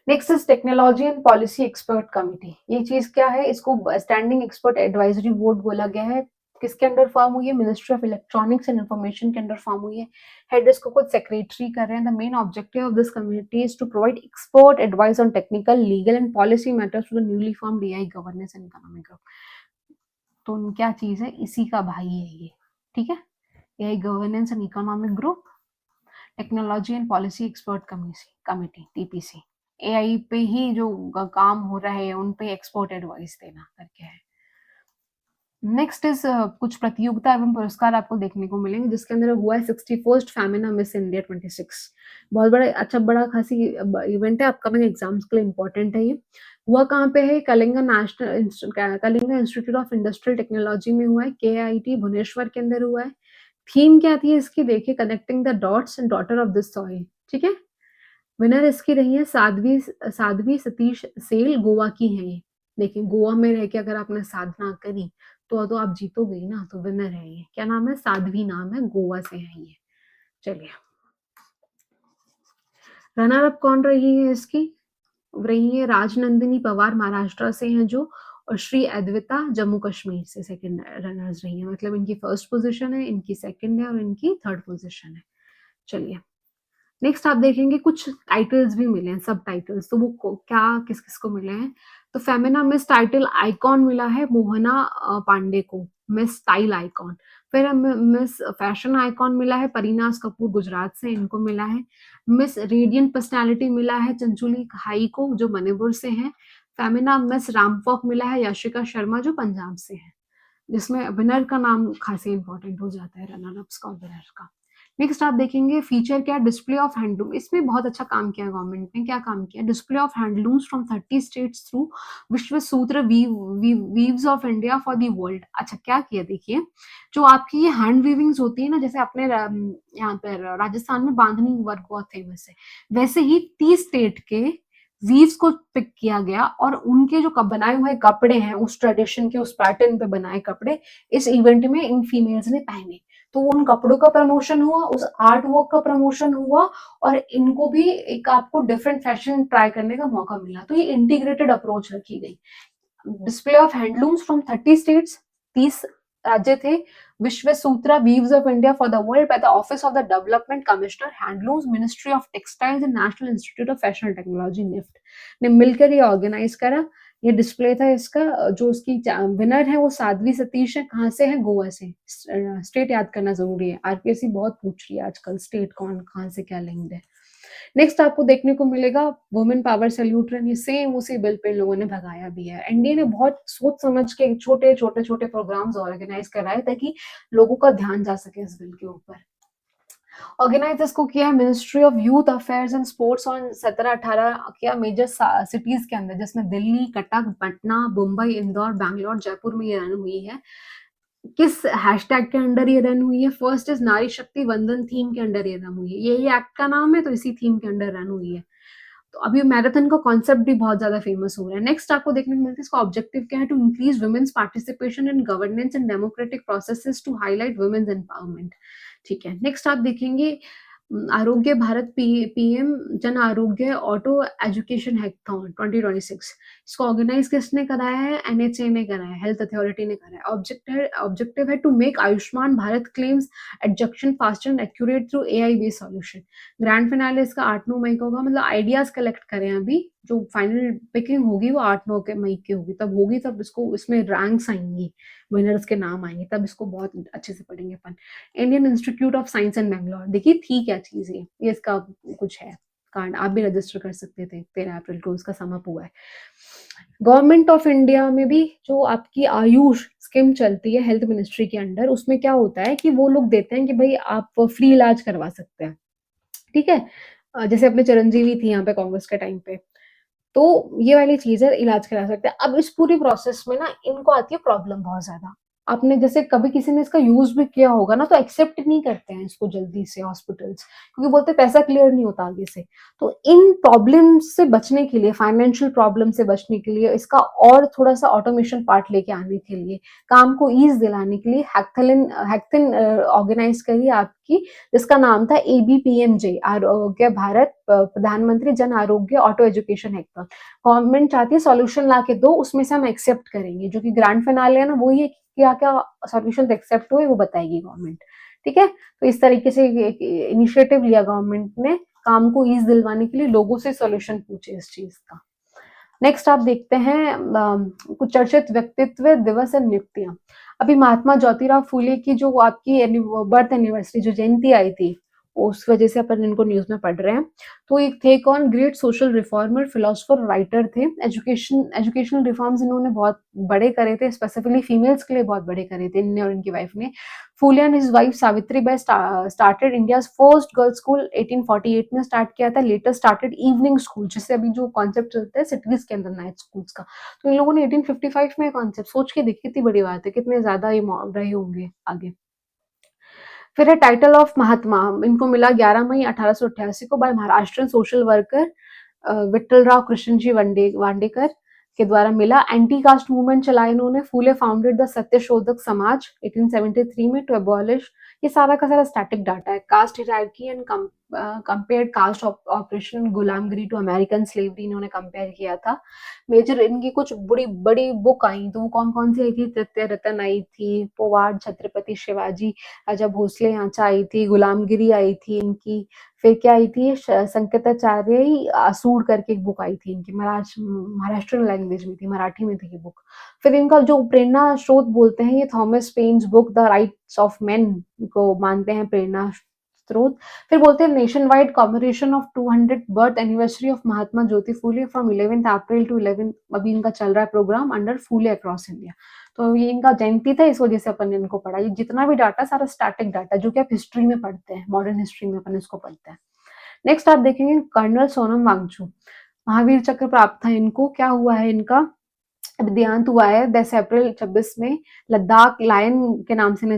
next is technology and policy expert committee. ये चीज क्या है? इसको स्टैंडिंग एक्सपर्ट एडवाइजरी बोर्ड बोला गया है। किसके अंडर फॉर्म हुई है? Ministry of electronics and information के अंडर फॉर्म हुई है। हेड इसको खुद सेक्रेटरी कर रहे हैं। The main objective of this committee is to provide expert advice on technical, legal and policy matters to the newly formed AI governance and economic group. तो क्या चीज है? इसी का भाई है ये, ठीक है? AI governance and economic group, technology and policy expert committee TPC. AI पे ही जो काम हो रहा है उन पे एक्सपर्ट एडवाइस देना करके है। नेक्स्ट इज कुछ प्रतियोगिता एवं पुरस्कार आपको देखने को मिलेंगे जिसके अंदर हुआ है 61st फेमिना मिस इंडिया 26। बहुत बड़ा खासी इवेंट है, अपकमिंग एग्जाम्स के लिए इंपॉर्टेंट है ये। हुआ कहाँ पे है? Kalinga institute of industrial technology में हुआ है। केआईटी भुवनेश्वर के अंदर हुआ है। थीम क्या थी इसकी? देखिए, connecting the dots and daughter of this soil, ठीक है? विनर इसकी रही है साध्वी साध्वी सतीश सेल, गोवा की है ये। देखिए, गोवा में रह के अगर आपने साधना करी तो आप जीतोगे ही ना, तो विनर है ये। क्या नाम है? साध्वी नाम है, गोवा से है ये। चलिए, रनर अप कौन रही है इसकी? रही है राजनंदिनी पवार, महाराष्ट्र से हैं जो, और श्री अद्विता जम्मू कश्मीर से सेकंड रनर्स रही है। मतलब इनकी फर्स्ट पोजीशन है, इनकी सेकंड है और इनकी थर्ड पोजीशन है। चलिए, नेक्स्ट आप देखेंगे कुछ टाइटल्स भी मिले हैं, सब टाइटल्स। तो वो क्या किस किस को मिले हैं? तो फेमिना मिस टाइटल आइकॉन मिला है मोहना पांडे को, मिस स्टाइल आइकॉन। फिर मिस फैशन आइकॉन मिला है परीनाज कपूर, गुजरात से, इनको मिला है। मिस रेडियंट पर्सनालिटी मिला है चंचुली हाई को, जो मणिपुर से हैं। फेमिना मिस रामफॉक मिला है यशिका शर्मा, जो पंजाब से है। जिसमें विनर का नाम खासी इंपॉर्टेंट हो जाता है, रनर अप्स का और विनर का। नेक्स्ट आप देखेंगे फीचर क्या है, डिस्प्ले ऑफ हैंडलूम। इसमें बहुत अच्छा काम किया गवर्नमेंट ने। क्या काम किया, display of handlooms from 30 states through विश्व सूत्र weaves of India for the world. अच्छा क्या किया, देखिए जो आपकी ये हैंड वीविंग्स होती है ना, जैसे अपने यहाँ पर राजस्थान में बांधनी वर्क बहुत फेमस है, वैसे ही 30 स्टेट के वीव्स को पिक किया गया और उनके जो बनाए हुए कपड़े हैं, उस ट्रेडिशन के उस पैटर्न पे बनाए कपड़े इस इवेंट में इन फीमेल्स ने पहने। तो उन कपड़ों का प्रमोशन हुआ, उस आर्ट वर्क का प्रमोशन हुआ और इनको भी एक आपको डिफरेंट फैशन ट्राई करने का मौका मिला। तो ये इंटीग्रेटेड अप्रोच रखी गई। Display of handlooms from 30 states, 30 राज्य थे। Vishwa Sutra weaves of India for the world by the office of the development commissioner handlooms, ministry of textiles and national institute of fashion technology NIFT ने मिलकर ये organise करा। ये display था इसका। जो उसकी विनर है वो साध्वी सतीश है। कहाँ से है, गोवा से। स्टेट याद करना जरूरी है, आरपीएससी बहुत पूछ रही है आजकल स्टेट कौन कहाँ से क्या लिंक्ड है। नेक्स्ट आपको देखने को मिलेगा वुमेन पावर सैल्यूट रन। ये सेम उसी बिल पे लोगों ने भगाया भी है। एनडीए ने बहुत सोच समझ के छोटे छोटे छोटे प्रोग्राम्स ऑर्गेनाइज कराए ताकि लोगों का ध्यान जा सके इस बिल के ऊपर। ऑर्गेनाइज इसको किया है ministry of youth affairs and sports on 17-18 किया मेजर सिटीज के अंदर, जिसमें दिल्ली, कटक, पटना, मुंबई, इंदौर, बैंगलोर, जयपुर में ये रन हुई है। किस हैशटैग के अंडर ये रन हुई है, फर्स्ट इज नारी शक्ति वंदन थीम के अंडर ये रन हुई है। यही एक्ट का नाम है तो इसी थीम के अंडर रन हुई है। तो अभी मैराथन का कॉन्सेप्ट भी बहुत ज्यादा फेमस हो रहा है। नेक्स्ट आपको देखने को मिलता है इसका ऑब्जेक्टिव क्या है, to increase women's participation in governance and democratic processes to highlight women's empowerment. ठीक है, नेक्स्ट आप देखेंगे आरोग्य Bharat PM Jan Arogya auto education hackathon 2026। इसको ऑर्गेनाइज किसने कराया है, एनएचए ने कराया है, हेल्थ अथॉरिटी ने कराया है। ऑब्जेक्टिव है to make Ayushman Bharat claims adjudication faster and accurate through AI based solution. Grand finale इसका 8-9 मई को होगा। मतलब आइडियाज कलेक्ट करें अभी, जो फाइनल पिकिंग होगी वो 8-9 मई की होगी। तब होगी तब इसको इसमें रैंक्स आएंगी, विनर्स के नाम आएंगे, तब इसको बहुत अच्छे से पढ़ेंगे अपन। Indian institute of science and Bangalore, देखिए थी क्या चीज ये इसका कुछ है कार्ड, आप भी रजिस्टर कर सकते थे। 13 अप्रैल को उसका समअप हुआ है। गवर्नमेंट ऑफ इंडिया में भी जो आपकी आयुष स्कीम चलती है हेल्थ मिनिस्ट्री के अंडर, उसमें क्या होता है कि वो लोग देते हैं कि भाई आप फ्री इलाज करवा सकते हैं। ठीक है, जैसे अपने चिरंजीवी थी यहाँ पे कांग्रेस के टाइम पे, तो ये वाली चीज है, इलाज करा सकते हैं। अब इस पूरी प्रोसेस में ना इनको आती है प्रॉब्लम बहुत ज्यादा। आपने जैसे कभी किसी ने इसका यूज भी किया होगा ना, तो एक्सेप्ट नहीं करते हैं इसको जल्दी से हॉस्पिटल्स, क्योंकि बोलते हैं पैसा क्लियर नहीं होता आगे से। तो इन प्रॉब्लम से बचने के लिए, फाइनेंशियल प्रॉब्लम से बचने के लिए, इसका और थोड़ा सा ऑटोमेशन पार्ट लेके आने के लिए, काम को ईज दिलाने के लिए हैक्थिन ऑर्गेनाइज करी आपकी, जिसका नाम था एबीपीएमजे, आरोग्य भारत प्रधानमंत्री Jan Arogya auto education hackathon. Government चाहती है सॉल्यूशन ला के दो, उसमें से हम एक्सेप्ट करेंगे। जो कि ग्रैंड फिनाले है ना, वो ये क्या क्या सॉल्यूशन एक्सेप्ट हुए वो बताएगी गवर्नमेंट। ठीक है, तो इस तरीके से इनिशिएटिव लिया गवर्नमेंट ने काम को ईज दिलवाने के लिए, लोगों से सॉल्यूशन पूछे इस चीज का। नेक्स्ट आप देखते हैं कुछ चर्चित व्यक्तित्व दिवस एंड नियुक्तियां। अभी महात्मा ज्योतिराव फूले की जो आपकी बर्थ एनिवर्सरी, जो जयंती आई थी, उस वजह से अपन इनको न्यूज में पढ़ रहे हैं। तो एक थे कौन, great social reformer, philosopher, writer थे। एजुकेशनल रिफॉर्म्स इन्होंने बहुत बड़े करे थे, स्पेसिफिकली फीमेल्स के लिए बहुत बड़े करे थे इन्होंने और इनकी वाइफ ने। Phule and his wife Savitri Bai started India's first girls school 1848 में स्टार्ट किया था। लेटर स्टार्टेड इवनिंग स्कूल, जिससे अभी जो कॉन्सेप्ट चलता है सिटीज के अंदर नाइट स्कूल्स का, तो इन लोगों ने 1855 में कॉन्सेप्ट सोच के देखी, कितनी बड़ी बात है, कितने ज्यादा ये रहे होंगे आगे। फिर है टाइटल ऑफ महात्मा, इनको मिला 11 मई 1888 को by Maharashtra social worker Vitthal Rao Krishna ji Vandekar के द्वारा मिला। एंटी कास्ट मूवमेंट चलाया इन्होंने। फूले फाउंडेड द सत्यशोधक समाज 1873 में टू एबॉलिश, ये सारा का सारा स्टैटिक डाटा है, caste hierarchy and compared caste operation, Gulamgiri to American slavery इन्होंने कंपेयर किया था। मेजर इनकी कुछ बड़ी बड़ी बुक आई, तो वो कौन कौन सी आई थी, तृतीय रतन आई थी, पोवाड़ छत्रपति शिवाजी राजा भोसले यांचा आई थी, गुलामगिरी आई थी इनकी। फिर क्या आई थी, संकेताचार्य आसूड़ करके एक बुक आई थी इनकी, महाराष्ट्रियन लैंग्वेज में थी, मराठी में थी ये बुक। फिर इनका जो प्रेरणा स्रोत बोलते हैं, ये Thomas Paine's book the rights of man को मानते हैं प्रेरणा स्रोत। फिर बोलते हैं nationwide commemoration of 200 birth anniversary of Mahatma Jyoti Phule from 11 April to 11, अभी इनका चल रहा है programme under Phule across India. तो ये इनका जयंती था, इस वजह से अपन ने इनको पढ़ा। ये जितना भी डाटा सारा स्टैटिक डाटा जो कि आप हिस्ट्री में पढ़ते हैं, मॉडर्न हिस्ट्री में अपन इसको पढ़ते हैं। नेक्स्ट आप देखेंगे कर्नल सोनम वांगचू, महावीर चक्र प्राप्त था इनको। क्या हुआ है इनका देहांत हुआ है 10 अप्रैल 26 में। लद्दाख लायन के नाम से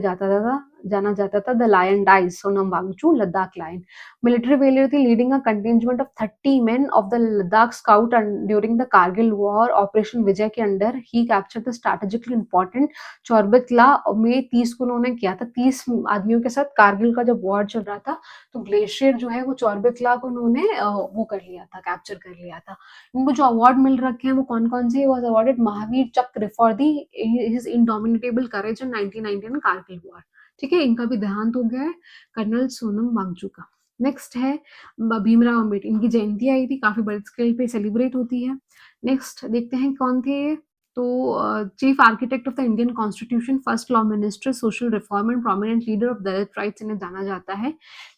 जाना जाता था। The lion dies, Sonam Wangchuk, Ladakh lion. Military failure थी, leading a contingent of 30 men of the Ladakh scout during the Kargil war. Operation Vijay के अंडर ही capture the strategically important Chorbatla में 30 को उन्होंने किया था। 30 आदमियों के साथ कारगिल का जब वॉर चल रहा था, तो ग्लेशियर जो है वो चौरबतला को उन्होंने वो कर लिया था, कैप्चर कर लिया था। इनको जो अवार्ड मिल रखे हैं वो कौन-कौन से? Was awarded Mahavir Chakra for the his indomitable courage in 1919 Kargil war. ठीक है, इनका भी देहांत हो गया है, कर्नल सोनम वांगचू का। नेक्स्ट है भीमराव अम्बेडकर, इनकी जयंती आई थी, काफी बड़े स्केल पे सेलिब्रेट होती है। नेक्स्ट देखते हैं कौन थे ये। तो chief architect of the Indian constitution, first law minister, social reform and prominent leader of Dalit rights इन्हें जाना जाता है।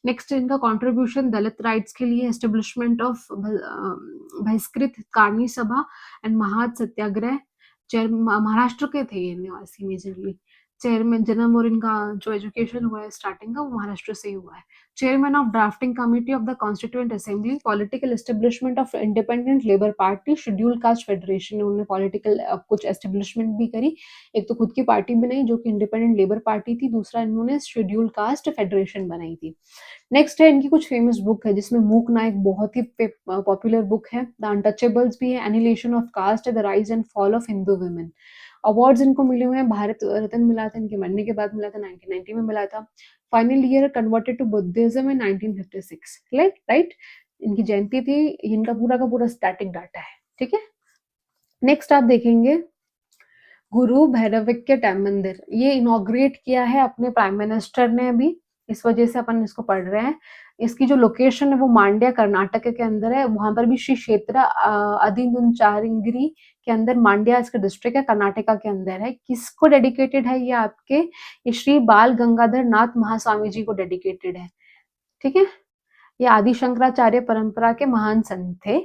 नेक्स्ट इनका कंट्रीब्यूशन दलित राइट्स के लिए, एस्टेब्लिशमेंट ऑफ बहिष्कृत कारणी सभा एंड महाद सत्याग्रह। महाराष्ट्र के थे ये निवासी मेजरली। चेयरमैन, जन्म और इनका जो एजुकेशन हुआ है स्टार्टिंग का, वो महाराष्ट्र से ही हुआ है। Chairman of drafting committee of the constituent assembly. Political establishment of independent labour party, schedule caste federation, उन्होंने पॉलिटिकल कुछ एस्टेब्लिशमेंट भी करी। एक तो खुद की पार्टी बनाई जो कि इंडिपेंडेंट लेबर पार्टी थी, दूसरा इन्होंने शेड्यूल कास्ट फेडरेशन बनाई थी। नेक्स्ट है इनकी कुछ फेमस बुक है, जिसमें मूक नायक बहुत ही पॉपुलर बुक है। द अनटचेबल्स भी है, annihilation of caste, the rise and fall of Hindu women. Awards इनको मिले हुए हैं, भारत रत्न मिला था इनके मरने के बाद, मिला था 1990 में मिला था। Final year converted to Buddhism in 1956, right. इनकी जयंती थी। इनका पूरा का पूरा स्टैटिक डाटा है, ठीक है। नेक्स्ट आप देखेंगे गुरु भैरविक्य टैम मंदिर, ये इनॉग्रेट किया है अपने प्राइम मिनिस्टर ने अभी, इस वजह से अपन इसको पढ़ रहे हैं। इसकी जो लोकेशन है वो मांड्या कर्नाटक के अंदर है। वहां पर भी श्री क्षेत्र अदिनुचारिंगरी के अंदर, मांड्या इसका डिस्ट्रिक्ट है, कर्नाटका के अंदर है। किसको डेडिकेटेड है ये आपके? ये श्री बाल गंगाधर नाथ महास्वामी जी को डेडिकेटेड है, ठीक है। ये आदि शंकराचार्य परंपरा के महान संत थे,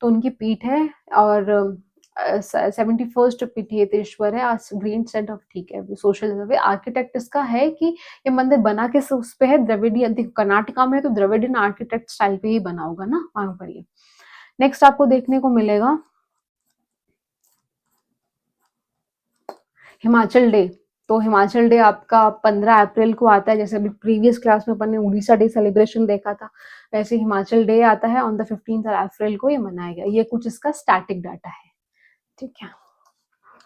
तो उनकी पीठ है। और 71st पीठेश्वर है, ग्रीन सेंट ऑफ, ठीक है, सोशल सर्वे। आर्किटेक्ट इसका है कि ये मंदिर बना के उस पे है द्रविडियन, देखो कर्नाटका में तो द्रविडियन आर्किटेक्ट स्टाइल पे ही बना होगा ना वहां पर ये। नेक्स्ट आपको देखने को मिलेगा हिमाचल डे। तो हिमाचल डे आपका 15 अप्रैल को आता है, जैसे अभी प्रीवियस क्लास में अपन ने उड़ीसा डे सेलिब्रेशन देखा था, वैसे हिमाचल डे आता है ऑन द 15 अप्रैल को ये मनाया गया। ये कुछ इसका स्टैटिक डाटा है, ठीक है।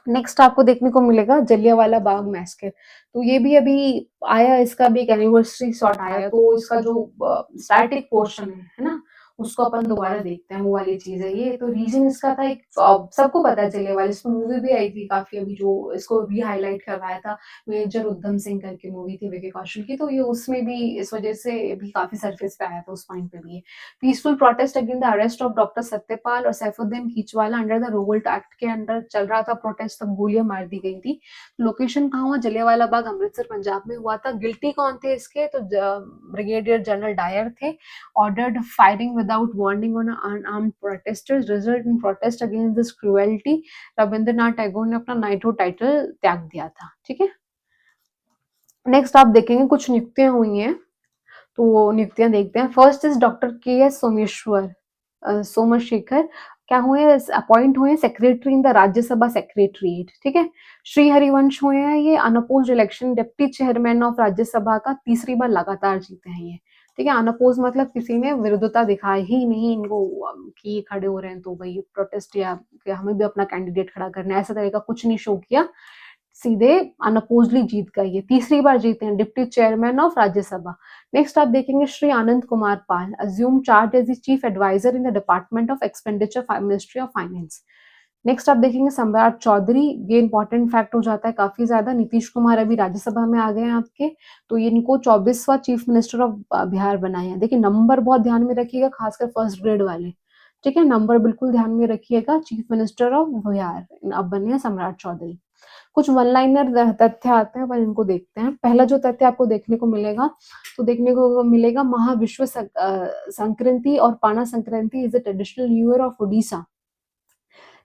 नेक्स्ट आपको देखने को मिलेगा जलियांवाला बाग मैस्कर। तो ये भी अभी आया, इसका भी एक एनिवर्सरी शॉट आया, तो इसका जो स्टैटिक पोर्शन है ना, उसको अपन दोबारा देखते हैं। वो वाली चीज है ये। तो रीजन इसका था, एक सबको पता है जलियांवाला, इसमें मूवी भी आई थी काफी अभी, जो इसको री हाईलाइट करवाया था, मेजर उधम सिंह करके मूवी थी विकी कौशल की। तो ये उसमें भी इस वजह से भी काफी सरफेस पे आया था उस पॉइंट पे भी। Peaceful protest against the arrest of doctor Satyapal और Saifuddin Khinchwala under the revolt act के अंडर चल रहा था प्रोटेस्ट, तब गोलियां मार दी गई थी। लोकेशन कहाँ हुआ? जलियांवाला बाग, अमृतसर, पंजाब में हुआ था। गिल्टी कौन थे इसके? तो ब्रिगेडियर जनरल डायर थे। Ordered firing without warning on unarmoured protesters, result in protest against this cruelty. Rabindranath Tagore ने अपना नाइटहुड टाइटल त्याग दिया था, ठीक है। नेक्स्ट आप देखेंगे कुछ नियुक्तियां हुई हैं, तो वो नियुक्तियां देखते हैं। फर्स्ट इज डॉक्टर के एस सोमेश्वर सोमशेखर, क्या हुए? अपॉइंट हुए secretary in the Rajya Sabha secretariat, ठीक है। श्री हरिवंश हुए हैं ये unopposed election deputy chairman of Rajya Sabha का, तीसरी बार लगातार जीते हैं ये, ठीक है। अनअपोज मतलब किसी ने विरोधता दिखाई ही नहीं इनको कि ये खड़े हो रहे हैं तो भाई प्रोटेस्ट या कि हमें भी अपना कैंडिडेट खड़ा करना है, ऐसा तरह का कुछ नहीं शो किया, सीधे अनअपोजली जीत गए। ये तीसरी बार जीते हैं deputy chairman of Rajya Sabha. Next आप देखेंगे Shri Anand Kumar Pal, assume charge as the chief adviser in the department of expenditure, ministry of finance. Next आप देखेंगे सम्राट चौधरी, ये इंपॉर्टेंट फैक्ट हो जाता है काफी ज्यादा। नीतीश कुमार अभी राज्यसभा में आ गए हैं आपके, तो ये इनको 24वां चीफ मिनिस्टर ऑफ बिहार बनाए हैं। देखिए नंबर बहुत ध्यान में रखिएगा, खासकर फर्स्ट ग्रेड वाले, ठीक है। नंबर बिल्कुल ध्यान में रखिएगा। चीफ मिनिस्टर ऑफ बिहार अब बने हैं सम्राट चौधरी। कुछ वन लाइनर तथ्य आते हैं, पर इनको देखते हैं। पहला जो तथ्य आपको देखने को मिलेगा, तो देखने को मिलेगा महाविश्व संक्रांति और पाना Sankranti is the traditional new year of Orissa.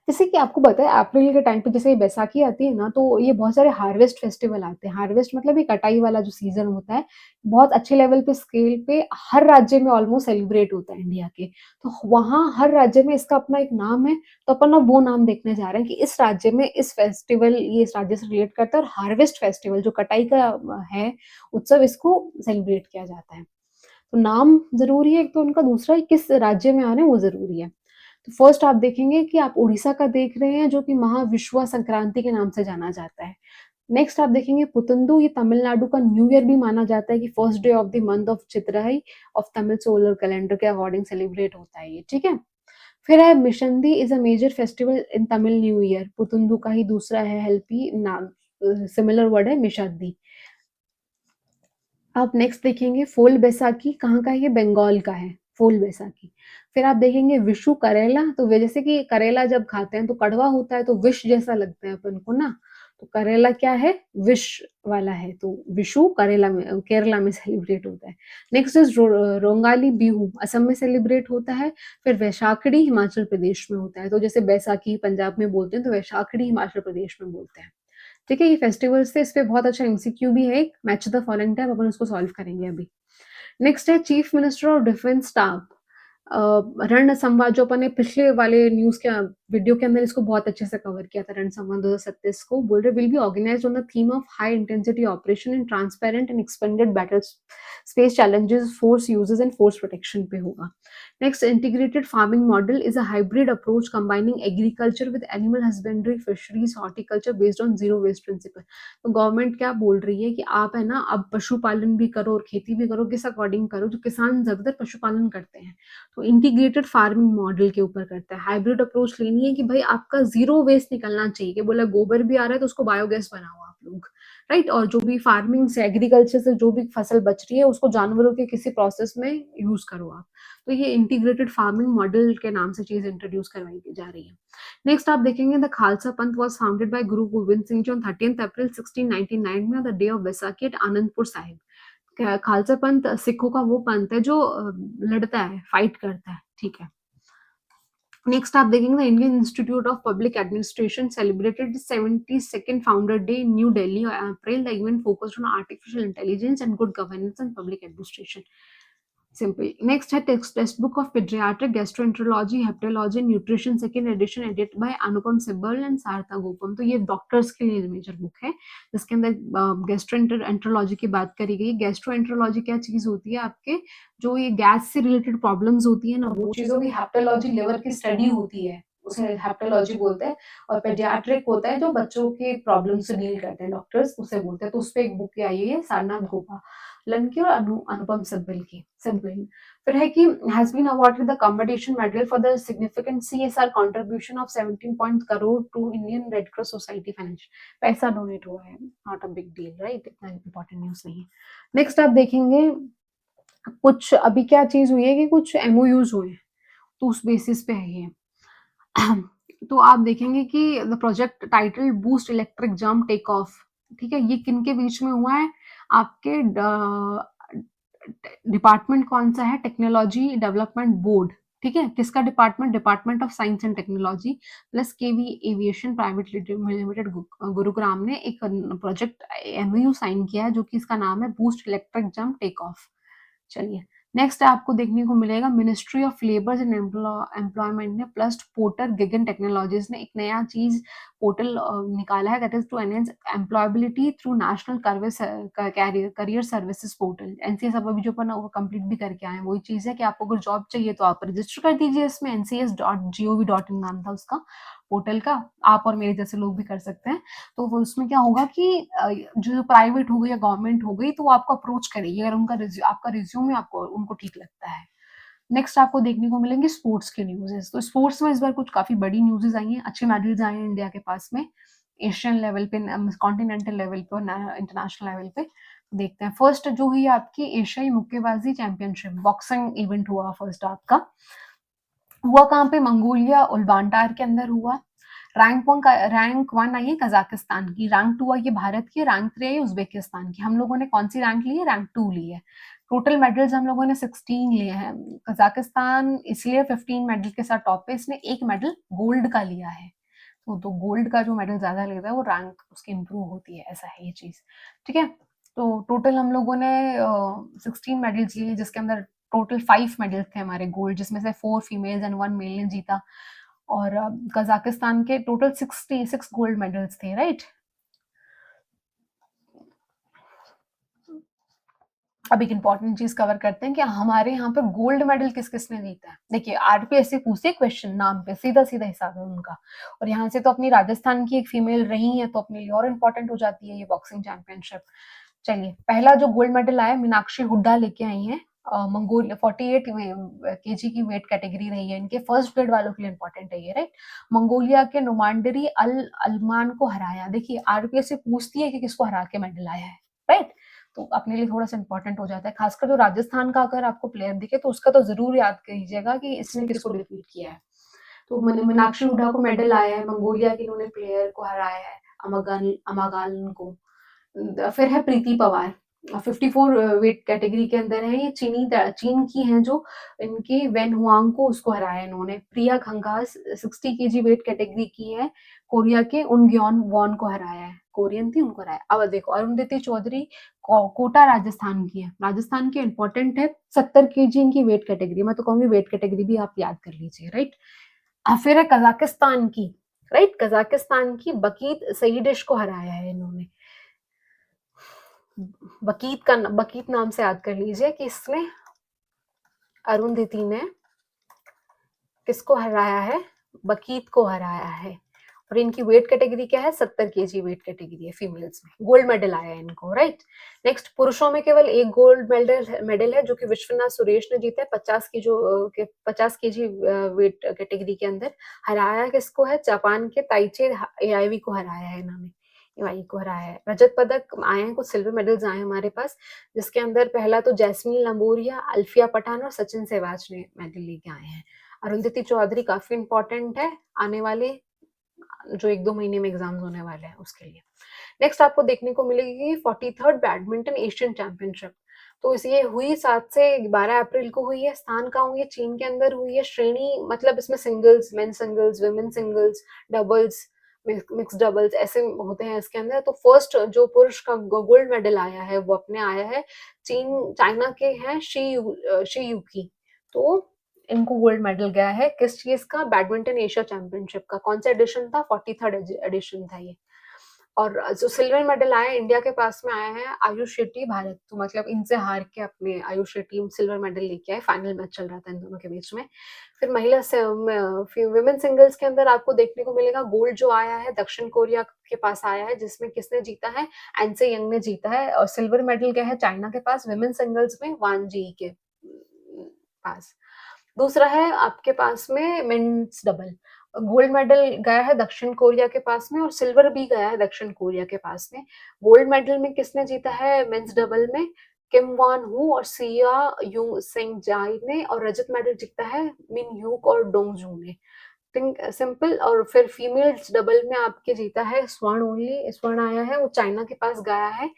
जैसे कि आपको पता है अप्रैल के टाइम पे जैसे बैसाखी आती है ना, तो ये बहुत सारे हार्वेस्ट फेस्टिवल आते हैं। हार्वेस्ट मतलब ये कटाई वाला जो सीज़न होता है, बहुत अच्छे लेवल पे स्केल पे हर राज्य में ऑलमोस्ट सेलिब्रेट होता है इंडिया के। तो वहाँ हर राज्य में इसका अपना एक नाम है, तो अपन अब वो नाम देखने जा रहे हैं कि इस राज्य में इस फेस्टिवल ये इस राज्य से रिलेट करता है और हार्वेस्ट फेस्टिवल जो कटाई का है उत्सव, इसको सेलिब्रेट किया जाता है। तो नाम ज़रूरी है एक तो उनका, दूसरा किस राज्य में आ रहे हैं वो ज़रूरी है। तो फर्स्ट आप देखेंगे कि आप उड़ीसा का देख रहे हैं जो कि महाविषुआ संक्रांति के नाम से जाना जाता है। नेक्स्ट आप देखेंगे पुतंदू, ये तमिलनाडु का न्यू ईयर भी माना जाता है कि first day of the month of Chithirai of Tamil solar calendar के अकॉर्डिंग सेलिब्रेट होता है ये, ठीक है? फिर है मिशंदी is a major festival in Tamil new year, Puthandu का ही दूसरा है हेल्पी नाम सिमिलर वर्ड है मिशादी। आप नेक्स्ट देखेंगे फूल बैसाखी, कहाँ का है ये? बंगाल का है, फूल बैसाखी। फिर आप देखेंगे विशु करेला, तो वे जैसे कि करेला जब खाते हैं तो कड़वा होता है तो विष जैसा लगता है अपन को ना, तो करेला क्या है? विष वाला है, तो विशु करेला में केरला में सेलिब्रेट होता है। नेक्स्ट इज़ रोंगाली बिहू, असम में सेलिब्रेट होता है। फिर वैशाखड़ी हिमाचल प्रदेश में होता है, तो जैसे बैसाखी पंजाब में बोलते हैं तो वैशाखड़ी हिमाचल प्रदेश में बोलते हैं। ठीक है, ये फेस्टिवल्स थे, इस पे बहुत अच्छा एमसीक्यू भी है एक, मैच द फॉलोइंग टाइप, अपन उसको सॉल्व करेंगे अभी। नेक्स्ट है chief minister of defence staff, रण संवाद जो अपन ने पिछले वाले न्यूज़ के वीडियो के अंदर इसको बहुत अच्छे से कवर किया था, रण संवाद 2037 को, बोल रहे will be organised on the theme of high intensity operation in transparent and expanded battle space challenges, force uses and force protection पे होगा। Next integrated farming model is a hybrid approach combining agriculture with animal husbandry, fisheries, horticulture based on zero waste principle. तो government क्या बोल रही है कि आप है ना अब पशुपालन भी करो और खेती भी करो, किस अकॉर्डिंग करो, जो किसान ज्यादातर पशुपालन करते हैं तो इंटीग्रेटेड फार्मिंग मॉडल के ऊपर करता है। हाइब्रिड अप्रोच लेनी है कि भाई आपका जीरो वेस्ट निकलना चाहिए, कि बोला गोबर भी आ रहा है तो उसको बायोगैस बनाओ आप लोग, राइट? और जो भी फार्मिंग से एग्रीकल्चर से जो भी फसल बच रही है उसको जानवरों के किसी प्रोसेस में यूज करो आप। तो ये इंटीग्रेटेड फार्मिंग मॉडल के नाम से चीज इंट्रोड्यूस करवाई जा रही है। नेक्स्ट आप देखेंगे द खालसा पंथ was founded by Guru Gobind Singh ji on 13 April 1699 में, the day of Baisakhi at Anandpur Sahib. Khalsa Panth सिखों का वो पंथ है जो लड़ता है, फाइट करता है, ठीक है? नेक्स्ट आप देखेंगे the Indian institute of public administration celebrated 72nd founder day in new Delhi April. The event focused on artificial intelligence and good governance and public administration. Simple. Next है text book of paediatric gastroenterology hepatology nutrition, second edition, edit by Anupam Sibal and Saratha Gopam. तो ये doctors के लिए major book है, जिसके अंदर gastroenterology की बात करी गई। गैस्ट्रोएंटरोलॉजी क्या चीज होती है? आपके जो ये गैस से रिलेटेड प्रॉब्लम्स होती है ना, वो चीजों की हेप्टोलॉजी, लिवर की स्टडी होती है, उसे हेप्टोलॉजी बोलते हैं। और पेडियाट्रिक होता है जो बच्चों के प्रॉब्लम से डील करते हैं, डॉक्टर्स उसे बोलते हैं। तो उस पे एक बुक आई है सारनाथ गोपालन की और अनुपम सिब्बल की, सिंपल। फिर है कि has been awarded the competition medal for the significant CSR contribution of 17 point crore to Indian Red Cross Society financial. पैसा डोनेट हुआ है, not a big deal, right? इतना इंपॉर्टेंट न्यूज नहीं है। नेक्स्ट आप देखेंगे कुछ अभी क्या चीज हुई है कि कुछ एमओयूज हुए हैं, तो उस बेसिस पे है ये। तो आप देखेंगे कि the project title boost electric jump take off, ठीक है? ये किन के बीच में हुआ है? आपके डिपार्टमेंट कौन सा है? टेक्नोलॉजी डेवलपमेंट बोर्ड, ठीक है? किसका department? Department of science and technology plus KV aviation private limited Gurugram ने एक प्रोजेक्ट एमओयू साइन किया है, जो कि इसका नाम है boost electric jump take off. चलिए, नेक्स्ट आपको देखने को मिलेगा ministry of labour and employment ने प्लस पोर्टल गिगन टेक्नोलॉजीज ने एक नया चीज पोर्टल निकाला है, that is to enhance employability through national career services portal. NCS अब अभी जो अपन कंप्लीट भी करके आए हैं, वही चीज है कि आपको अगर जॉब चाहिए तो आप रजिस्टर कर दीजिए इसमें, ncs.gov.in नाम था उसका पोर्टल का, आप और मेरे जैसे लोग भी कर सकते हैं। तो वो उसमें क्या होगा कि जो प्राइवेट हो गई या गवर्नमेंट हो गई तो वो आपको अप्रोच करेगी अगर उनका आपका रिज्यूम आपको उनको ठीक लगता है। नेक्स्ट आपको देखने को मिलेंगे स्पोर्ट्स के न्यूज़ेस। तो स्पोर्ट्स में इस बार कुछ काफी बड़ी न्यूज़ेस आई हैं, अच्छे मेडल्स आए हैं इंडिया के पास में, एशियन लेवल पे, कॉन्टिनेंटल लेवल पे और इंटरनेशनल लेवल पे। देखते हैं फर्स्ट जो हुई आपकी एशियाई मुक्केबाजी चैंपियनशिप, बॉक्सिंग इवेंट हुआ फर्स्ट आपका। हुआ कहाँ पे? मंगोलिया उल्बानटार के अंदर हुआ। रैंक 1 आई है कजाकिस्तान की, रैंक 2 आई है भारत की, रैंक 3 आई है उज्बेकिस्तान की। हम लोगों ने कौन सी रैंक ली है? रैंक 2 ली है। टोटल मेडल्स हम लोगों ने 16 लिए हैं। कजाकिस्तान इसलिए 15 मेडल के साथ टॉप पे, इसने एक मेडल गोल्ड का लिया है। तो गोल्ड का जो मेडल ज्यादा लेता है वो रैंक उसकी इंप्रूव होती है, ऐसा है ये चीज। ठीक है, तो टोटल हम लोगों ने 16 मेडल्स लिए, जिसके अंदर टोटल 5 मेडल्स थे हमारे गोल्ड, जिसमें से 4 फीमेल्स एंड 1 मेल ने जीता। और कजाकिस्तान के टोटल 66 गोल्ड मेडल्स थे, राइट। अब एक इंपॉर्टेंट चीज कवर करते हैं कि हमारे यहाँ पे गोल्ड मेडल किस किसने जीता है। देखिए आरपीएससी पूछे क्वेश्चन नाम पे, सीधा सीधा हिसाब है उनका। और यहाँ से तो अपनी राजस्थान की एक फीमेल रही है, तो अपने लिए और इम्पोर्टेंट हो जाती है ये बॉक्सिंग चैंपियनशिप। चलिए, पहला जो गोल्ड मेडल आया मीनाक्षी हुड्डा लेके आई है। मंगोलिया 48 केजी की वेट कैटेगरी रही है इनके, फर्स्ट ग्रेड वालों के लिए इंपॉर्टेंट है ये, राइट। मंगोलिया के नुमांडरी अल अलमान को हराया। देखिए आरपीएससी पूछती है कि किसको हरा के मेडल आया है, राइट। तो अपने लिए थोड़ा सा इंपॉर्टेंट हो जाता है, खासकर जो राजस्थान का अगर आपको प्लेयर दिखे तो उसका तो जरूर याद कीजिएगा कि इसने किसको डिफीट किया है। तो मीनाक्षी हुड्डा को मेडल आया है, मंगोलिया के इन्होंने प्लेयर को हराया है, अमागालन को। फिर है प्रीति पवार, 54 वेट कैटेगरी के अंदर है ये, चीन की हैं जो, इनकी वेन हुआंग को उसको हराया इन्होंने। प्रिया खंगास 60 केजी वेट कैटेगरी की है, कोरिया के उनग्योन वॉन को हराया है, कोरियन थी उनको हराया। अब देखो अरुंधति चौधरी कोटा राजस्थान की है, राजस्थान की इंपॉर्टेंट है, 70 केजी इनकी वेट कैटेगरी। मैं तो कहूंगी वेट कैटेगरी भी आप याद कर लीजिए, राइट। फिर है कजाकिस्तान की, राइट, कजाकिस्तान की बकीत सईडिश को हराया है इन्होंने। बकीत नाम से याद कर लीजिए कि इसमें अरुंधति ने किसको हराया है? बकीत को हराया है। और इनकी वेट कैटेगरी क्या है? 70 केजी वेट कैटेगरी है फीमेल्स में। गोल्ड मेडल आया है इनको, राइट। नेक्स्ट, पुरुषों में केवल एक गोल्ड मेडल है जो कि विश्वनाथ सुरेश ने जीता है 50 केजी वेट कैटेगरी के अंदर। हराया किसको है? जापान के ताइचे एआईवी को हराया है इन्होंने, एआईवी को हराया है। रजत पदक आए हैं, कुछ सिल्वर मेडल्स आए हैं हमारे पास, जिसके अंदर पहला तो जैस्मीन लंबोरिया, अल्फिया पठान और सचिन सहवाग ने मेडल लेके आए हैं। अरुंधति चौधरी काफी इंपॉर्टेंट है आने वाले जो 1-2 महीने में एग्जाम्स होने वाले हैं उसके लिए। नेक्स्ट आपको देखने को मिलेगी 43rd बैडमिंटन एशियन चैंपियनशिप। तो ये हुई 7 से 12 अप्रैल को हुई है। स्थान कहाँ हुई है? चीन के अंदर हुई है। श्रेणी मतलब इसमें singles, main singles, women singles, doubles, mix doubles ऐसे होते हैं इसके अंदर। तो फर्स्ट जो पुरुष का गोल्ड मेडल आया है वो अपने आया है चाइना के हैं शी यूकी। तो इनको गोल्ड मेडल गया है किस चीज का? बैडमिंटन एशिया चैंपियनशिप का। कौन सा एडिशन था? 43rd एडिशन था ये। और जो सिल्वर मेडल आया इंडिया के पास में आया है आयुष शेट्टी भारत, तो मतलब इनसे हार के अपने आयुष शेट्टी सिल्वर मेडल लेके आए। फाइनल मैच चल रहा था इन दोनों के बीच में। फिर महिला विमेन सिंगल्स के अंदर आपको देखने को मिलेगा गोल्ड जो आया है दक्षिण कोरिया के पास आया है, जिसमें किसने जीता है? एनसे यंग ने जीता है। और सिल्वर मेडल गया है चाइना के पास विमेन सिंगल्स में, वान जी के पास। दूसरा है आपके पास में मेंस डबल, गोल्ड मेडल गया है दक्षिण कोरिया के पास में और सिल्वर भी गया है दक्षिण कोरिया के पास में। गोल्ड मेडल में किसने जीता है मेंस डबल में? किम वान हु और सिया यू सेंग जाई ने। और रजत मेडल जीता है मिन ह्यूक और डोंग जू ने। Think simple. और फिर फीमेल्स डबल में आपके जीता है स्वर्ण, ओनली स्वर्ण आया है, वो चाइना के पास गया है,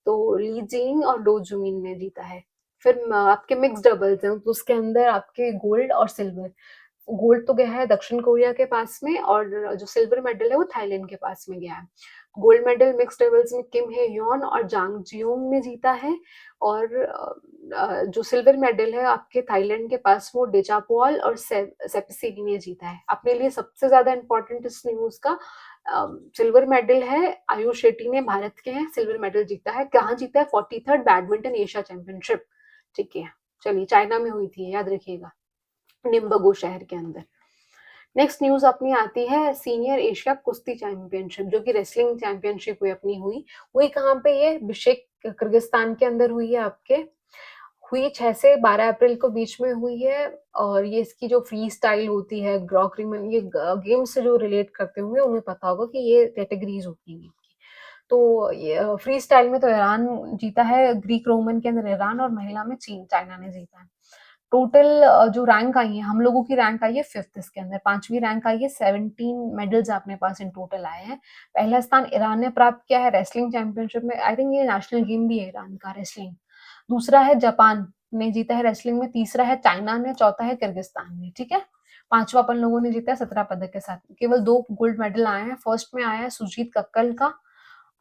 तो ली जिंग और डो जुमिन ने जीता है। फिर आपके मिक्स डबल्स हैं तो उसके अंदर आपके गोल्ड और सिल्वर। गोल्ड तो गया है दक्षिण कोरिया के पास में और जो सिल्वर मेडल है वो थाईलैंड के पास में गया है। गोल्ड मेडल मिक्स डबल्स में किम हे योन और जांग जियोंग ने जीता है। और जो सिल्वर मेडल है आपके थाईलैंड के पास वो डेचापॉल और सेपसिली ने जीता है। अपने लिए सबसे ज्यादा इंपॉर्टेंट इस न्यूज का सिल्वर मेडल है आयुष शेट्टी ने, भारत के हैं, सिल्वर मेडल जीता है। कहाँ जीता है? 43rd badminton Asia championship. ठीक है, चलिए, चाइना में हुई थी, याद रखिएगा, निम्बगो शहर के अंदर। नेक्स्ट न्यूज अपनी आती है सीनियर एशिया कुश्ती चैंपियनशिप, जो कि रेसलिंग चैंपियनशिप हुई अपनी हुई कहाँ पे? ये बिश्केक किर्गिस्तान के अंदर हुई है आपके। हुई 6 से 12 अप्रैल को बीच में हुई है। और ये इसकी जो फ्री स्टाइल होती है ग्रॉक रिमन, ये गेम से जो रिलेट करते होंगे उन्हें पता होगा कि ये कैटेगरीज होती हैं इनकी। तो ये फ्री स्टाइल में तो ईरान जीता है, ग्रीक रोमन के अंदर ईरान, और महिला में चीन चाइना ने जीता है। टोटल जो रैंक आई है, हम लोगों की रैंक आई है 5th इसके अंदर, 5वीं रैंक आई है, 17 मेडल्स अपने पास इन टोटल आए हैं। पहला स्थान ईरान ने प्राप्त किया है रेसलिंग चैंपियनशिप में, आई थिंक ये नेशनल गेम भी है ईरान का रेसलिंग। दूसरा है जापान ने जीता है रेसलिंग में, तीसरा है चाइना ने, चौथा है किर्गिस्तान ने, ठीक है। पांचवा अपन लोगों ने जीता है 17 पदक के साथ, केवल 2 गोल्ड मेडल आए हैं। फर्स्ट में आया है सुजीत कक्कल का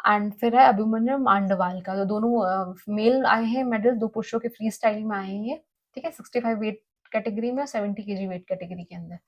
एंड फिर है अभिमन्यु मांडवाल का। तो दोनों मेल आए हैं मेडल, 2 पुरुषों के फ्री स्टाइल में आए हैं ये, ठीक है, 65 वेट कैटेगरी में और 70 केजी वेट कैटेगरी के अंदर।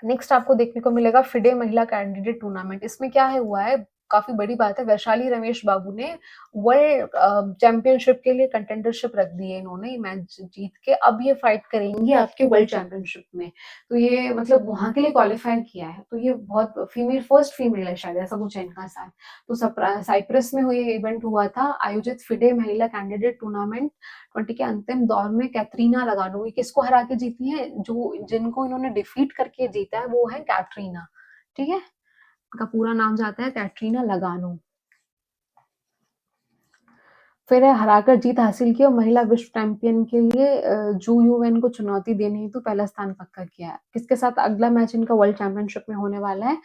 नेक्स्ट आपको देखने को मिलेगा फिडे महिला कैंडिडेट टूर्नामेंट। इसमें क्या है हुआ है, काफी बड़ी बात है, वैशाली रमेश बाबू ने वर्ल्ड चैंपियनशिप के लिए कंटेंडरशिप रख दी है इन्होंने, मैच जीत के अब ये फाइट करेंगी आपके वर्ल्ड चैंपियनशिप में। तो ये मतलब वहां के लिए क्वालिफाई किया है, तो ये बहुत फीमेल, फर्स्ट फीमेल है शायद, ऐसा कुछ है इनका साथ। तो साइप्रस में हुए इवेंट हुआ था आयोजित फिडे महिला कैंडिडेट टूर्नामेंट 20 के अंतिम दौर में कैटरीना लगानो, ये किसको हरा के जीती है, जो जिनको इन्होंने डिफीट करके जीता है वो है कैटरीना, ठीक है, उनका पूरा नाम जाता है कैटरीना लगानो। फिर है हराकर जीत हासिल की और महिला विश्व चैंपियन के लिए जू यूवेन को चुनौती देने हेतु पहला स्थान पक्का किया है। किसके साथ अगला मैच इनका वर्ल्ड चैंपियनशिप में होने वाला है,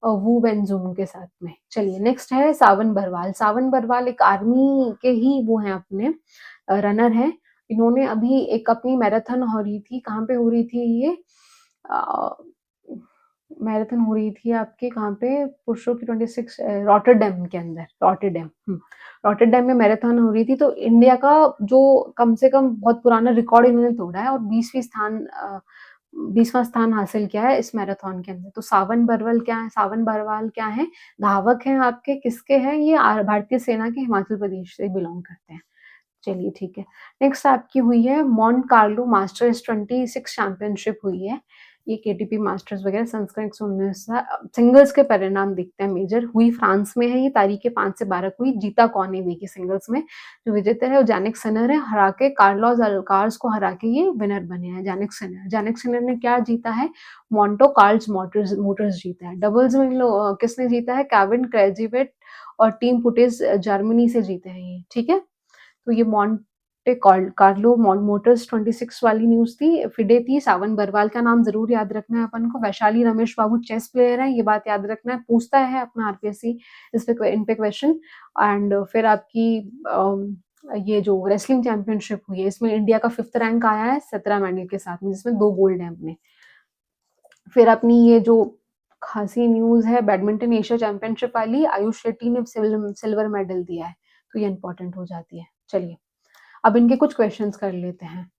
वू वेनजून के साथ में। चलिए नेक्स्ट है सावन बरवाल। सावन बरवाल एक आर्मी के ही वो हैं, अपने रनर हैं। इन्होंने अभी एक अपनी मैराथन हो रही थी, कहाँ पे हो रही थी ये, मैराथन हो रही थी आपके कहाँ पे, पुरुषों की 26 रॉटरडैम के अंदर, रॉटरडैम, रॉटरडैम में मैराथन हो रही थी। तो इंडिया का जो कम से कम बहुत पुराना रिकॉर्ड इन्होंने तोड़ा है और 20वां स्थान हासिल किया है इस मैराथन के अंदर। तो सावन बरवाल क्या है, सावन बरवाल क्या है, धावक हैं आपके, किसके हैं ये, भारतीय सेना के, हिमाचल प्रदेश से बिलोंग करते हैं। चलिए ठीक है। नेक्स्ट आपकी हुई है मॉन्ट कार्लो मास्टर्स 26 चैंपियनशिप हुई है। ये केटीपी मास्टर्स वगैरह संस्करण 119 सिंगल्स के परिणाम दिखते हैं मेजर, हुई फ्रांस में है ये, तारीख 5 से 12 को हुई। जीता कौन है देखिए सिंगल्स में, जो विजेता है वो जैनिक सिनर है, हरा के कार्लोस अल्कार्स को हरा के ये विनर बने हैं जैनिक सिनर। जैनिक सिनर ने क्या जीता है, मोंटो कार्ल्स मोटर्स जीता है। डबल्स में किसने जीता है, केविन क्रेजिवेट और टीम पुटेज जर्मनी से जीते हैं ये, ठीक है। तो ये मॉन्टे कार्लो मोटर्स 26 वाली न्यूज थी, फिडे थी। सावन बरवाल का नाम जरूर याद रखना है अपन को। वैशाली रमेश बाबू चेस प्लेयर है, ये बात याद रखना है, पूछता है अपना आरपीएससी इस पे, इन पे क्वेश्चन। एंड फिर आपकी ये जो रेसलिंग चैंपियनशिप हुई है, इसमें इंडिया का 5th रैंक आया है 17 मेडल के साथ में, जिसमें 2 गोल्ड है अपने। फिर अपनी ये जो खासी न्यूज है बैडमिंटन एशिया चैंपियनशिप वाली, आयुष शेट्टी ने सिल्वर मेडल दिया है, तो ये इंपॉर्टेंट हो जाती है। चलिए अब इनके कुछ क्वेश्चंस कर लेते हैं।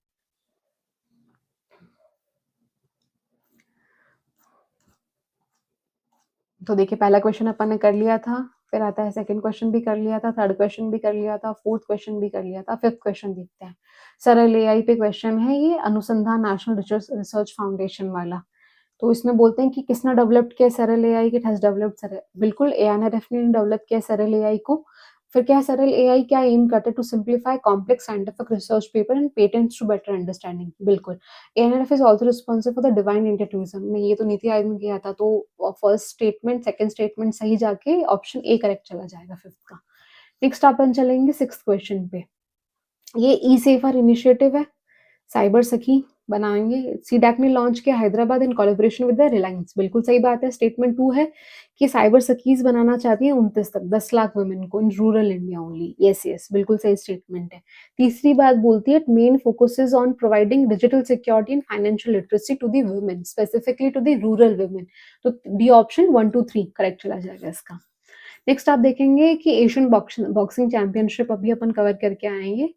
तो देखिए पहला क्वेश्चन अपन ने कर लिया था, फिर आता है सेकंड क्वेश्चन भी कर लिया था, थर्ड क्वेश्चन भी कर लिया था, फोर्थ क्वेश्चन भी कर लिया था, फिफ्थ क्वेश्चन देखते हैं। सरल एआई पे क्वेश्चन है ये, अनुसंधान नेशनल रिसर्च फाउंडेशन वाला। तो इसमें बोलते हैं कि किसने डेवलप किया सरल एआई, किट हैज डेवलप्ड सरल, बिल्कुल एएनआरएफ ने डेवलप किया सरल एआई को। फिर क्या है, सरल एआई क्या एम करता है, to simplify complex scientific research paper and patents to better understanding, बिल्कुल। ANRF is also responsible for the divine इंटरट्यूजम में, ये तो नीति आयोग में किया था। तो फर्स्ट स्टेटमेंट सेकंड स्टेटमेंट सही जाके ऑप्शन ए करेक्ट चला जाएगा फिफ्थ का। नेक्स्ट अपन चलेंगे सिक्स्थ क्वेश्चन पे। ये ई सेफर इनिशिएटिव है, साइबर सखी बनाएंगे, सीडैक ने लॉन्च किया Hyderabad in collaboration with the Reliance, बिल्कुल सही बात है। स्टेटमेंट 2 है कि साइबर सखीज बनाना चाहती है 29 तक 10 लाख वुमेन को in rural India only, yes yes बिल्कुल सही स्टेटमेंट है। तीसरी बात बोलती है main focuses on providing digital security and financial literacy to the women, specifically to the rural women. तो डी ऑप्शन 1 2 3 करेक्ट चला जाएगा इसका। नेक्स्ट आप देखेंगे कि एशियन बॉक्सिंग चैंपियनशिप अभी अपन कवर करके आएंगे।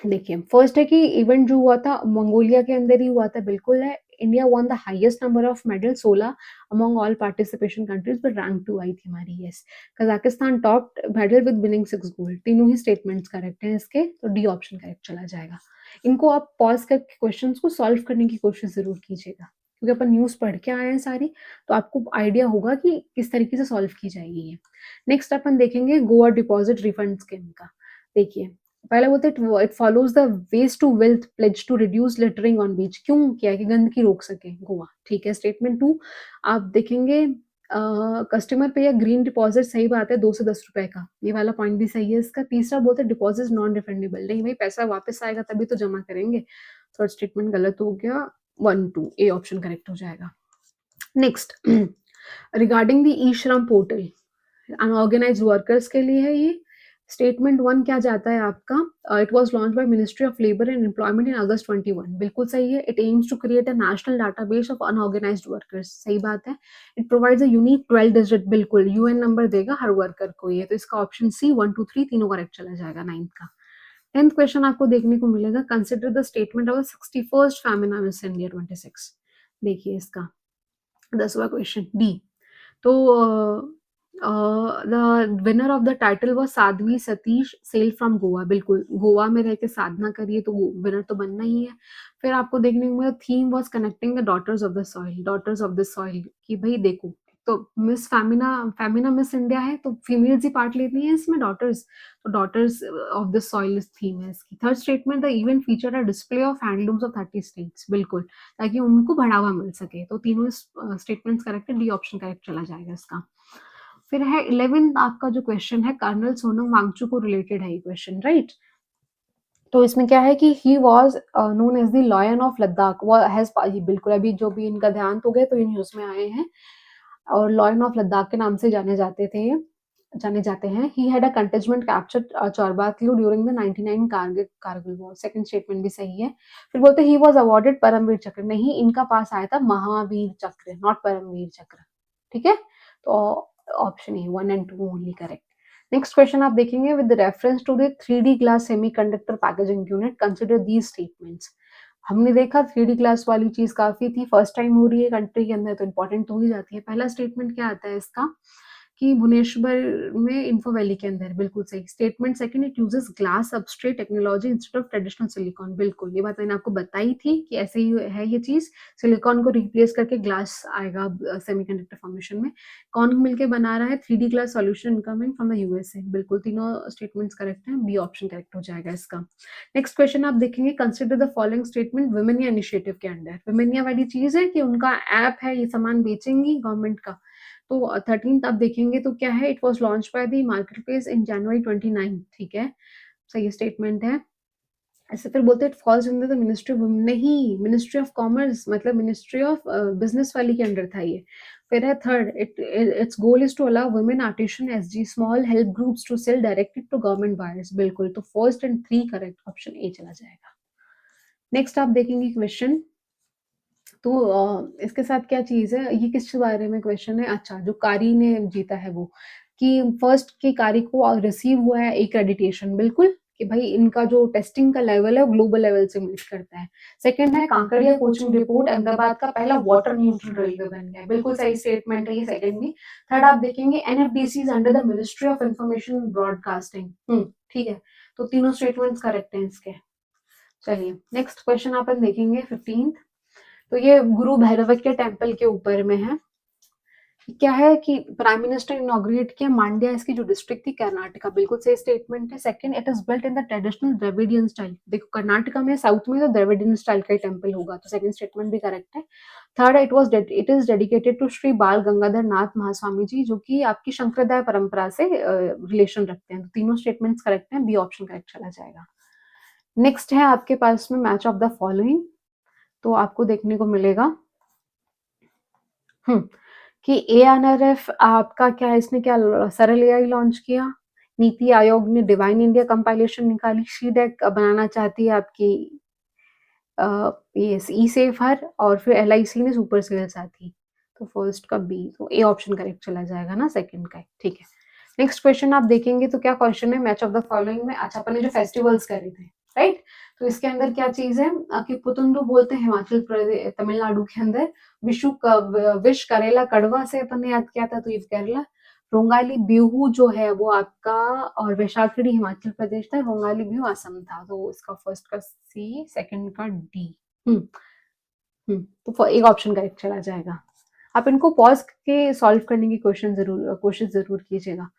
देखिए फर्स्ट है कि इवेंट जो हुआ था मंगोलिया के अंदर ही हुआ था, बिल्कुल है। India one the highest number of medal 16 among all participation countries, but rank 2 आई थी हमारी, yes. Kazakhstan top medal with winning 6 gold, तीनों ही स्टेटमेंट्स करेक्ट हैं इसके, तो डी ऑप्शन करेक्ट चला जाएगा। इनको आप पॉज करके क्वेश्चंस को सॉल्व करने की कोशिश जरूर कीजिएगा, क्योंकि अपन न्यूज पढ़ के आए हैं सारी, तो आपको आइडिया होगा कि किस तरीके से सॉल्व की जाएगी ये। नेक्स्ट अपन देखेंगे गोवा डिपॉजिट रिफंड स्कीम का। देखिए पहले बोलते it follows the waste to wealth pledge to reduce littering on beach, क्यों किया है कि गंदगी रोक सके गोवा, ठीक है। स्टेटमेंट 2 आप देखेंगे कस्टमर पे या ग्रीन डिपॉजिट, सही बात है, 2 से 10 रुपए का, ये वाला पॉइंट भी सही है इसका। तीसरा बोलते हैं डिपॉजिट नॉन रिफंडेबल, नहीं भाई पैसा वापस आएगा तभी तो जमा करेंगे। थर्ड स्टेटमेंट गलत हो गया, 1 2 ए ऑप्शन करेक्ट हो जाएगा। नेक्स्ट रिगार्डिंग द ई श्रम पोर्टल, अनऑर्गेनाइज्ड वर्कर्स के लिए है ये। स्टेटमेंट 1 क्या जाता है आपका, it was launched by ministry of labour and employment in August 21, बिल्कुल सही है। It aims to create a national database of unorganised workers, सही बात है। It provides a unique 12 digit, बिल्कुल यूएन नंबर देगा हर वर्कर को ये, तो इसका ऑप्शन सी 1 2 3 तीनों करेक्ट चला जाएगा 9th का। 10th क्वेश्चन आपको देखने को मिलेगा, consider the statement of 61st Femina Miss India 26, देखिए इसका 10वां क्वेश्चन डी। तो the winner of the title was Sadhvi Satish Sail from Goa, बिल्कुल गोवा में रह के साधना करिए तो वो विनर तो बनना ही है। फिर आपको देखने को मिला theme was connecting the daughters of the soil, daughters of the soil कि भाई देखो, तो Miss Femina, Femina Miss India है तो फीमेल्स ही पार्ट लेती हैं इसमें, डॉटर्स, तो daughters of the soil theme है इसकी। Third statement the event feature a display of handlooms of 30 states, बिल्कुल, ताकि उनको बढ़ावा मिल सके, तो तीनों स्टेटमेंट्स करेक्ट है, डी ऑप्शन करेक्ट चला जाएगा इसका। फिर है 11th आपका जो क्वेश्चन है, कर्नल सोनम वांगचुक को रिलेटेड है ये क्वेश्चन, राइट। तो इसमें क्या है कि he was known as the lion of Ladakh, वो हैज, बिल्कुल अभी जो भी इनका देहांत हो गया तो ये न्यूज में आए हैं, और लॉयन ऑफ लद्दाख के नाम से जाने जाते थे, जाने जाते हैं। He had a contingent captured Chorbatla during the 99 Kargil war, second statement भी सही है। फिर बोलते ही वाज अवार्डेड परमवीर चक्र, नहीं इनका पास आया था महावीर चक्र, नॉट परमवीर चक्र, ठीक है। तो option A 1 and 2 only correct. Next question आप देखेंगे, with reference to the 3D glass semiconductor packaging unit consider these statements. हमने देखा 3D ग्लास वाली चीज काफी थी, फर्स्ट टाइम हो रही है कंट्री के अंदर तो इंपॉर्टेंट हो ही जाती है। पहला स्टेटमेंट क्या आता है इसका कि भुवनेश्वर में इंफो वैली के अंदर, बिल्कुल सही। Statement second, it uses glass substrate technology instead of traditional silicon, बिल्कुल ये बात मैंने आपको बताई थी कि ऐसे ही है ये चीज, सिलिकॉन को रिप्लेस करके ग्लास आएगा सेमीकंडक्टर फॉर्मेशन में। कौन मिलके बना रहा है, 3D glass solution incoming from the USA, बिल्कुल तीनों स्टेटमेंट्स करेक्ट हैं, बी ऑप्शन करेक्ट हो जाएगा इसका। नेक्स्ट क्वेश्चन आप देखेंगे, consider the following statement Womenia initiative के अंडर, विमेनिया वाली चीज है कि उनका ऐप है, ये सामान बेचेंगी गवर्नमेंट का। तो 13th आप देखेंगे तो क्या है, it was launch by the market place in January 29, ठीक है, सही स्टेटमेंट है। ऐसे फिर बोलते हैं it falls under the ministry of women, नहीं मिनिस्ट्री ऑफ कॉमर्स, मतलब मिनिस्ट्री ऑफ बिजनेस वाली के अंडर था ये। फिर है third, its goal is to allow women artisan SG small help groups to sell directly to government buyers, बिल्कुल, तो first and 3 correct, option A चला जाएगा। नेक्स्ट आप देखेंगे क्वेश्चन, तो इसके साथ क्या चीज़ है, ये किस बारे में क्वेश्चन है, अच्छा जो कारी ने जीता है वो, कि फर्स्ट की कारी को रिसीव हुआ है एक्रेडिटेशन, बिल्कुल, कि भाई इनका जो टेस्टिंग का लेवल है वो ग्लोबल लेवल से मीट करता है। सेकंड है कांकड़िया कोचिंग रिपोर्ट अहमदाबाद का पहला वाटर न्यूट्रल रेलवे बन गया, बिल्कुल सही स्टेटमेंट है ये सेकंड भी। थर्ड आप देखेंगे NFDC under the ministry of information broadcasting, ठीक है, तो तीनों स्टेटमेंट्स करेक्ट हैं इसके। चलिए नेक्स्ट क्वेश्चन अपन देखेंगे 15th, तो ये गुरु भैरव के टेम्पल के ऊपर में है। क्या है कि प्राइम मिनिस्टर इनॉग्रेट किया मांड्या, इसकी जो डिस्ट्रिक्ट थी कर्नाटका, बिल्कुल सही स्टेटमेंट है। Second, it is built in the traditional Dravidian style, देखो कर्नाटका में साउथ में तो द्रविडियन स्टाइल का टेम्पल होगा, तो सेकंड स्टेटमेंट भी करेक्ट है। Third, it is dedicated to Shri Bal Gangadhar नाथ महास्वामी जी, जो कि आपकी संप्रदाय परंपरा से रिलेशन रखते हैं, तो तीनों स्टेटमेंट्स करेक्ट हैं, बी ऑप्शन करेक्ट चला जाएगा। नेक्स्ट है आपके पास में मैच ऑफ द फॉलोइंग, तो आपको देखने को मिलेगा कि एएनआरएफ आपका क्या है, इसने क्या सरल एआई लॉन्च किया, नीति आयोग ने डिवाइन इंडिया कंपाइलेशन निकाली, शीडेक बनाना चाहती है आपकी ये ई सेफ हर, और फिर एलआईसी ने सुपर सेल साथी, तो फर्स्ट का बी, तो ए ऑप्शन करेक्ट चला जाएगा ना, सेकंड का, ठीक है। नेक्स्ट क्वेश्चन आप देखेंगे तो क्या क्वेश्चन है, मैच ऑफ द फॉलोइंग में, अच्छा अपन ने जो फेस्टिवल्स करे थे, राइट, तो इसके अंदर क्या चीज है कि पुतंदू बोलते हैं हिमाचल प्रदेश तमिलनाडु के अंदर, विशु का विश करेला कड़वा से अपन ने याद किया था, तो ये केरला। रोंगाली बिहू जो है वो आपका, और वैशाखड़ी हिमाचल प्रदेश था, रोंगाली बिहू असम था, तो इसका फर्स्ट का सी, सेकंड का डी। तो एक ऑप्शन करेक्ट चला जाएगा। आप इनको पॉज के सॉल्व करने की कोशिश जरूर कीजिएगा।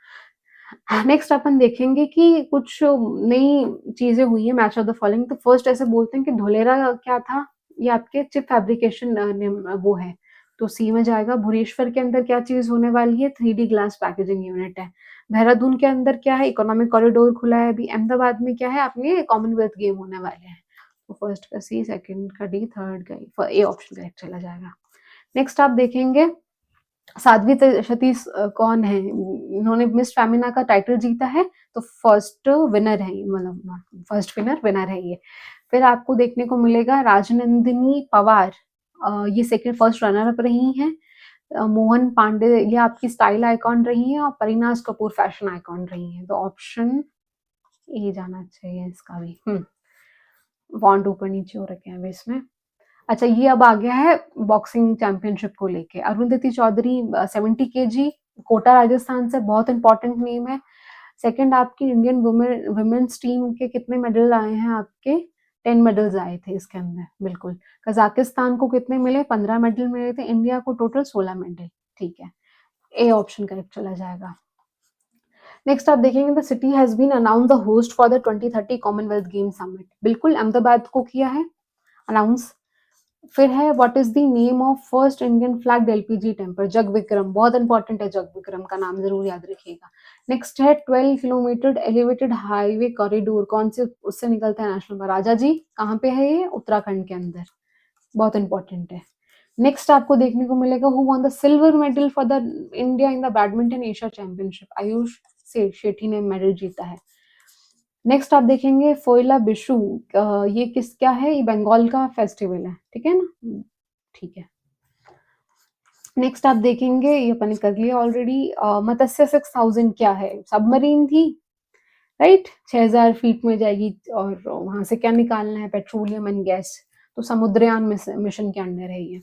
नेक्स्ट अपन देखेंगे कि कुछ नई चीजें हुई है मैच ऑफ द फॉलोइंग, तो फर्स्ट ऐसे बोलते हैं कि धोलेरा क्या था, ये आपके चिप फैब्रिकेशन वो है, तो सी में जाएगा। भुवनेश्वर के अंदर क्या चीज़ होने वाली है? 3D ग्लास पैकेजिंग यूनिट है। देहरादून के अंदर क्या है? इकोनॉमिक कॉरिडोर खुला है अभी। अहमदाबाद में क्या है? अपने कॉमनवेल्थ गेम होने वाले हैं। तो फर्स्ट का सी, सेकंड का डी, थर्ड का ए ऑप्शन करेक्ट चला जाएगा। नेक्स्ट आप देखेंगे साध्वी सतीश कौन है? इन्होंने मिस फेमिना का टाइटल जीता है, तो फर्स्ट विनर है ये, मतलब फर्स्ट विनर है ये। फिर आपको देखने को मिलेगा राजनंदिनी पवार, ये सेकंड फर्स्ट रनर अप रही हैं। मोहन पांडे ये आपकी स्टाइल आइकॉन रही हैं, और परिनाज कपूर फैशन आइकॉन रही हैं। तो ऑप्शन ए जाना चाहिए इसका भी। फॉन्ट ऊपर नीचे हो रखे हैं अभी इसमें। अच्छा, ये अब आ गया है बॉक्सिंग चैंपियनशिप को लेके। अरुंधति चौधरी 70 केजी, कोटा राजस्थान से, बहुत इंपॉर्टेंट नेम है। सेकंड आपकी इंडियन वुमेन्स टीम के कितने मेडल आए हैं आपके? 10 मेडल्स आए थे इसके अंदर, बिल्कुल। कजाकिस्तान को कितने मिले? 15 मेडल मिले थे। इंडिया को टोटल 16 मेडल। ठीक है, ए ऑप्शन करेक्ट चला जाएगा। नेक्स्ट आप देखेंगे the city has been announce the host for the 2030 commonwealth game summit. बिल्कुल, अहमदाबाद को किया है अनाउंस। फिर है what is the name of first Indian flagged LPG tanker? Jag Vikram, बहुत इंपॉर्टेंट है, जग विक्रम का नाम जरूर याद रखिएगा। नेक्स्ट है 12 किलोमीटर एलिवेटेड हाईवे कॉरिडोर, कौन से उससे निकलता है नेशनल? राजा जी, कहाँ पे है ये? उत्तराखंड के अंदर, बहुत इंपॉर्टेंट है। नेक्स्ट आपको देखने को मिलेगा who won the silver medal for the India in the badminton Asia championship? Ayush Shetty ने मेडल जीता है। नेक्स्ट आप देखेंगे फोइला बिशु, ये क्या है? ये बंगाल का फेस्टिवल है, ठीक है ना? ठीक है। नेक्स्ट आप देखेंगे, ये अपन ने कर लिया ऑलरेडी, मत्स्य 6000 क्या है? सबमरीन थी, राइट? 6000 फीट में जाएगी, और वहां से क्या निकालना है? Petroleum and gas. तो समुद्रयान मिशन के अंडर है ये।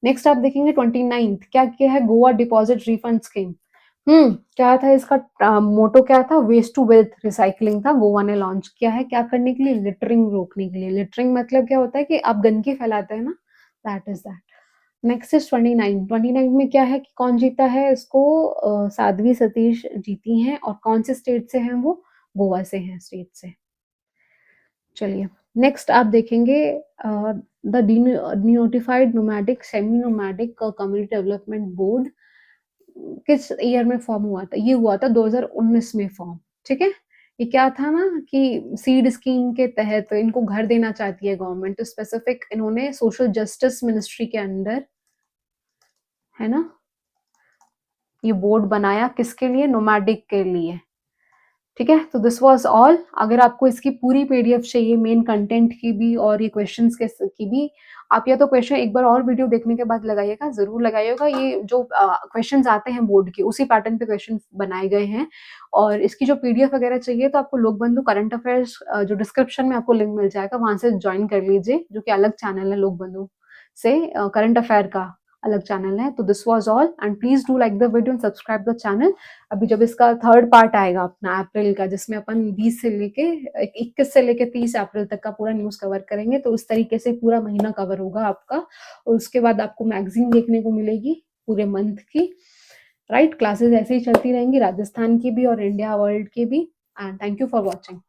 नेक्स्ट आप देखेंगे 29th क्या है? Goa deposit refund scheme. क्या था इसका मोटो? क्या था? वेस्ट टू वेल्थ रिसाइकलिंग था, गोवा ने लॉन्च किया है। क्या करने के लिए? लिटरिंग रोकने के लिए। लिटरिंग मतलब क्या होता है कि आप गंदगी फैलाते हैं ना, that is that. Next is 29 में क्या है कि कौन जीता है इसको? साध्वी सतीश जीती हैं, और कौन से स्टेट से हैं वो? गोवा से हैं, स्टेट से। चलिए, नेक्स्ट आप देखेंगे the denotified nomadic semi nomadic community development board किस ईयर में फॉर्म हुआ था? ये हुआ था 2019 में फॉर्म, ठीक है। ये क्या था ना कि सीड स्कीम के तहत इनको घर देना चाहती है गवर्नमेंट, तो स्पेसिफिक इन्होंने सोशल जस्टिस मिनिस्ट्री के अंडर, है ना, ये बोर्ड बनाया। किसके लिए? नोमैडिक के लिए, ठीक है। तो दिस वाज ऑल। अगर आपको इसकी पूरी पीडीएफ चाहिए, मेन कंटेंट की भी और ये क्वेश्चंस की भी, आप या तो क्वेश्चन एक बार और वीडियो देखने के बाद लगाइएगा, जरूर लगाइएगा। ये जो क्वेश्चंस आते हैं बोर्ड के, उसी पैटर्न पे क्वेश्चन बनाए गए हैं। और इसकी जो पीडीएफ वगैरह चाहिए तो आपको लोक बंधु करंट अफेयर्स, जो डिस्क्रिप्शन में आपको लिंक मिल जाएगा, वहां से ज्वाइन कर लीजिए, जो कि अलग चैनल है लोक बंधु से, करंट अफेयर का अलग चैनल है। तो this was all, and please do like the video and subscribe the channel. अभी जब इसका थर्ड पार्ट आएगा अपना अप्रैल का, जिसमें अपन 20 से लेके 21 से लेके 30 अप्रैल तक का पूरा न्यूज कवर करेंगे, तो उस तरीके से पूरा महीना कवर होगा आपका। और उसके बाद आपको मैगजीन देखने को मिलेगी पूरे मंथ की, राइट। क्लासेस ऐसे ही चलती रहेंगी, राजस्थान की भी और इंडिया वर्ल्ड की भी। And thank you for watching.